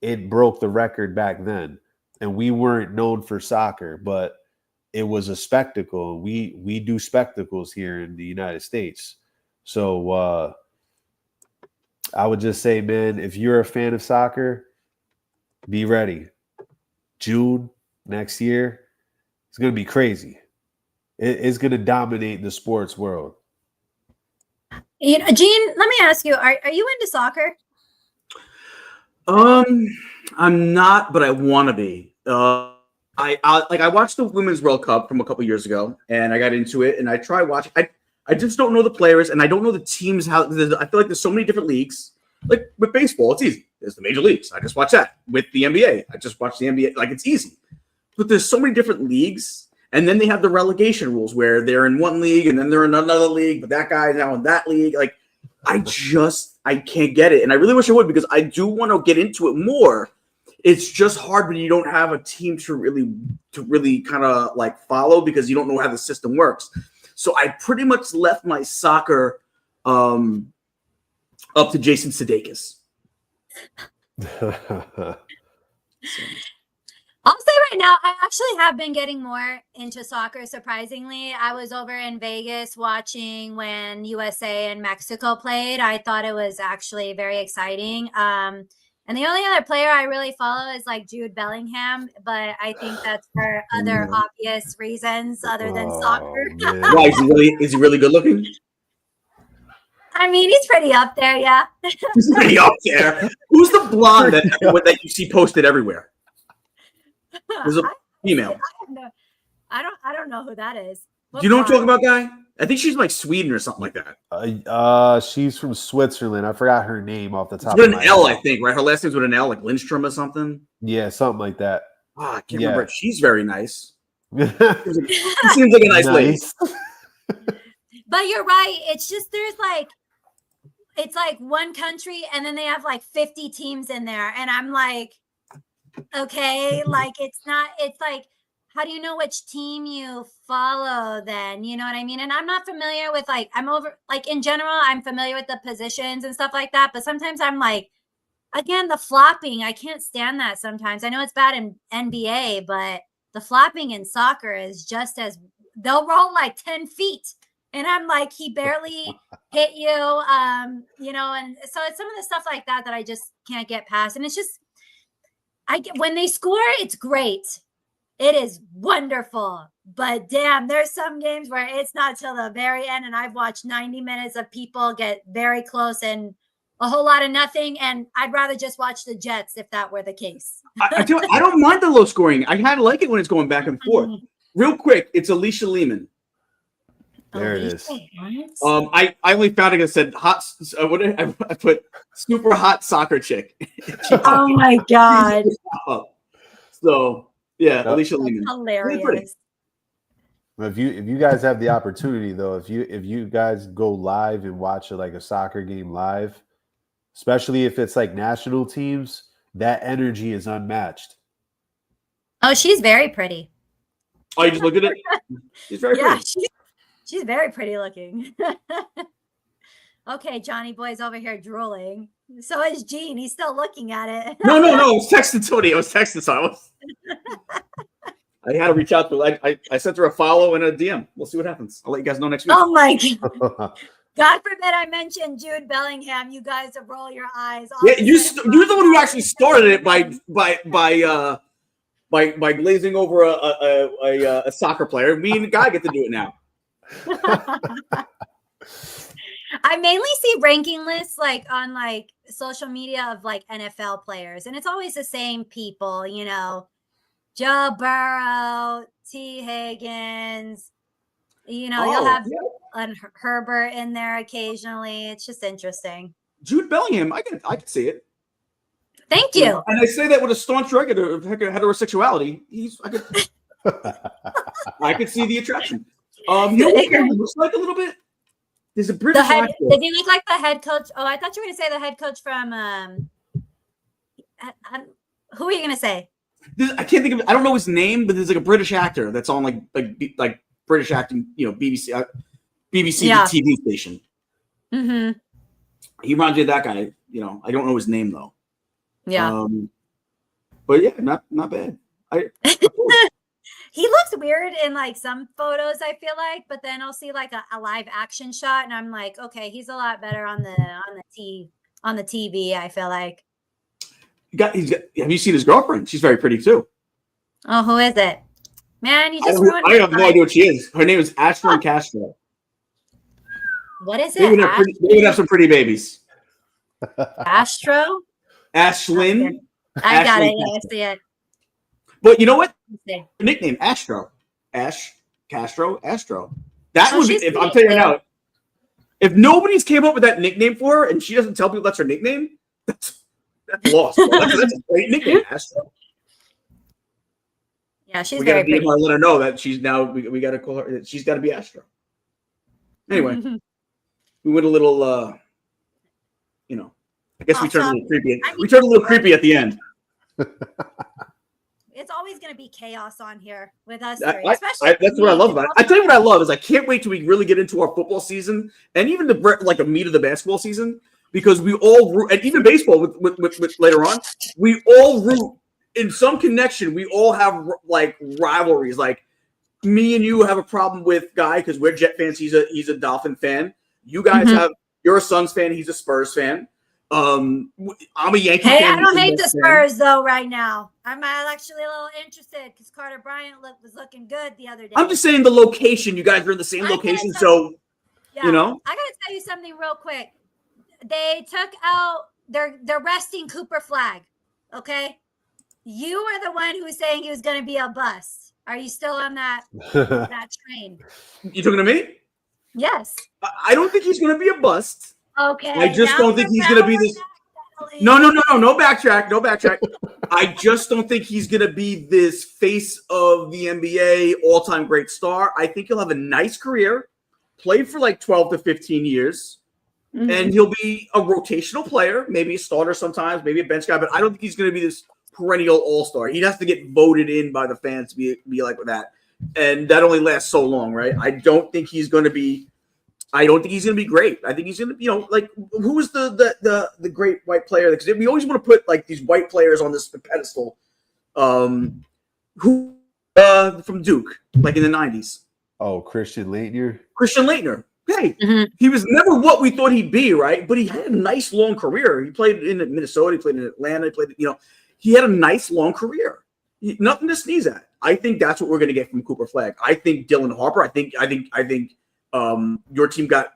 Speaker 3: it broke the record back then. And we weren't known for soccer, but it was a spectacle. We do spectacles here in the United States. So I would just say, man, if you're a fan of soccer, be ready. June next year, it's going to be crazy. It's going to dominate the sports world.
Speaker 1: Gene, let me ask you, are you into soccer?
Speaker 2: I'm not, but I want to be. I watched the Women's World Cup from a couple years ago, and I got into it, and I tried watching. I just don't know the players, and I don't know the teams. I feel like there's so many different leagues. Like with baseball, it's easy. There's the major leagues. I just watch that. With the NBA, I just watch the NBA. Like, it's easy. But there's so many different leagues, and then they have the relegation rules where they're in one league and then they're in another league, but that guy's now in that league. Like, I can't get it, and I really wish I would, because I do want to get into it more. It's just hard when you don't have a team to really kind of like follow, because you don't know how the system works. So I pretty much left my soccer up to Jason Sudeikis.
Speaker 1: I'll say right now, I actually have been getting more into soccer, surprisingly. I was over in Vegas watching when USA and Mexico played. I thought it was actually very exciting. And the only other player I really follow is like Jude Bellingham, but I think that's for other obvious reasons other than soccer.
Speaker 2: Why, is he really good looking?
Speaker 1: I mean, he's pretty up there, yeah.
Speaker 2: He's pretty up there. Who's the blonde that you see posted everywhere? There's a female.
Speaker 1: I don't know who that is.
Speaker 2: Do you know what I'm talking about, Guy? I think she's like Sweden or something like that.
Speaker 3: She's from Switzerland. I forgot her name off the top.
Speaker 2: It's with
Speaker 3: of
Speaker 2: an
Speaker 3: my
Speaker 2: L,
Speaker 3: head.
Speaker 2: I think, right? Her last name's with an L, like Lindstrom or something.
Speaker 3: Yeah, something like that.
Speaker 2: I can't remember. She's very nice. She seems like a nice lady.
Speaker 1: But you're right. It's just it's like one country and then they have like 50 teams in there. And I'm like, okay, like it's like, how do you know which team you follow then? You know what I mean? And I'm not familiar with in general, I'm familiar with the positions and stuff like that. But sometimes I'm like, again, the flopping, I can't stand that sometimes. I know it's bad in NBA, but the flopping in soccer is just as they'll roll like 10 feet. And I'm like, he barely hit you, and so it's some of the stuff like that I just can't get past. And it's just, when they score, it's great. It is wonderful. But damn, there's some games where it's not till the very end. And I've watched 90 minutes of people get very close and a whole lot of nothing. And I'd rather just watch the Jets if that were the case.
Speaker 2: I don't mind the low scoring. I kind of like it when it's going back and forth. Real quick, it's Alicia Lehman.
Speaker 3: There it is.
Speaker 2: I only found it that said hot. What did I put? Super hot soccer chick.
Speaker 1: Oh my god!
Speaker 2: So yeah, Alicia Lehman.
Speaker 1: Hilarious.
Speaker 3: If you guys have the opportunity though, if you guys go live and watch a soccer game live, especially if it's like national teams, that energy is unmatched.
Speaker 1: Oh, she's very pretty.
Speaker 2: Oh, you just looked at it? She's very pretty.
Speaker 1: She's very pretty looking. Okay, Johnny Boy's over here drooling. So is Gene. He's still looking at it.
Speaker 2: No. I was texting Tony. So I had to reach out to her. I sent her a follow and a DM. We'll see what happens. I'll let you guys know next week.
Speaker 1: Oh my god. God forbid I mentioned Jude Bellingham. You guys will roll your eyes.
Speaker 2: Yeah, you're the one who actually started it by glazing over a soccer player. Me and the guy get to do it now.
Speaker 1: I mainly see ranking lists on social media of NFL players, and it's always the same people, Joe Burrow, T. Higgins, you'll have Herbert in there occasionally. It's just interesting.
Speaker 2: Jude Bellingham, I can see it.
Speaker 1: Thank you.
Speaker 2: And I say that with a staunch record of heterosexuality. I could see the attraction. Looks like a little bit. There's a British actor.
Speaker 1: Did he look like the head coach? Oh, I thought you were going to say the head coach from. Who are you going to say?
Speaker 2: I can't think of. I don't know his name, but there's a British actor that's on like British acting. BBC TV station.
Speaker 1: Mm-hmm.
Speaker 2: He reminds me of that guy. I don't know his name though.
Speaker 1: Yeah.
Speaker 2: But yeah, not bad.
Speaker 1: He looks weird in some photos, I feel like, but then I'll see a live action shot and I'm like, okay, he's a lot better on the TV, I feel like.
Speaker 2: Have you seen his girlfriend? She's very pretty too.
Speaker 1: Oh, who is it? Man, you just ruined
Speaker 2: I have no idea what she is. Her name is Ashlyn Castro.
Speaker 1: What is it?
Speaker 2: They would have some pretty babies.
Speaker 1: Astro?
Speaker 2: Ashlyn.
Speaker 1: I got it. Yeah, I see it.
Speaker 2: But you know what? Her nickname, Astro. Ash, Castro, Astro. That would be, if I'm telling you now, if nobody's came up with that nickname for her and she doesn't tell people that's her nickname, that's lost. That's a great nickname, Astro.
Speaker 1: Yeah, she's very pretty.
Speaker 2: Let her know that she's now, we got to call her, she's got to be Astro. Anyway, we went a little, I guess we turned a little creepy. We turned a little creepy at the end.
Speaker 1: It's always going to be chaos on here with us
Speaker 2: three.
Speaker 1: Especially
Speaker 2: that's what I love about it. I tell you what I love is I can't wait till we really get into our football season and even the meat of the basketball season, because we all root, and even baseball with later on, we all root in some connection. We all have rivalries. Like me and you have a problem with Guy because we're Jet fans. He's a Dolphin fan. You guys you're a Suns fan. He's a Spurs fan. I'm a Yankee fan.
Speaker 1: Hey, I don't hate the Spurs though right now. I'm actually a little interested because Carter Bryant was looking good the other day.
Speaker 2: I'm just saying the location. You guys are in the same location, so
Speaker 1: I gotta tell you something real quick. They took out they're resting Cooper Flag. Okay, you are the one who was saying he was going to be a bust. Are you still on that train?
Speaker 2: You talking to me?
Speaker 1: Yes.
Speaker 2: I don't think he's going to be a bust.
Speaker 1: Okay.
Speaker 2: I just don't think he's going to be this. No backtrack. I just don't think he's going to be this face of the NBA all-time great star. I think he'll have a nice career, play for like 12 to 15 years, and he'll be a rotational player, maybe a starter sometimes, maybe a bench guy, but I don't think he's going to be this perennial all-star. He has to get voted in by the fans to be like that. And that only lasts so long, right? I don't think he's going to be great. I think he's going to, like, who was the great white player? Because we always want to put like these white players on this pedestal. Who from Duke, like in the 90s?
Speaker 3: Oh, Christian Laettner. Hey, he was never what we thought he'd be, right? But he had a nice long career. He played in Minnesota, he played in Atlanta, he had a nice long career. Nothing to sneeze at. I think that's what we're going to get from Cooper Flagg. I think Dylan Harper. I think your team got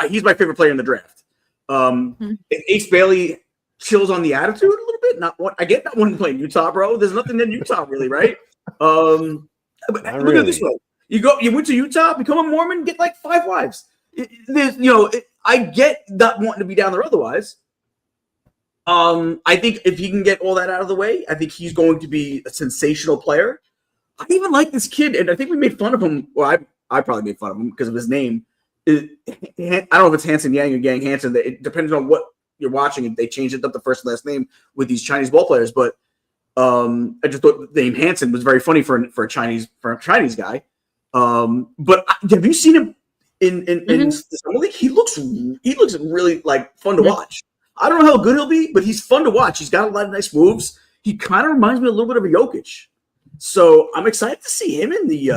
Speaker 3: he's my favorite player in the draft. If Ace Bailey chills on the attitude a little bit, I get that one playing Utah, bro. There's nothing in Utah really, right? But look at it this way. You went to Utah, become a Mormon, get like 5 wives. I get not wanting to be down there otherwise. I think if he can get all that out of the way, I think he's going to be a sensational player. I even like this kid, and I think we made fun of him. Well, I probably made fun of him because of his name. I don't know if it's Hanson Yang or Yang Hansen. It depends on what you're watching. They changed it up the first and last name with these Chinese ball players, but I just thought the name Hansen was very funny for a Chinese guy. But have you seen him in the summer league? He looks really like fun to watch. I don't know how good he'll be, but he's fun to watch. He's got a lot of nice moves. He kind of reminds me a little bit of a Jokic. So I'm excited to see him in the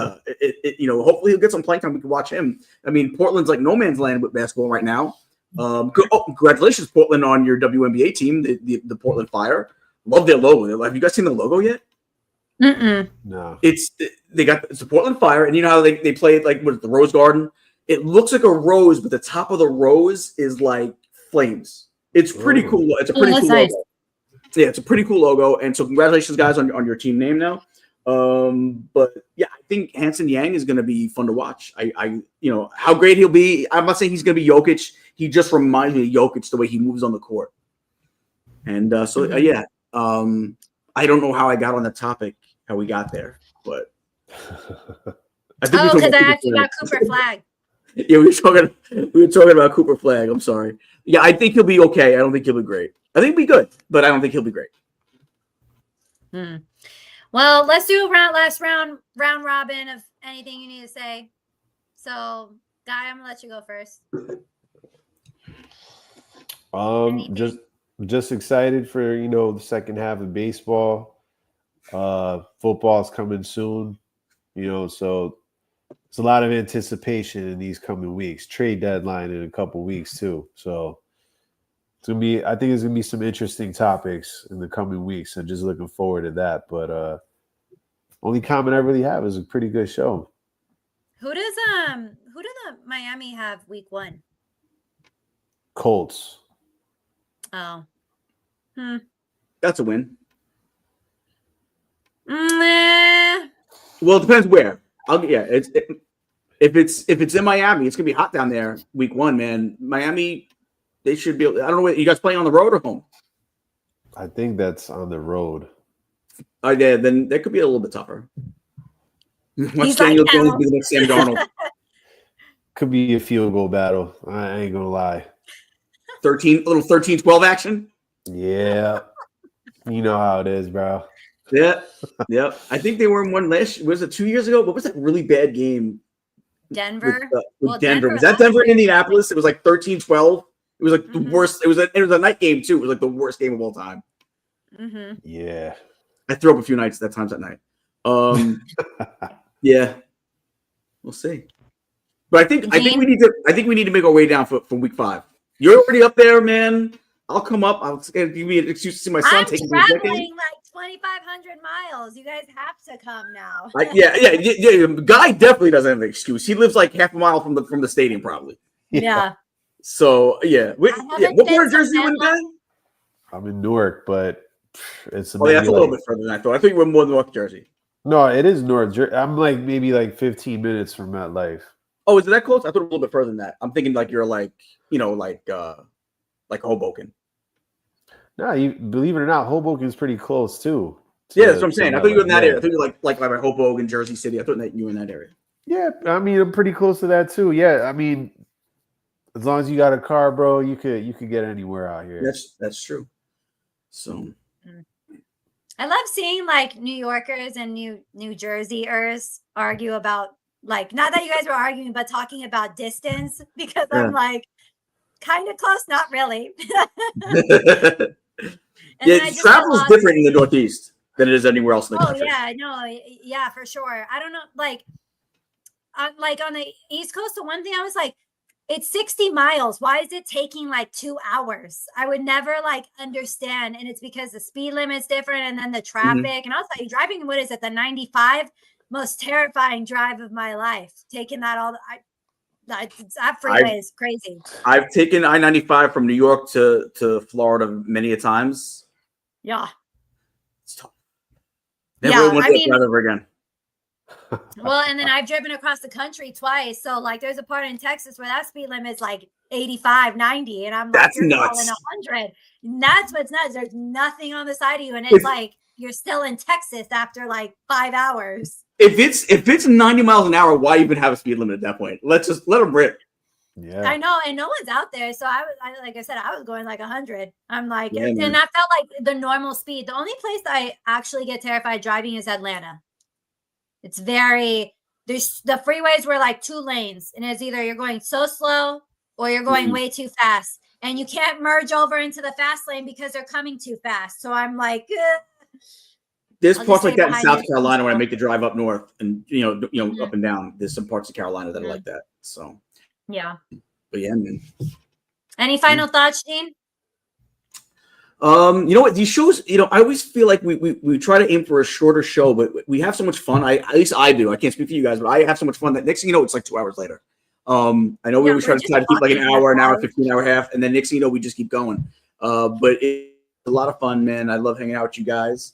Speaker 3: hopefully he'll get some playing time. We can watch him. I mean, Portland's like no man's land with basketball right now. Congratulations, Portland, on your WNBA team, the Portland Fire. Love their logo. Have you guys seen the logo yet? No.
Speaker 2: It's the Portland Fire, and you know how they play it like with the Rose Garden. It looks like a rose, but the top of the rose is like flames. It's pretty cool. It's a pretty cool
Speaker 1: nice.
Speaker 2: logo. Yeah, it's a pretty cool logo, and so congratulations, guys, on your team name now. But yeah, I think Hanson Yang is going to be fun to watch. I how great he'll be. I'm not saying he's going to be Jokic. He just reminds me of Jokic the way he moves on the court. And I don't know how I got on the topic, how we got there, but
Speaker 1: I think because I actually got Cooper Flagg.
Speaker 2: Yeah, we were talking about Cooper Flagg. I'm sorry. Yeah, I think he'll be okay. I don't think he'll be great. I think he'll be good, but I don't think he'll be great.
Speaker 1: Well, let's do a last round robin of anything you need to say. So, Guy, I'm gonna let you go first.
Speaker 3: Just excited for the second half of baseball. Football's coming soon, so it's a lot of anticipation in these coming weeks. Trade deadline in a couple weeks too, so I think it's gonna be some interesting topics in the coming weeks. So just looking forward to that. But only comment I really have is a pretty good show.
Speaker 1: Who does the Miami have week 1?
Speaker 3: Colts.
Speaker 1: Oh.
Speaker 2: That's a win.
Speaker 1: Nah.
Speaker 2: Well, it depends where. If it's in Miami, it's gonna be hot down there. Week 1, man. Miami, they should be. I don't know. You guys playing on the road or home?
Speaker 3: I think that's on the road.
Speaker 2: Yeah, then that could be a little bit tougher. Watch Daniel Jones be the next Sam Darnold.
Speaker 3: Could be a field goal battle. I ain't gonna lie.
Speaker 2: 13-12 action.
Speaker 3: Yeah, you know how it is, bro.
Speaker 2: Yeah. I think they were in one last. Was it 2 years ago? What was that really bad game?
Speaker 1: Denver.
Speaker 2: With Denver. Was that Denver and Indianapolis? It was like 13-12. It was like the worst. It was a night game too. It was like the worst game of all time.
Speaker 3: Yeah.
Speaker 2: I threw up a few nights that night. Yeah. We'll see. But I think we need to make our way down for week 5. You're already up there, man. I'll come up. I'll give me an excuse to see my son taking me.
Speaker 1: I'm traveling like 2,500 miles. You guys have to come now.
Speaker 2: Yeah. Guy definitely doesn't have an excuse. He lives like half a mile from the stadium, probably.
Speaker 1: Yeah.
Speaker 2: So yeah. What part of Jersey are you in, Guy?
Speaker 3: I'm in Newark, but it's
Speaker 2: that's a little bit further than I thought. I thought you were more North Jersey.
Speaker 3: No, it is North Jersey. I'm maybe 15 minutes from MetLife.
Speaker 2: Oh, is it that close? I thought it was a little bit further than that. I'm thinking like you're like, like Hoboken.
Speaker 3: No, you believe it or not, Hoboken's pretty close too.
Speaker 2: Yeah, that's what I'm saying. I thought you were in that
Speaker 3: yeah.
Speaker 2: area. I thought you were like by Hoboken, Jersey City. I thought that you were in that area.
Speaker 3: Yeah, I mean, I'm pretty close to that too. Yeah, I mean, as long as you got a car, bro, you could get anywhere out here.
Speaker 2: That's true. So
Speaker 1: I love seeing like New Yorkers and New Jerseyers argue about, like, not that you guys were arguing, but talking about distance, because I'm like, kind of close, not really.
Speaker 2: Yeah, travel is different in the Northeast than it is anywhere else in the country.
Speaker 1: Yeah, no, yeah, for sure. I don't know, like on the East Coast, the one thing I was like, it's 60 miles. Why is it taking like 2 hours? I would never like understand. And it's because the speed limit's different, and then the traffic. And I was like, driving, what is it, the 95? Most terrifying drive of my life. Taking that that freeway is crazy.
Speaker 2: I've taken I-95 from New York to Florida many a times.
Speaker 1: Yeah.
Speaker 2: It's tough. Never want to drive ever again.
Speaker 1: Well, and then I've driven across the country twice. So like there's a part in Texas where that speed limit is like 85, 90. And I'm like,
Speaker 2: that's
Speaker 1: you're
Speaker 2: nuts.
Speaker 1: calling 100. And that's what's nuts. There's nothing on the side of you. And it's like you're still in Texas after like 5 hours.
Speaker 2: If it's 90 miles an hour, why even have a speed limit at that point? Let's just let them rip.
Speaker 3: Yeah,
Speaker 1: I know, and no one's out there. So I like I said, I was going like 100. I'm like, and that felt like the normal speed. The only place I actually get terrified driving is Atlanta. It's the freeways were like 2 lanes, and it's either you're going so slow or you're going way too fast, and you can't merge over into the fast lane because they're coming too fast. So I'm like,
Speaker 2: there's parts like that in South Carolina when I make the drive up north, and up and down. There's some parts of Carolina that are like that. So
Speaker 1: yeah,
Speaker 2: but yeah, man.
Speaker 1: Any final thoughts, Gene?
Speaker 2: You know what? These shows, I always feel like we try to aim for a shorter show, but we have so much fun. At least I do. I can't speak for you guys, but I have so much fun that next thing you know, it's like 2 hours later. I know we always try to keep like an hour, 15 hour half, and then next thing you know, we just keep going. But it's a lot of fun, man. I love hanging out with you guys.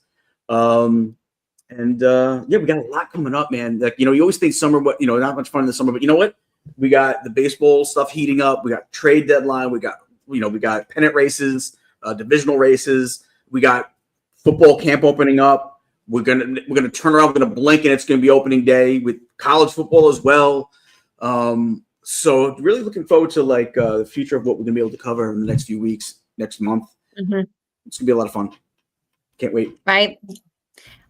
Speaker 2: We got a lot coming up, man. Like, you always think summer, but not much fun in the summer, but you know what? We got the baseball stuff heating up. We got trade deadline. We got pennant races, divisional races. We got football camp opening up. We're gonna turn around. We're gonna blink, and it's gonna be opening day with college football as well. So really looking forward to like the future of what we're gonna be able to cover in the next few weeks, next month. It's gonna be a lot of fun. Can't wait.
Speaker 1: Right.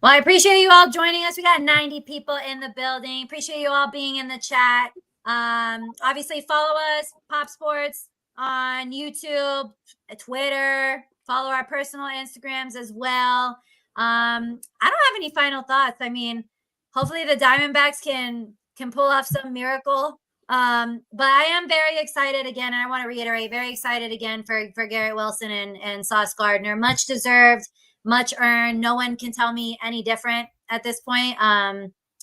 Speaker 1: Well, I appreciate you all joining us. We got 90 people in the building. Appreciate you all being in the chat. Obviously follow us, Pop Sports, on YouTube, Twitter. Follow our personal Instagrams as well. I don't have any final thoughts. I mean, hopefully the Diamondbacks can pull off some miracle. But I am very excited again, and I want to reiterate, very excited again for Garrett Wilson and Sauce Gardner. Much deserved, much earned. No one can tell me any different at this point.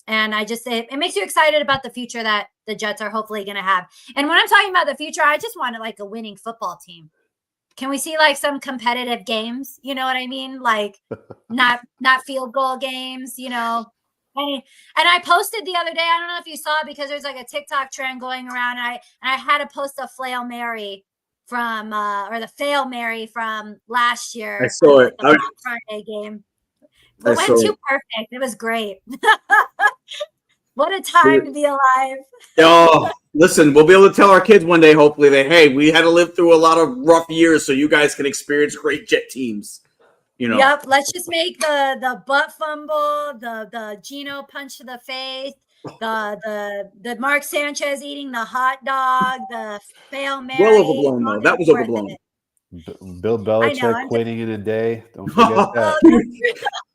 Speaker 1: And I just say it makes you excited about the future that the Jets are hopefully going to have. And when I'm talking about the future, I just want like a winning football team. Can we see like some competitive games? You know what I mean? Like not field goal games, And I posted the other day, I don't know if you saw it, because there's like a TikTok trend going around. And I had to post a Flail Mary from or the Fail Mary from last year.
Speaker 2: I saw it.
Speaker 1: The Friday game. It went too perfect. It was great. What a time to be alive.
Speaker 2: Oh, listen, we'll be able to tell our kids one day, hopefully, that, hey, we had to live through a lot of rough years so you guys can experience great Jet teams.
Speaker 1: Yep. Let's just make the butt fumble, the Geno punch to the face, the Mark Sanchez eating the hot dog, the Fail Mary.
Speaker 2: Well overblown, though. That was overblown.
Speaker 3: Bill Belichick quitting in a day. Don't forget that.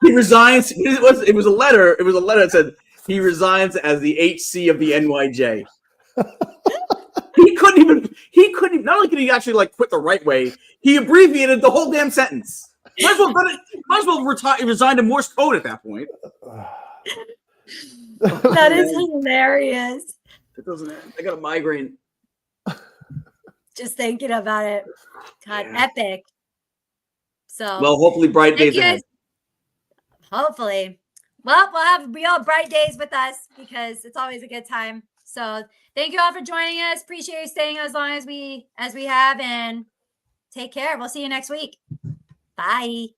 Speaker 2: He resigns. It was a letter. It was a letter that said he resigns as the HC of the NYJ. He couldn't even. Not only could he actually like quit the right way, he abbreviated the whole damn sentence. Might as well resign to Morse code at that point.
Speaker 1: That is hilarious.
Speaker 2: It doesn't. I got a migraine.
Speaker 1: Just thinking about it. God, epic. So
Speaker 2: well, hopefully bright days ahead.
Speaker 1: Hopefully. Well, we'll have real bright days with us because it's always a good time. So thank you all for joining us. Appreciate you staying as long as we have, and take care. We'll see you next week. Bye.